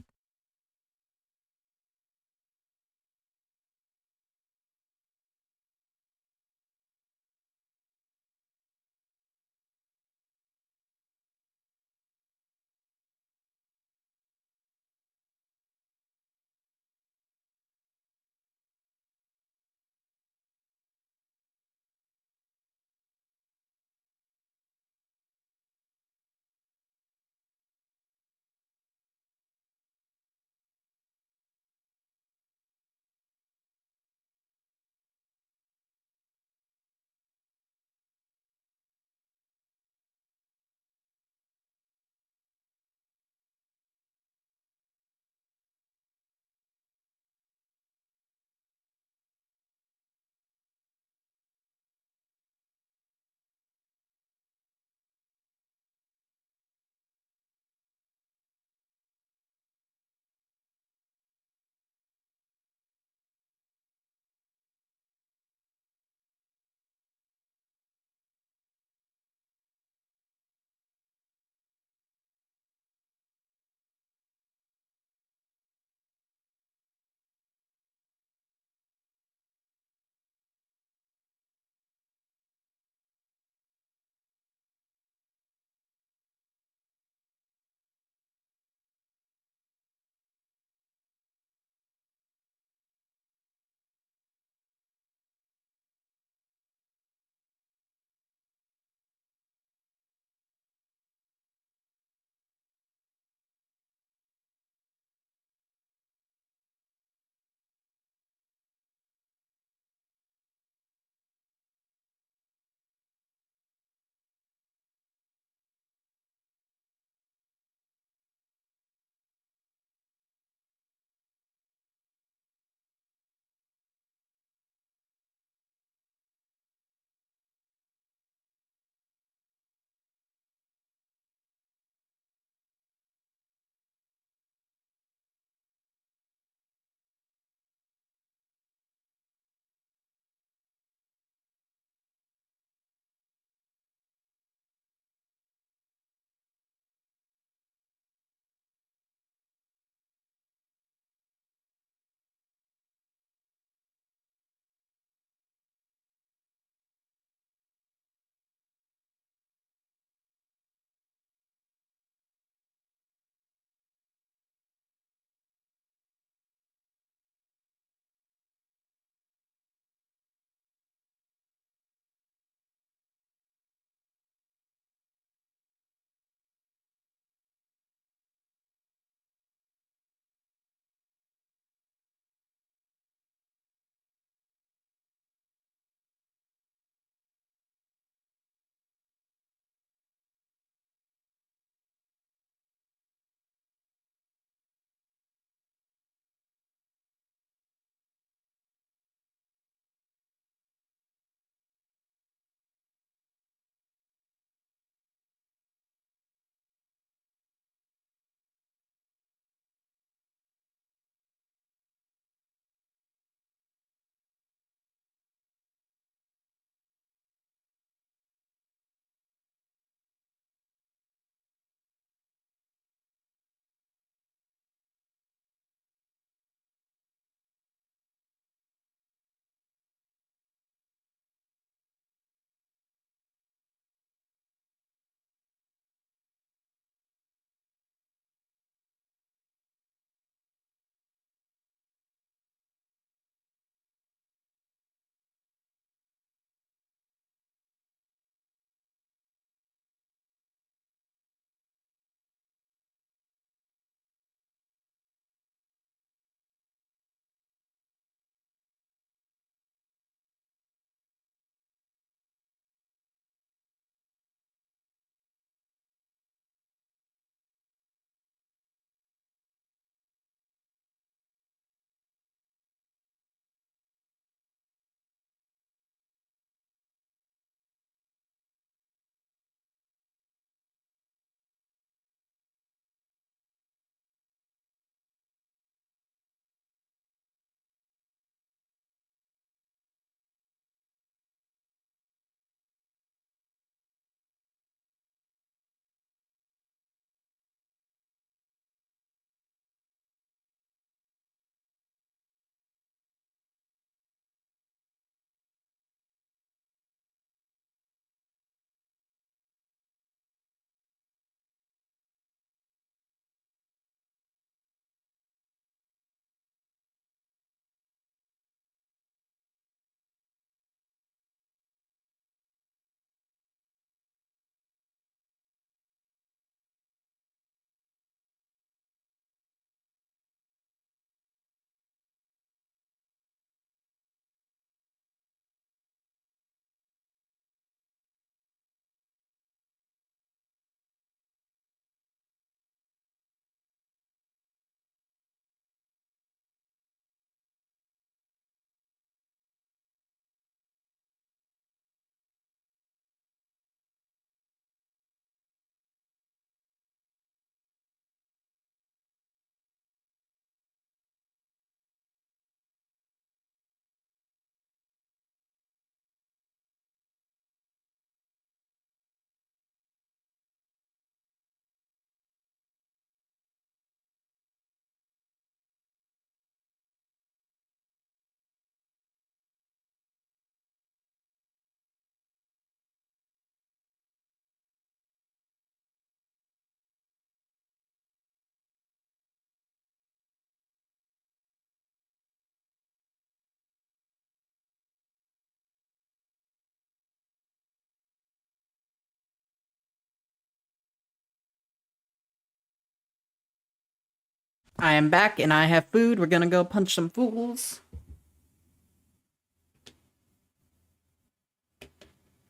[SPEAKER 1] I am back and I have food. We're gonna go punch some fools.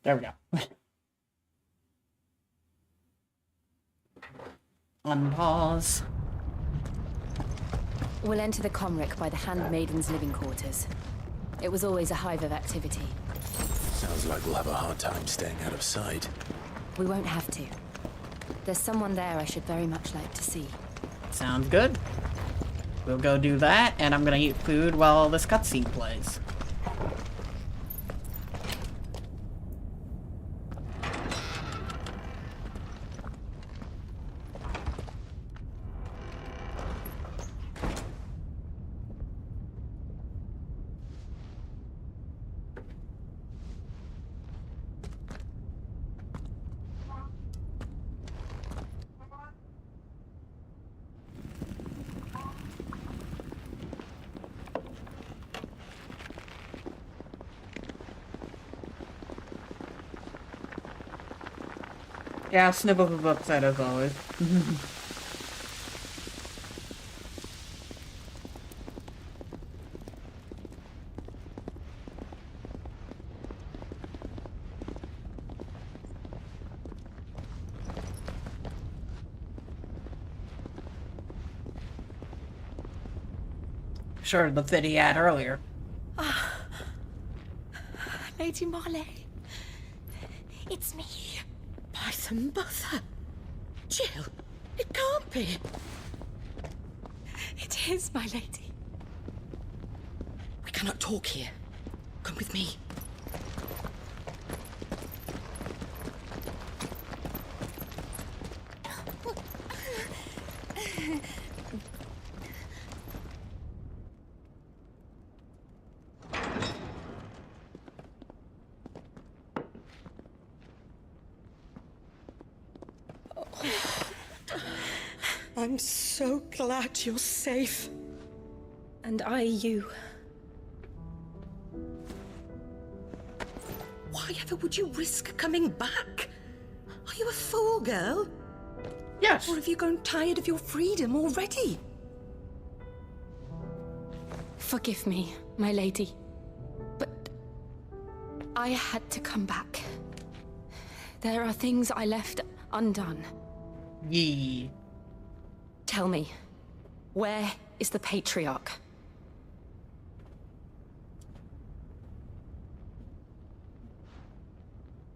[SPEAKER 1] There we go. Unpause.
[SPEAKER 3] We'll enter the Comric by the Handmaiden's living quarters. It was always a hive of activity.
[SPEAKER 8] Sounds like we'll have a hard time staying out of sight.
[SPEAKER 3] We won't have to. There's someone there I should very much like to see.
[SPEAKER 1] Sounds good. We'll go do that, and I'm gonna eat food while this cutscene plays. Yeah, Snibbles was upset as always. Sure, the fit he had earlier.
[SPEAKER 10] Lady Marley, it's me. By the mother. Jill, it can't be. It is, my lady. We cannot talk here. Come with me. I'm so glad you're safe.
[SPEAKER 15] And I you.
[SPEAKER 10] Why ever would you risk coming back? Are you a fool, girl?
[SPEAKER 1] Yes.
[SPEAKER 10] Or have you grown tired of your freedom already?
[SPEAKER 13] Forgive me, my lady, but I had to come back. There are things I left undone.
[SPEAKER 1] Yee.
[SPEAKER 13] Tell me, where is the Patriarch?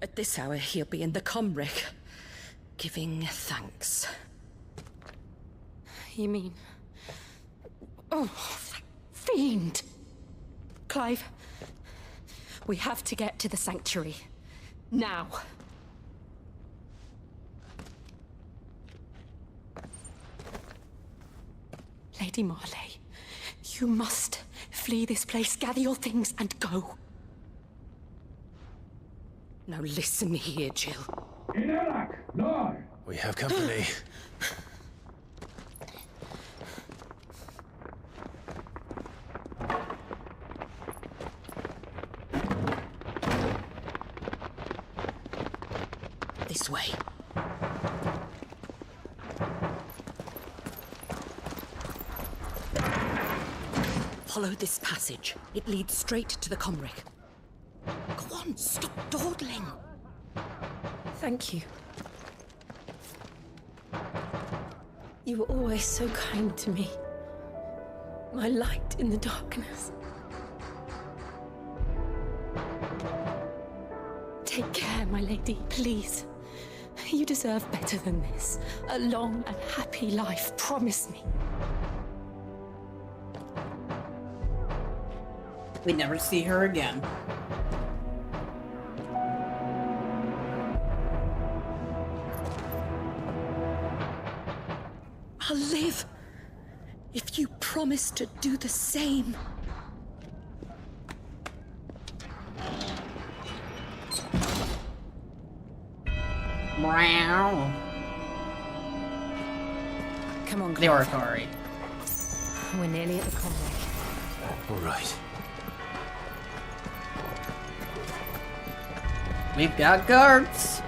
[SPEAKER 10] At this hour, he'll be in the Comric, giving thanks.
[SPEAKER 13] You mean... Oh, that fiend! Clive, we have to get to the sanctuary. Now. Lady Marley, you must flee this place, gather your things, and go.
[SPEAKER 10] Now listen here, Jill.
[SPEAKER 8] We have company.
[SPEAKER 10] This way. Follow this passage. It leads straight to the Comric. Go on, stop dawdling.
[SPEAKER 15] Thank you. You were always so kind to me. My light in the darkness.
[SPEAKER 13] Take care, my lady, please. You deserve better than this. A long and happy life, promise me.
[SPEAKER 1] We never see her again.
[SPEAKER 10] I'll live if you promise to do the same.
[SPEAKER 1] Meow.
[SPEAKER 3] Come on,
[SPEAKER 1] They were
[SPEAKER 3] Clive.
[SPEAKER 1] sorry.
[SPEAKER 3] We're nearly at the Comric.
[SPEAKER 8] All right.
[SPEAKER 1] We've got guards.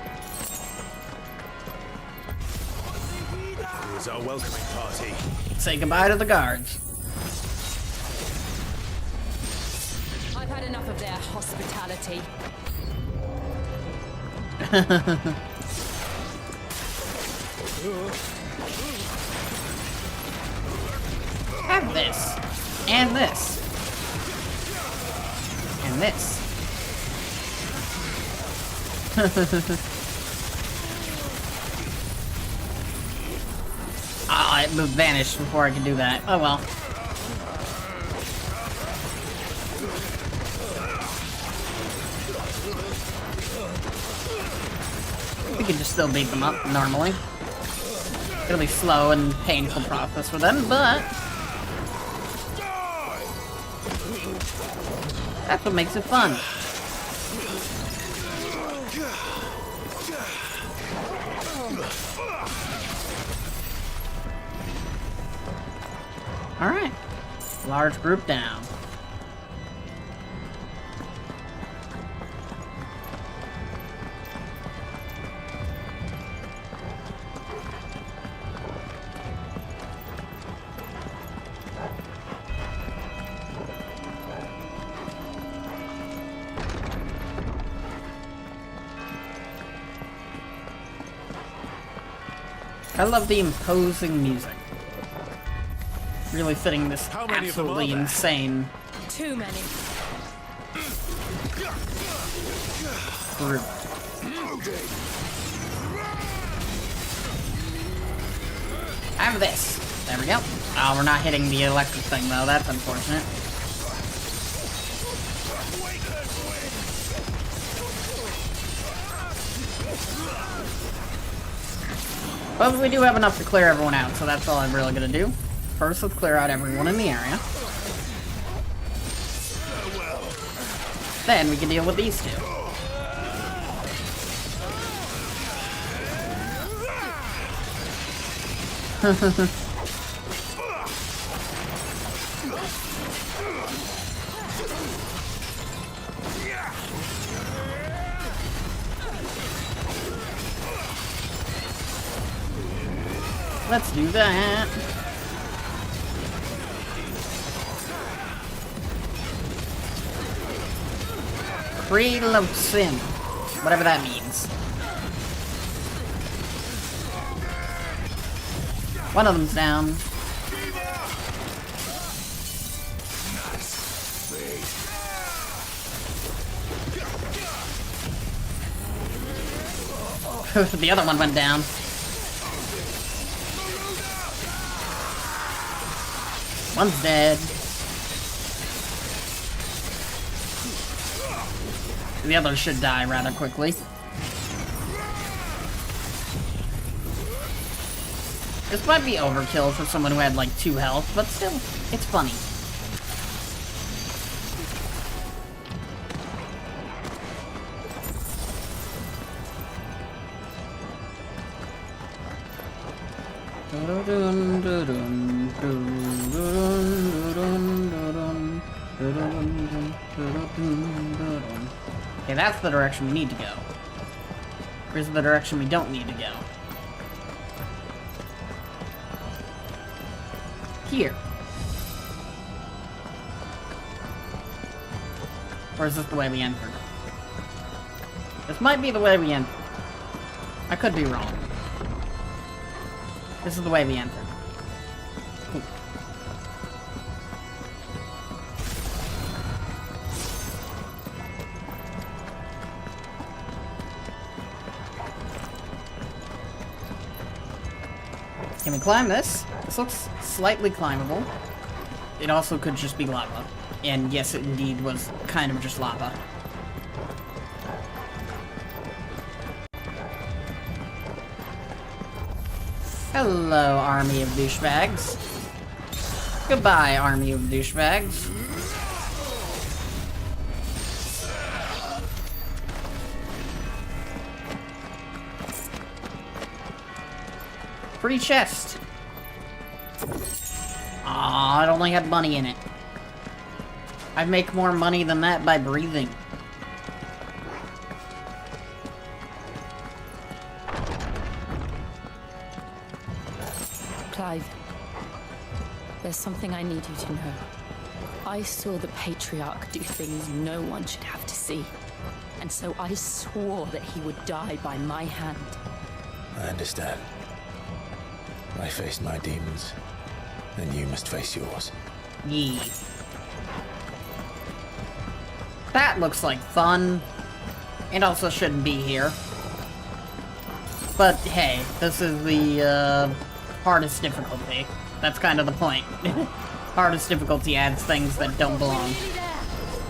[SPEAKER 17] Here's our welcoming party.
[SPEAKER 1] Say goodbye to the guards.
[SPEAKER 14] I've had enough of their hospitality.
[SPEAKER 1] Have this. And this. And this. Ah, it vanished before I could do that. Oh well. We can just still beat them up normally. It'll be slow and painful process for them, but that's what makes it fun. Alright. Large group down. I love the imposing music. Really fitting this absolutely insane
[SPEAKER 14] Too many.
[SPEAKER 1] group. Have this. There we go. Oh, we're not hitting the electric thing though. That's unfortunate. But we do have enough to clear everyone out, so that's all I'm really gonna do. First, let's clear out everyone in the area. Then we can deal with these two. Let's do that. Cradle of Sin. Whatever that means. One of them's down. The other one went down. One's dead. The other should die rather quickly. This might be overkill for someone who had like 2 health, but still, it's funny. Okay, that's the direction we need to go. Where's the direction we don't need to go? Here. Or is this the way we entered? This might be the way we entered. I could be wrong. This is the way we entered. Cool. Can we climb this? This looks slightly climbable. It also could just be lava. And yes, it indeed was kind of just lava. Hello, army of douchebags. Goodbye, army of douchebags. Free chest. Aw, it only had money in it. I make more money than that by breathing.
[SPEAKER 10] Clive, there's something I need you to know. I saw the Patriarch do things no one should have to see. And so I swore that he would die by my hand.
[SPEAKER 8] I understand. I faced my demons, and you must face yours.
[SPEAKER 1] Yee. That looks like fun. It also shouldn't be here. But hey, this is the hardest difficulty. That's kind of the point. Hardest difficulty adds things that don't belong.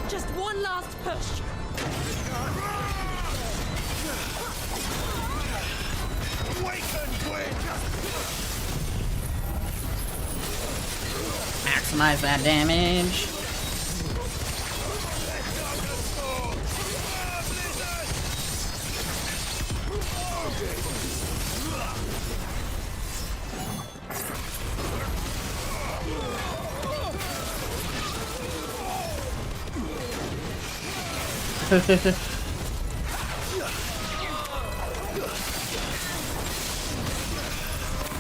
[SPEAKER 14] Just one last push.
[SPEAKER 1] Maximize that damage.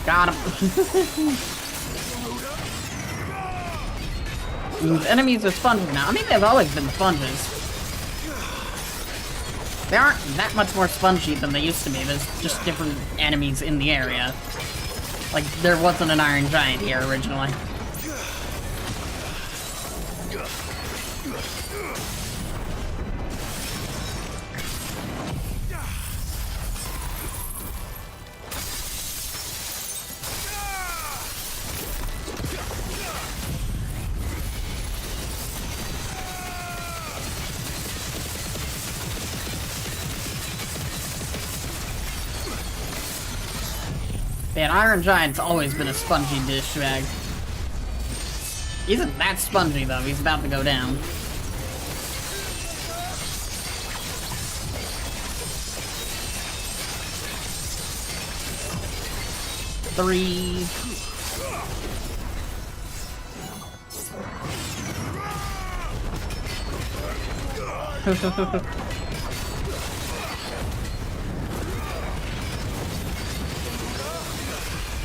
[SPEAKER 1] Got him. These enemies are sponges now. I mean, they've always been sponges. They aren't that much more spongy than they used to be. There's just different enemies in the area. Like, there wasn't an Iron Giant here originally. Man, Iron Giant's always been a spongy dish bag. He isn't that spongy though, he's about to go down. Three.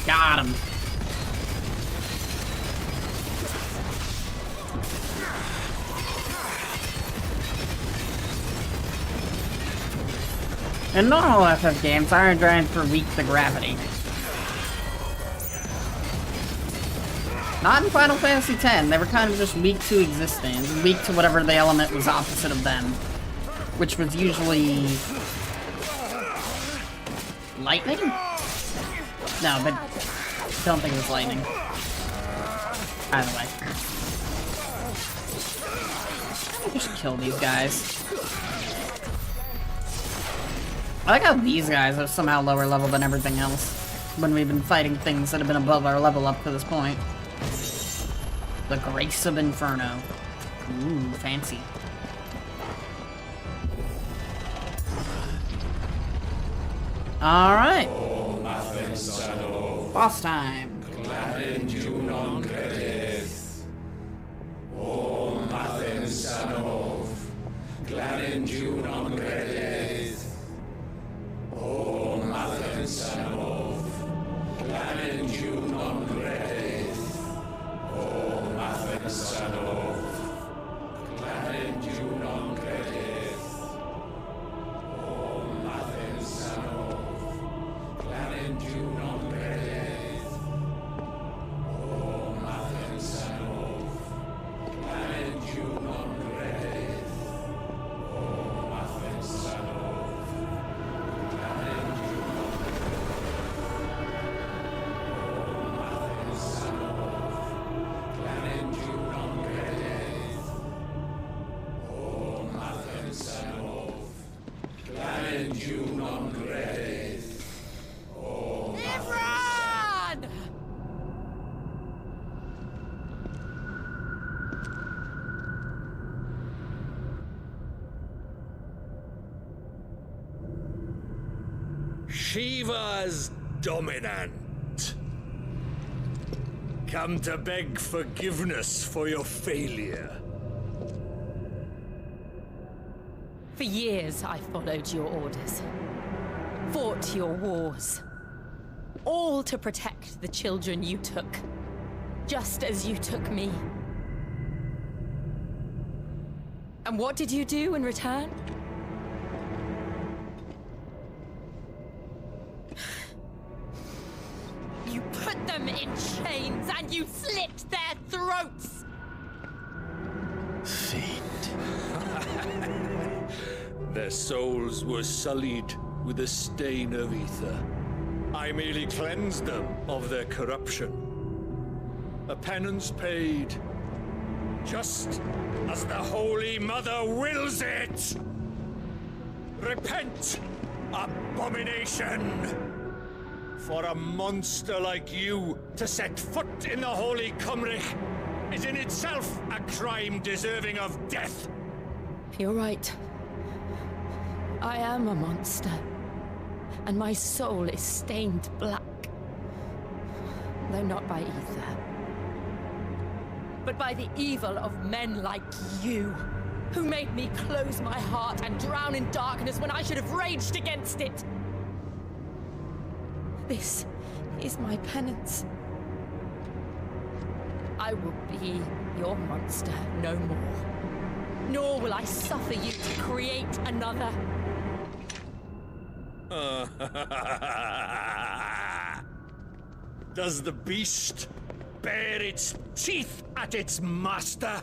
[SPEAKER 1] Got him. In normal FF games, Iron Giants were weak to gravity. Not in Final Fantasy X, they were kind of just weak to existence, weak to whatever the element was opposite of them. Which was usually... lightning? No, but don't think it was lightning. Either way. Just kill these guys. I like how these guys are somehow lower level than everything else. When we've been fighting things that have been above our level up to this point. The Grace of Inferno. Ooh, fancy. Alright. Boss time.
[SPEAKER 18] Shiva's dominant. Come to beg forgiveness for your failure.
[SPEAKER 10] For years, I followed your orders. Fought your wars. All to protect the children you took. Just as you took me. And what did you do in return? You put them in chains and you slit their throats!
[SPEAKER 18] Fiend. Their souls were sullied with the stain of ether. I merely cleansed them of their corruption. A penance paid, just as the Holy Mother wills it! Repent, abomination! For a monster like you to set foot in the Holy Cymric is in itself a crime deserving of death.
[SPEAKER 10] You're right. I am a monster. And my soul is stained black. Though not by ether. But by the evil of men like you, who made me close my heart and drown in darkness when I should have raged against it. This is my penance. I will be your monster no more. Nor will I suffer you to create another.
[SPEAKER 18] Does the beast bear its teeth at its master?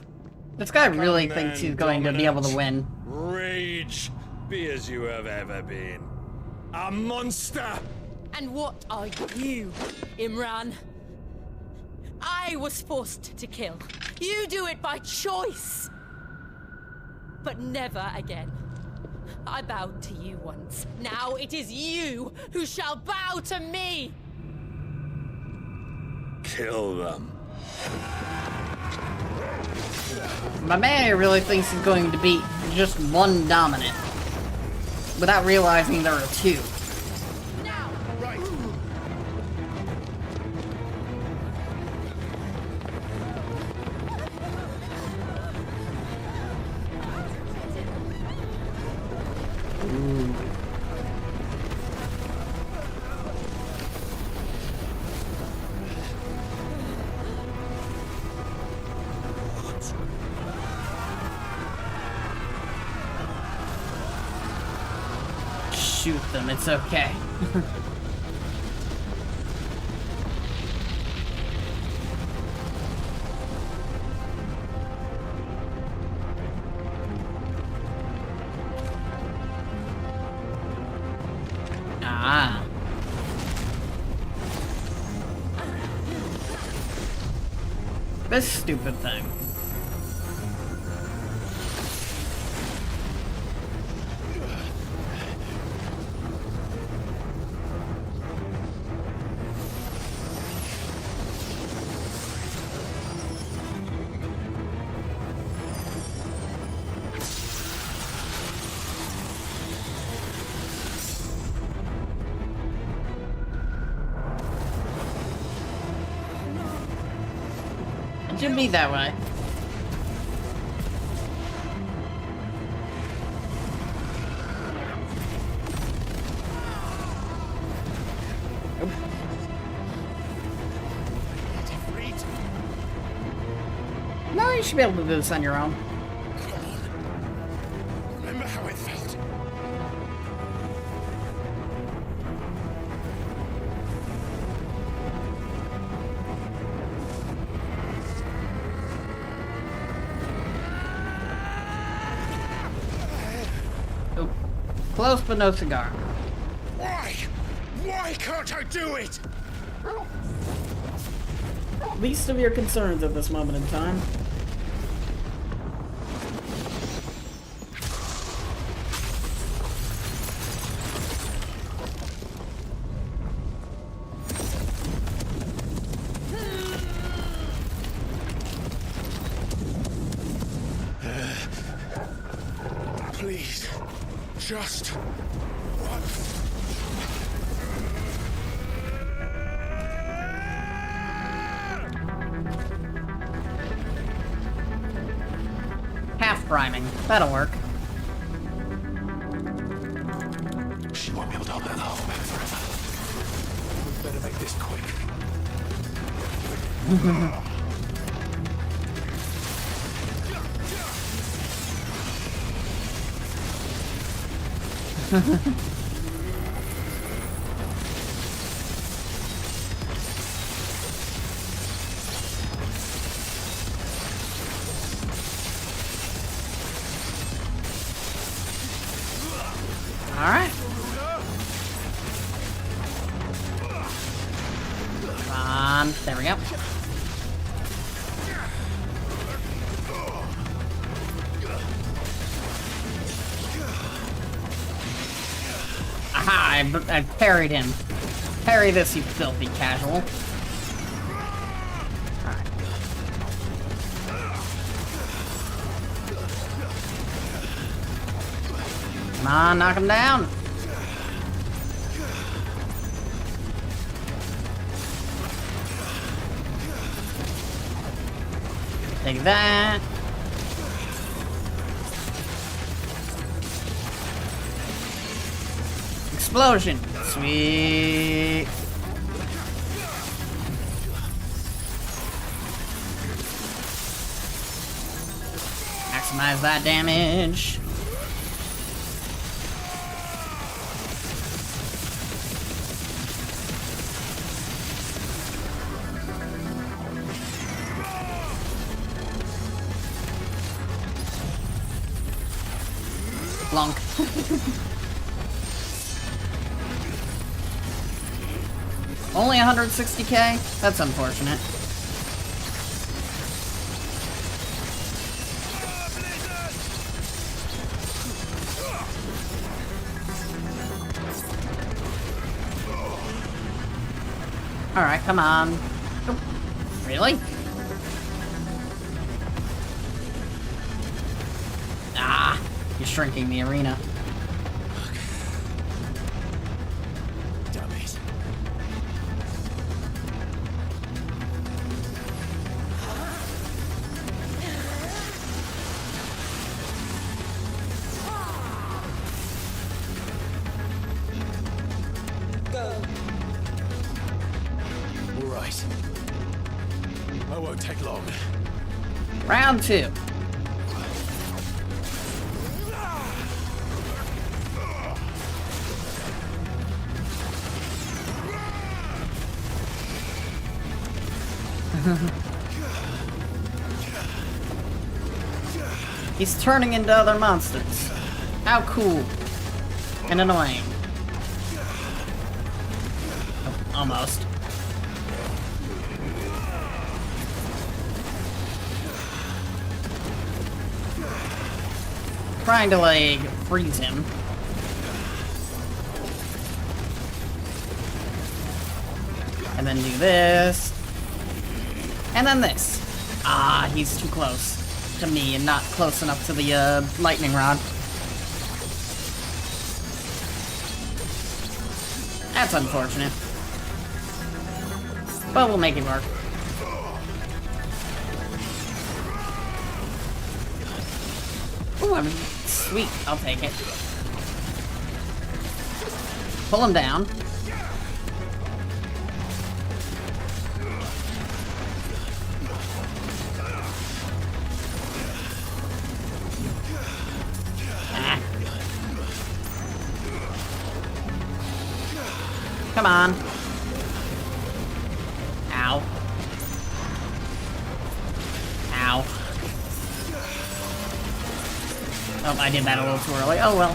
[SPEAKER 1] This guy really thinks he's going to be able to win.
[SPEAKER 18] Rage, be as you have ever been. A monster!
[SPEAKER 10] And what are you, Imran? I was forced to kill. You do it by choice. But never again. I bowed to you once. Now it is you who shall bow to me!
[SPEAKER 18] Kill them.
[SPEAKER 1] My man here really thinks he's going to beat just one dominant. Without realizing there are two. Shoot them, it's okay. Ah. This stupid thing. It should be that way. No, you should be able to do this on your own.
[SPEAKER 18] Remember how it felt?
[SPEAKER 1] Oh, close but no cigar.
[SPEAKER 18] Why? Why can't I do it?
[SPEAKER 1] Least of your concerns at this moment in time.
[SPEAKER 18] Please, just one.
[SPEAKER 1] Half priming. That'll work.
[SPEAKER 7] She won't be able to hold that hole back forever.
[SPEAKER 18] We better make
[SPEAKER 17] this quick.
[SPEAKER 1] Alright. Come on. There we go. Aha! I parried him. Parry this, you filthy casual. Alright. Come on, knock him down. Take that. Explosion. Sweet. Maximize that damage. Plonk. Only 160k? That's unfortunate. Alright, come on. Oh, really? Ah, you're shrinking the arena.
[SPEAKER 17] Damn it. All right. I won't take long.
[SPEAKER 1] Round 2. He's turning into other monsters. How cool. And annoying. Oh, almost. Trying to, like, freeze him. And then do this. And then this. Ah, he's too close to me and not close enough to the lightning rod. That's unfortunate. But we'll make it work. Ooh, I'm sweet. I'll take it. Pull him down. Come on. Ow. Ow. Oh, I did that a little too early. Oh well.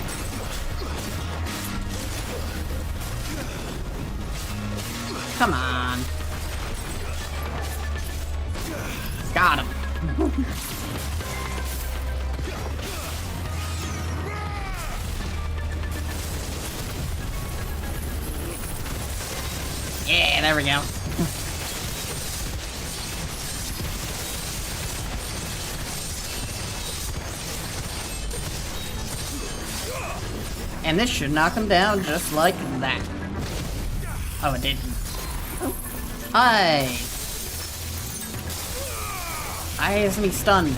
[SPEAKER 1] Come on. Got him. Yeah, there we go. And this should knock him down just like that. Oh, it didn't. Oh. Hi. Why isn't he stunned?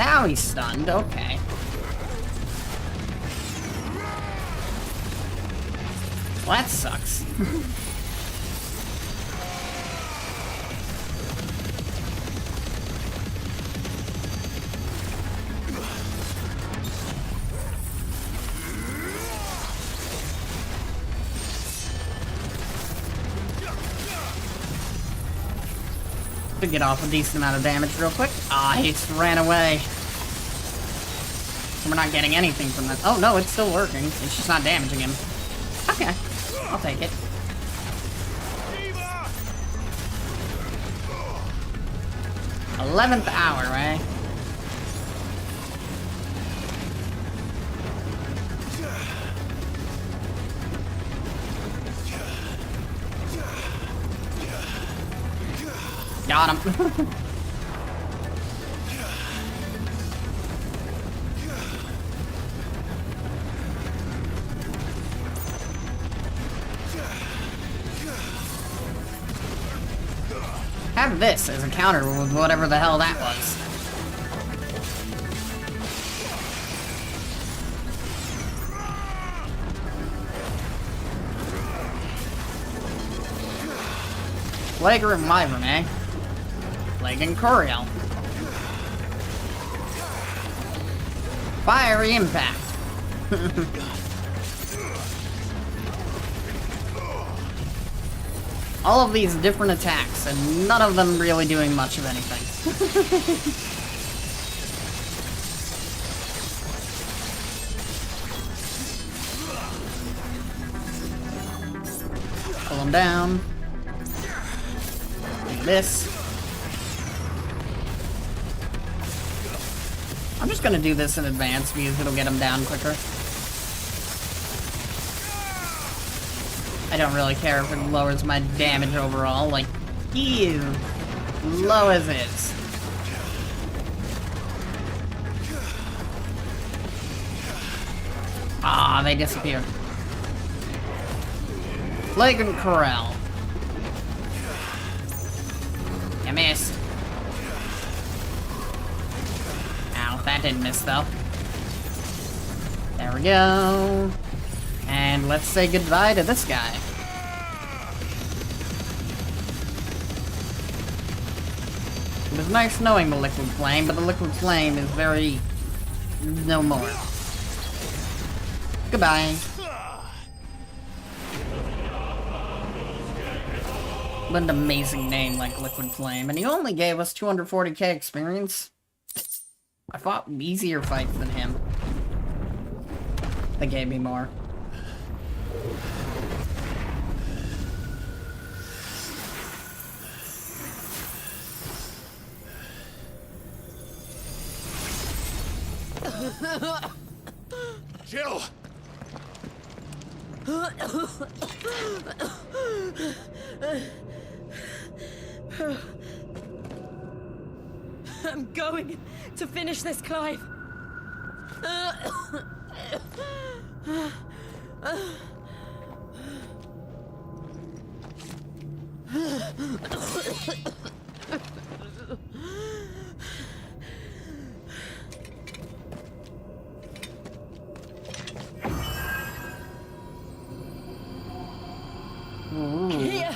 [SPEAKER 1] Now he's stunned, okay. Well, that sucks. To get off a decent amount of damage real quick. Ah, he just ran away. We're not getting anything from that. Oh no, it's still working. It's just not damaging him. Okay, I'll take it. 11th hour, right? Got him. Have this as a counter with whatever the hell that was. Flagrant Wyvern, eh? Flagrant Coriel. Fiery Impact. All of these different attacks, and none of them really doing much of anything. Pull him down. Do this. I'm just gonna do this in advance because it'll get him down quicker. I don't really care if it lowers my damage overall, like, he is low as is. Ah, they disappear. Flagrant Corral. You missed. Ow, that didn't miss though. There we go. And let's say goodbye to this guy. It was nice knowing the Liquid Flame, but the Liquid Flame is very... no more. Goodbye. What an amazing name like Liquid Flame, and he only gave us 240k experience. I fought easier fights than him. They gave me more.
[SPEAKER 2] Jill!
[SPEAKER 14] I'm going to finish this, Clive. Here.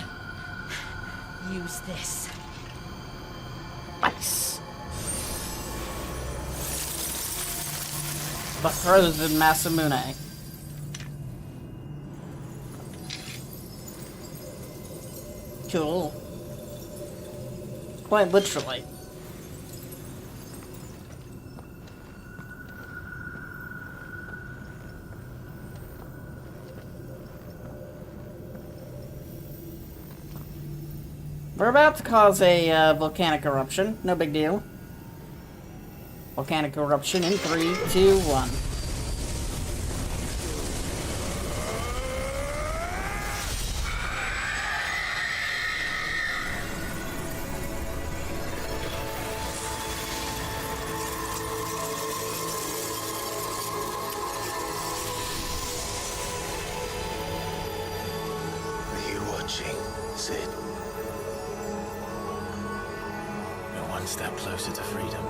[SPEAKER 14] Use this.
[SPEAKER 1] Nice. The frozen Masamune. Cool. Quite literally. We're about to cause a volcanic eruption. No big deal. Volcanic eruption in 3, 2, 1.
[SPEAKER 8] Are you watching, Sid? We're one step closer to freedom.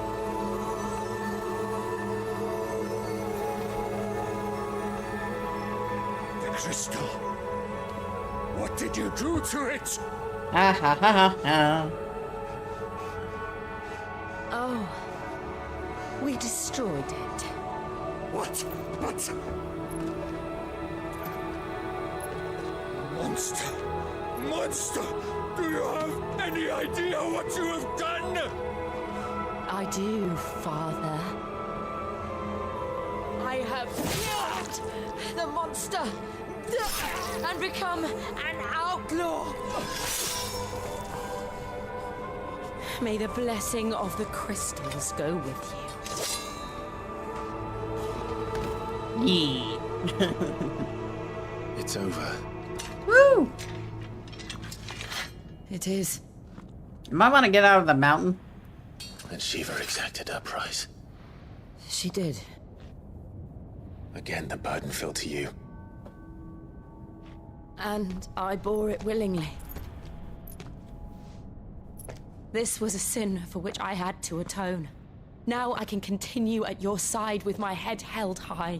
[SPEAKER 18] crystal. What did you do to it?
[SPEAKER 1] Ha ha ha ha ha.
[SPEAKER 10] Oh, we destroyed it.
[SPEAKER 18] What? Monster! Monster! Do you have any idea what you have done?
[SPEAKER 10] I do, Father. I have killed the monster and become an outlaw. May the blessing of the crystals go with you.
[SPEAKER 1] Yeah.
[SPEAKER 8] It's over.
[SPEAKER 1] Woo!
[SPEAKER 10] It is.
[SPEAKER 1] You might want to get out of the mountain.
[SPEAKER 8] And Shiva exacted her price.
[SPEAKER 10] She did.
[SPEAKER 8] Again, the burden fell to you.
[SPEAKER 10] And I bore it willingly. This was a sin for which I had to atone. Now I can continue at your side with my head held high.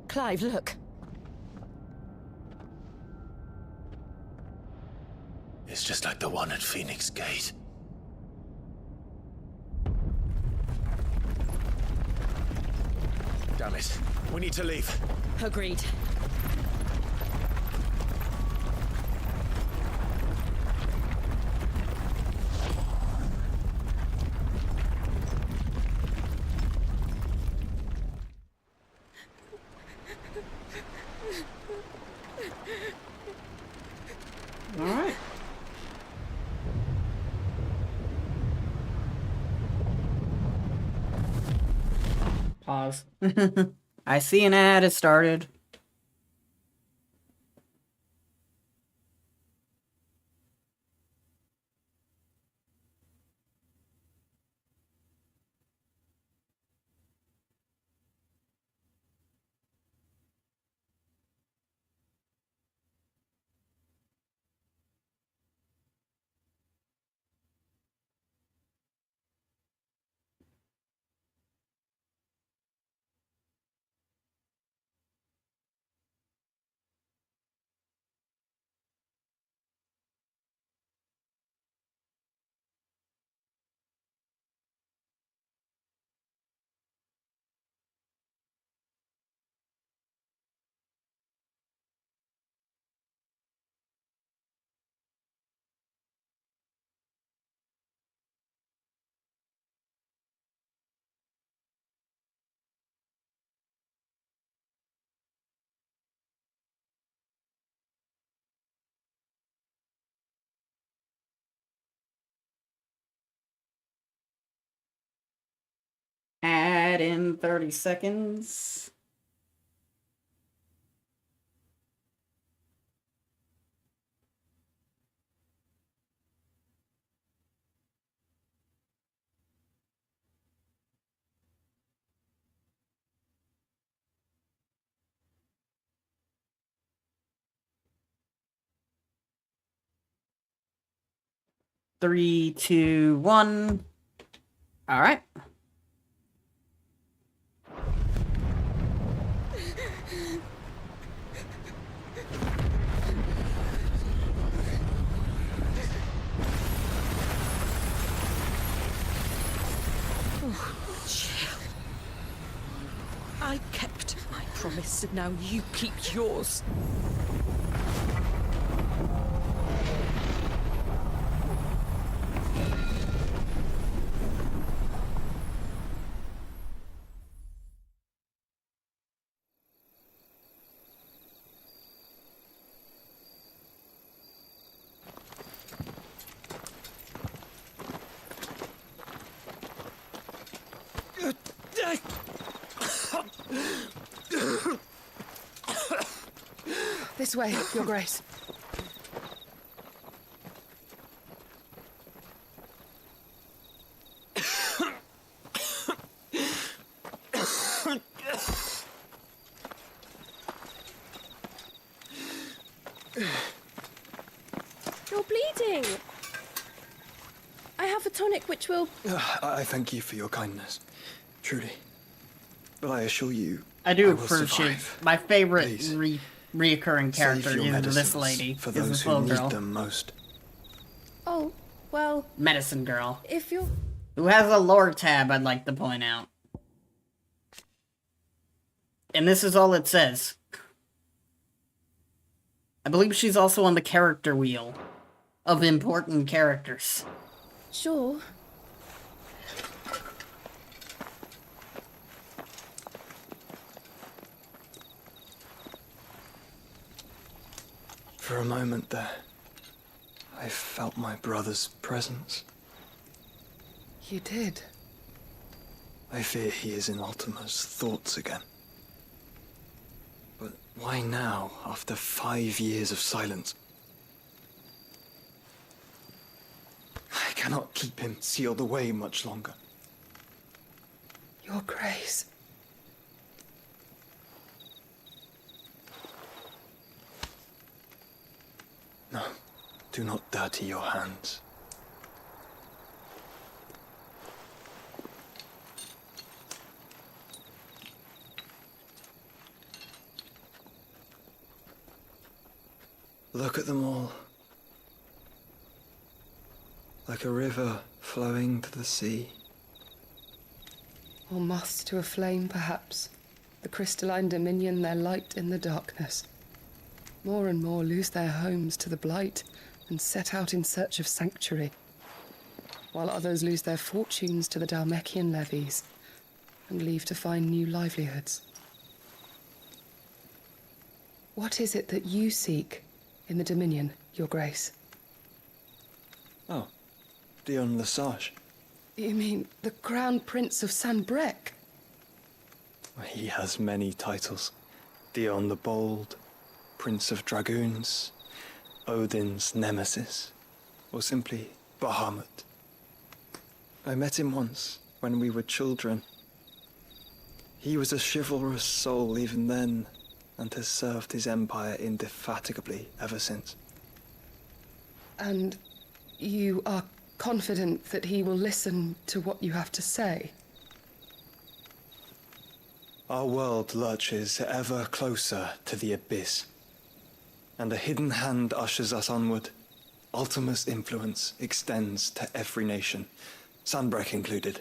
[SPEAKER 10] Clive, look.
[SPEAKER 8] It's just like the one at Phoenix Gate. Damn it. We need to leave.
[SPEAKER 10] Agreed.
[SPEAKER 1] Alright. Pause. I see an ad has started. Ad in 30 seconds. Three, two, one. All right.
[SPEAKER 14] I kept my promise, and now you keep yours.
[SPEAKER 13] This way, Your Grace.
[SPEAKER 19] You're bleeding. I have a tonic which will...
[SPEAKER 20] I thank you for your kindness, truly. But I assure you,
[SPEAKER 1] I do
[SPEAKER 20] will
[SPEAKER 1] appreciate
[SPEAKER 20] survive.
[SPEAKER 1] my favorite
[SPEAKER 20] Please.
[SPEAKER 1] reoccurring character
[SPEAKER 20] Save your
[SPEAKER 1] is this
[SPEAKER 20] medicines
[SPEAKER 1] lady.
[SPEAKER 20] for
[SPEAKER 1] is
[SPEAKER 20] those
[SPEAKER 1] this
[SPEAKER 20] who
[SPEAKER 1] little
[SPEAKER 20] need
[SPEAKER 1] girl.
[SPEAKER 20] them most.
[SPEAKER 19] Oh, well,
[SPEAKER 1] Medicine girl.
[SPEAKER 19] if you're...
[SPEAKER 1] Who has a lore tab, I'd like to point out. And this is all it says. I believe she's also on the character wheel of important characters.
[SPEAKER 19] Sure.
[SPEAKER 20] For a moment there, I felt my brother's presence.
[SPEAKER 13] You did.
[SPEAKER 20] I fear he is in Ultima's thoughts again. But why now, after 5 years of silence? I cannot keep him sealed away much longer.
[SPEAKER 13] Your Grace.
[SPEAKER 20] No, do not dirty your hands. Look at them all. Like a river flowing to the sea.
[SPEAKER 13] Or moths to a flame, perhaps. The crystalline dominion their light in the darkness. More and more lose their homes to the blight and set out in search of sanctuary, while others lose their fortunes to the Dhalmekian levies and leave to find new livelihoods. What is it that you seek in the Dominion, Your Grace?
[SPEAKER 20] Oh, Dion Lesage.
[SPEAKER 13] You mean the Crown Prince of Sanbrec?
[SPEAKER 20] He has many titles. Dion the Bold, Prince of Dragoons, Odin's Nemesis, or simply Bahamut. I met him once, when we were children. He was a chivalrous soul even then, and has served his empire indefatigably ever since.
[SPEAKER 13] And you are confident that he will listen to what you have to say?
[SPEAKER 20] Our world lurches ever closer to the abyss, and a hidden hand ushers us onward. Ultima's influence extends to every nation, Sanbrec included.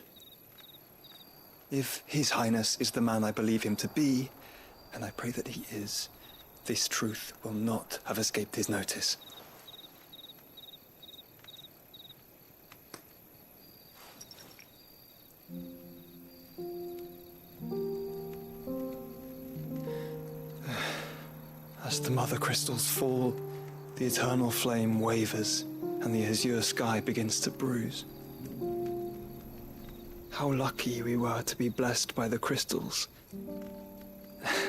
[SPEAKER 20] If His Highness is the man I believe him to be, and I pray that he is, this truth will not have escaped his notice. As the mother crystals fall, the eternal flame wavers, and the azure sky begins to bruise. How lucky we were to be blessed by the crystals,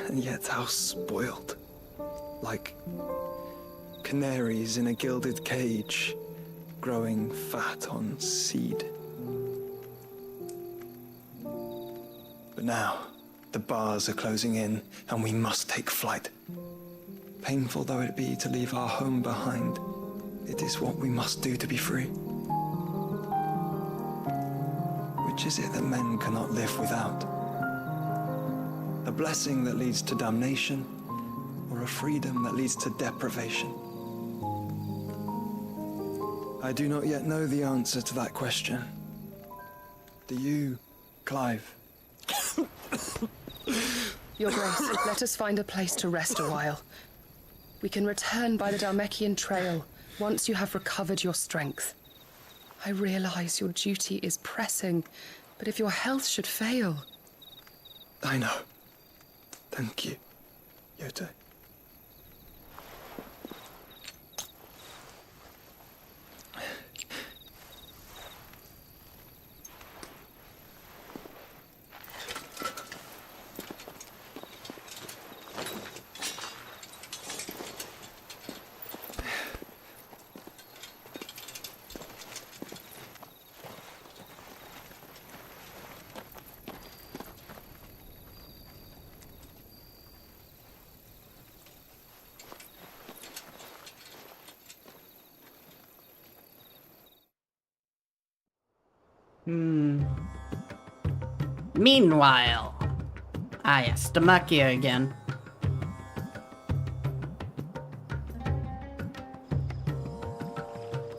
[SPEAKER 20] and yet how spoiled. Like canaries in a gilded cage, growing fat on seed. But now, the bars are closing in, and we must take flight. Painful though it be to leave our home behind, it is what we must do to be free. Which is it that men cannot live without? A blessing that leads to damnation, or a freedom that leads to deprivation? I do not yet know the answer to that question. Do you, Clive?
[SPEAKER 13] Your Grace, let us find a place to rest a while. We can return by the Dhalmekian trail once you have recovered your strength. I realize your duty is pressing, but if your health should fail...
[SPEAKER 20] I know. Thank you, Yote.
[SPEAKER 1] Meanwhile. Ah, yes, Demacia again.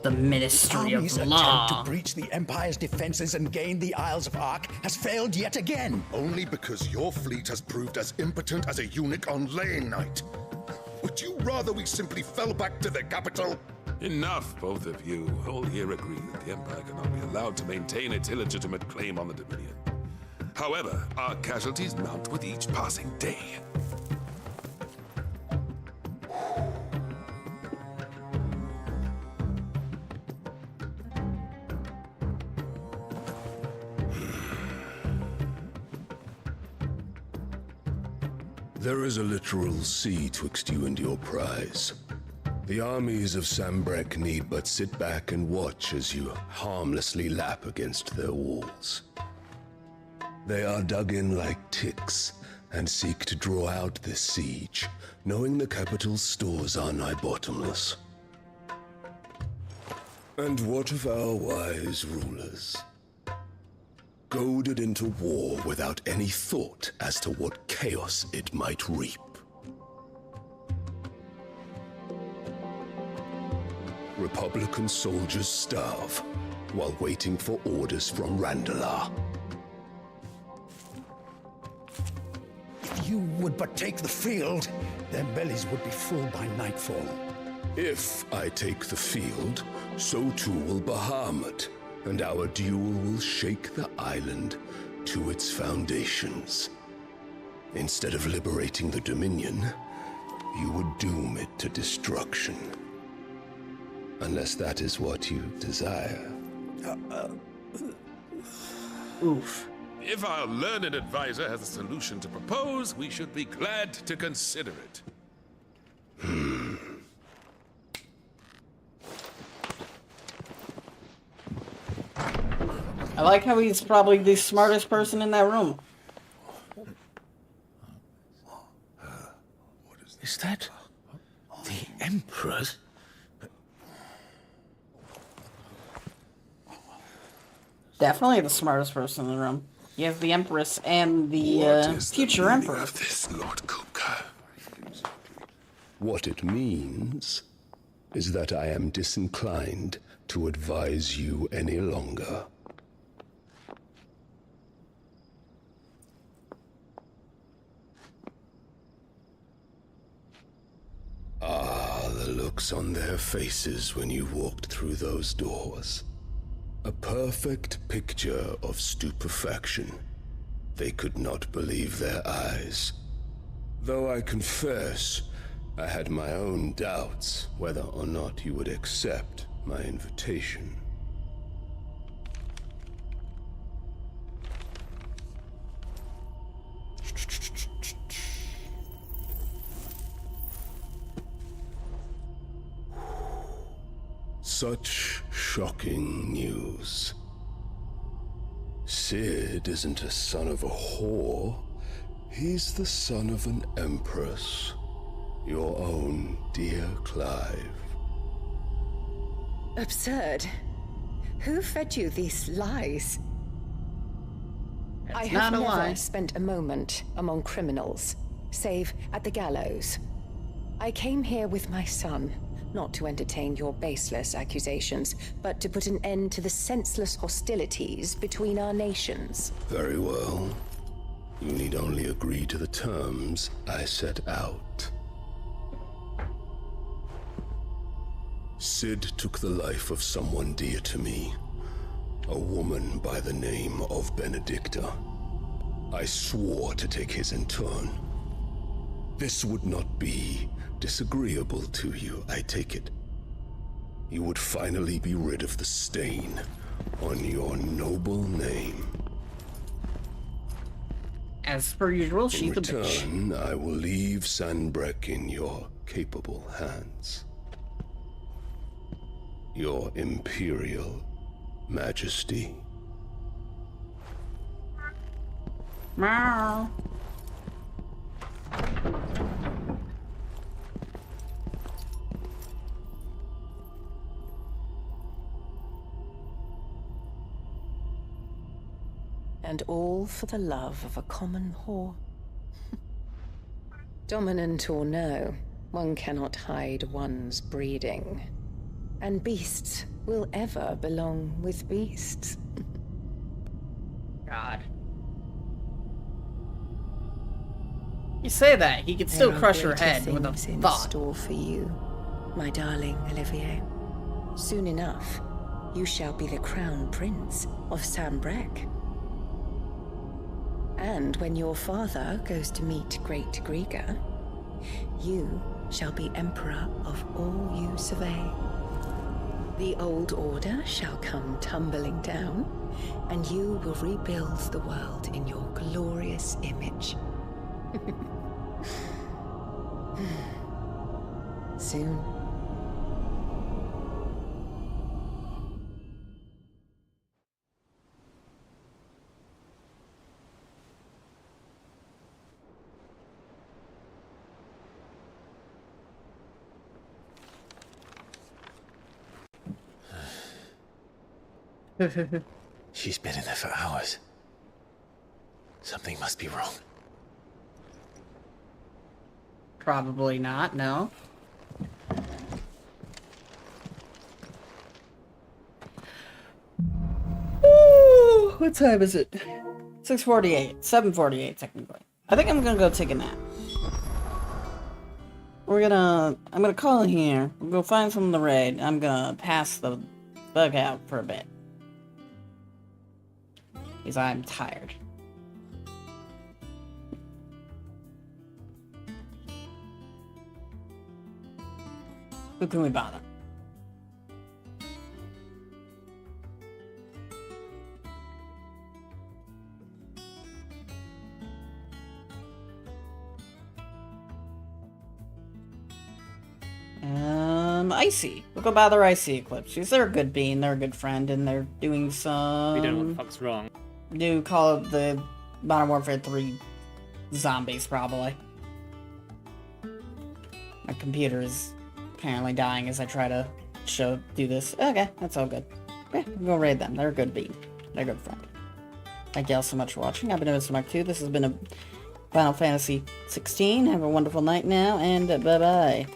[SPEAKER 1] The Ministry of
[SPEAKER 21] Army's
[SPEAKER 1] Law.
[SPEAKER 21] attempt to breach the Empire's defenses and gain the Isles of Ark has failed yet again.
[SPEAKER 7] Only because your fleet has proved as impotent as a eunuch on laying night. Would you rather we simply fell back to the capital?
[SPEAKER 22] Enough, both of you. All here agree that the Empire cannot be allowed to maintain its illegitimate claim on the Dominion. However, our casualties mount with each passing day.
[SPEAKER 7] There is a literal sea twixt you and your prize. The armies of Sambrek need but sit back and watch as you harmlessly lap against their walls. They are dug in like ticks and seek to draw out this siege, knowing the capital's stores are nigh bottomless. And what of our wise rulers? Goaded into war without any thought as to what chaos it might reap. Republican soldiers starve while waiting for orders from Randalar.
[SPEAKER 21] If you would but take the field, their bellies would be full by nightfall.
[SPEAKER 7] If I take the field, so too will Bahamut, and our duel will shake the island to its foundations. Instead of liberating the Dominion, you would doom it to destruction. Unless that is what you desire.
[SPEAKER 1] Oof.
[SPEAKER 22] If our learned advisor has a solution to propose, we should be glad to consider it.
[SPEAKER 1] I like how he's probably the smartest person in that room.
[SPEAKER 16] Is that the Emperor's?
[SPEAKER 1] Definitely the smartest person in the room. You have the Empress and the future Emperor.
[SPEAKER 7] Of this, Lord Kupka? What it means is that I am disinclined to advise you any longer. Ah, the looks on their faces when you walked through those doors. A perfect picture of stupefaction. They could not believe their eyes. Though I confess, I had my own doubts whether or not you would accept my invitation. Such shocking news. Sid isn't a son of a whore. He's the son of an empress. Your own dear Clive.
[SPEAKER 23] Absurd. Who fed you these lies?
[SPEAKER 3] I have never spent a moment among criminals, save at the gallows. I came here with my son, not to entertain your baseless accusations, but to put an end to the senseless hostilities between our nations.
[SPEAKER 7] Very well. You need only agree to the terms I set out. Sid took the life of someone dear to me, a woman by the name of Benedicta. I swore to take his in turn. This would not be disagreeable to you, I take it. You would finally be rid of the stain on your noble name.
[SPEAKER 1] As per usual, she's a bitch.
[SPEAKER 7] In return, I will leave Sanbrek in your capable hands. Your Imperial Majesty.
[SPEAKER 1] Meow.
[SPEAKER 12] And all for the love of a common whore. Dominant or no, one cannot hide one's breeding. And beasts will ever belong with beasts.
[SPEAKER 1] God. You say that, he could still crush your head with a
[SPEAKER 12] in
[SPEAKER 1] thought.
[SPEAKER 12] Store for you, my darling Olivier. Soon enough, you shall be the crown prince of Sambrec. And when your father goes to meet Great Griga, you shall be emperor of all you survey. The old order shall come tumbling down, and you will rebuild the world in your glorious image. Soon.
[SPEAKER 8] She's been in there for hours. Something must be wrong.
[SPEAKER 1] Probably not, no. Ooh, what time is it? 6:48. 7:48 technically. I think I'm gonna go take a nap. I'm gonna call in here. We'll go find some of the raid. I'm gonna pass the bug out for a bit. Because I'm tired. Who can we bother? Icy. We'll go bother Icy Eclipse. Because they're a good bean, they're a good friend, and they're doing some...
[SPEAKER 4] We don't know what the fuck's wrong.
[SPEAKER 1] Do call it the Modern Warfare 3 zombies, probably. My computer is apparently dying as I try to do this. Okay, that's all good. Yeah, we'll go raid them. They're a good bean. They're a good friend. Thank y'all so much for watching. I've been Evis Mark 2. This has been a Final Fantasy 16. Have a wonderful night now, and bye-bye.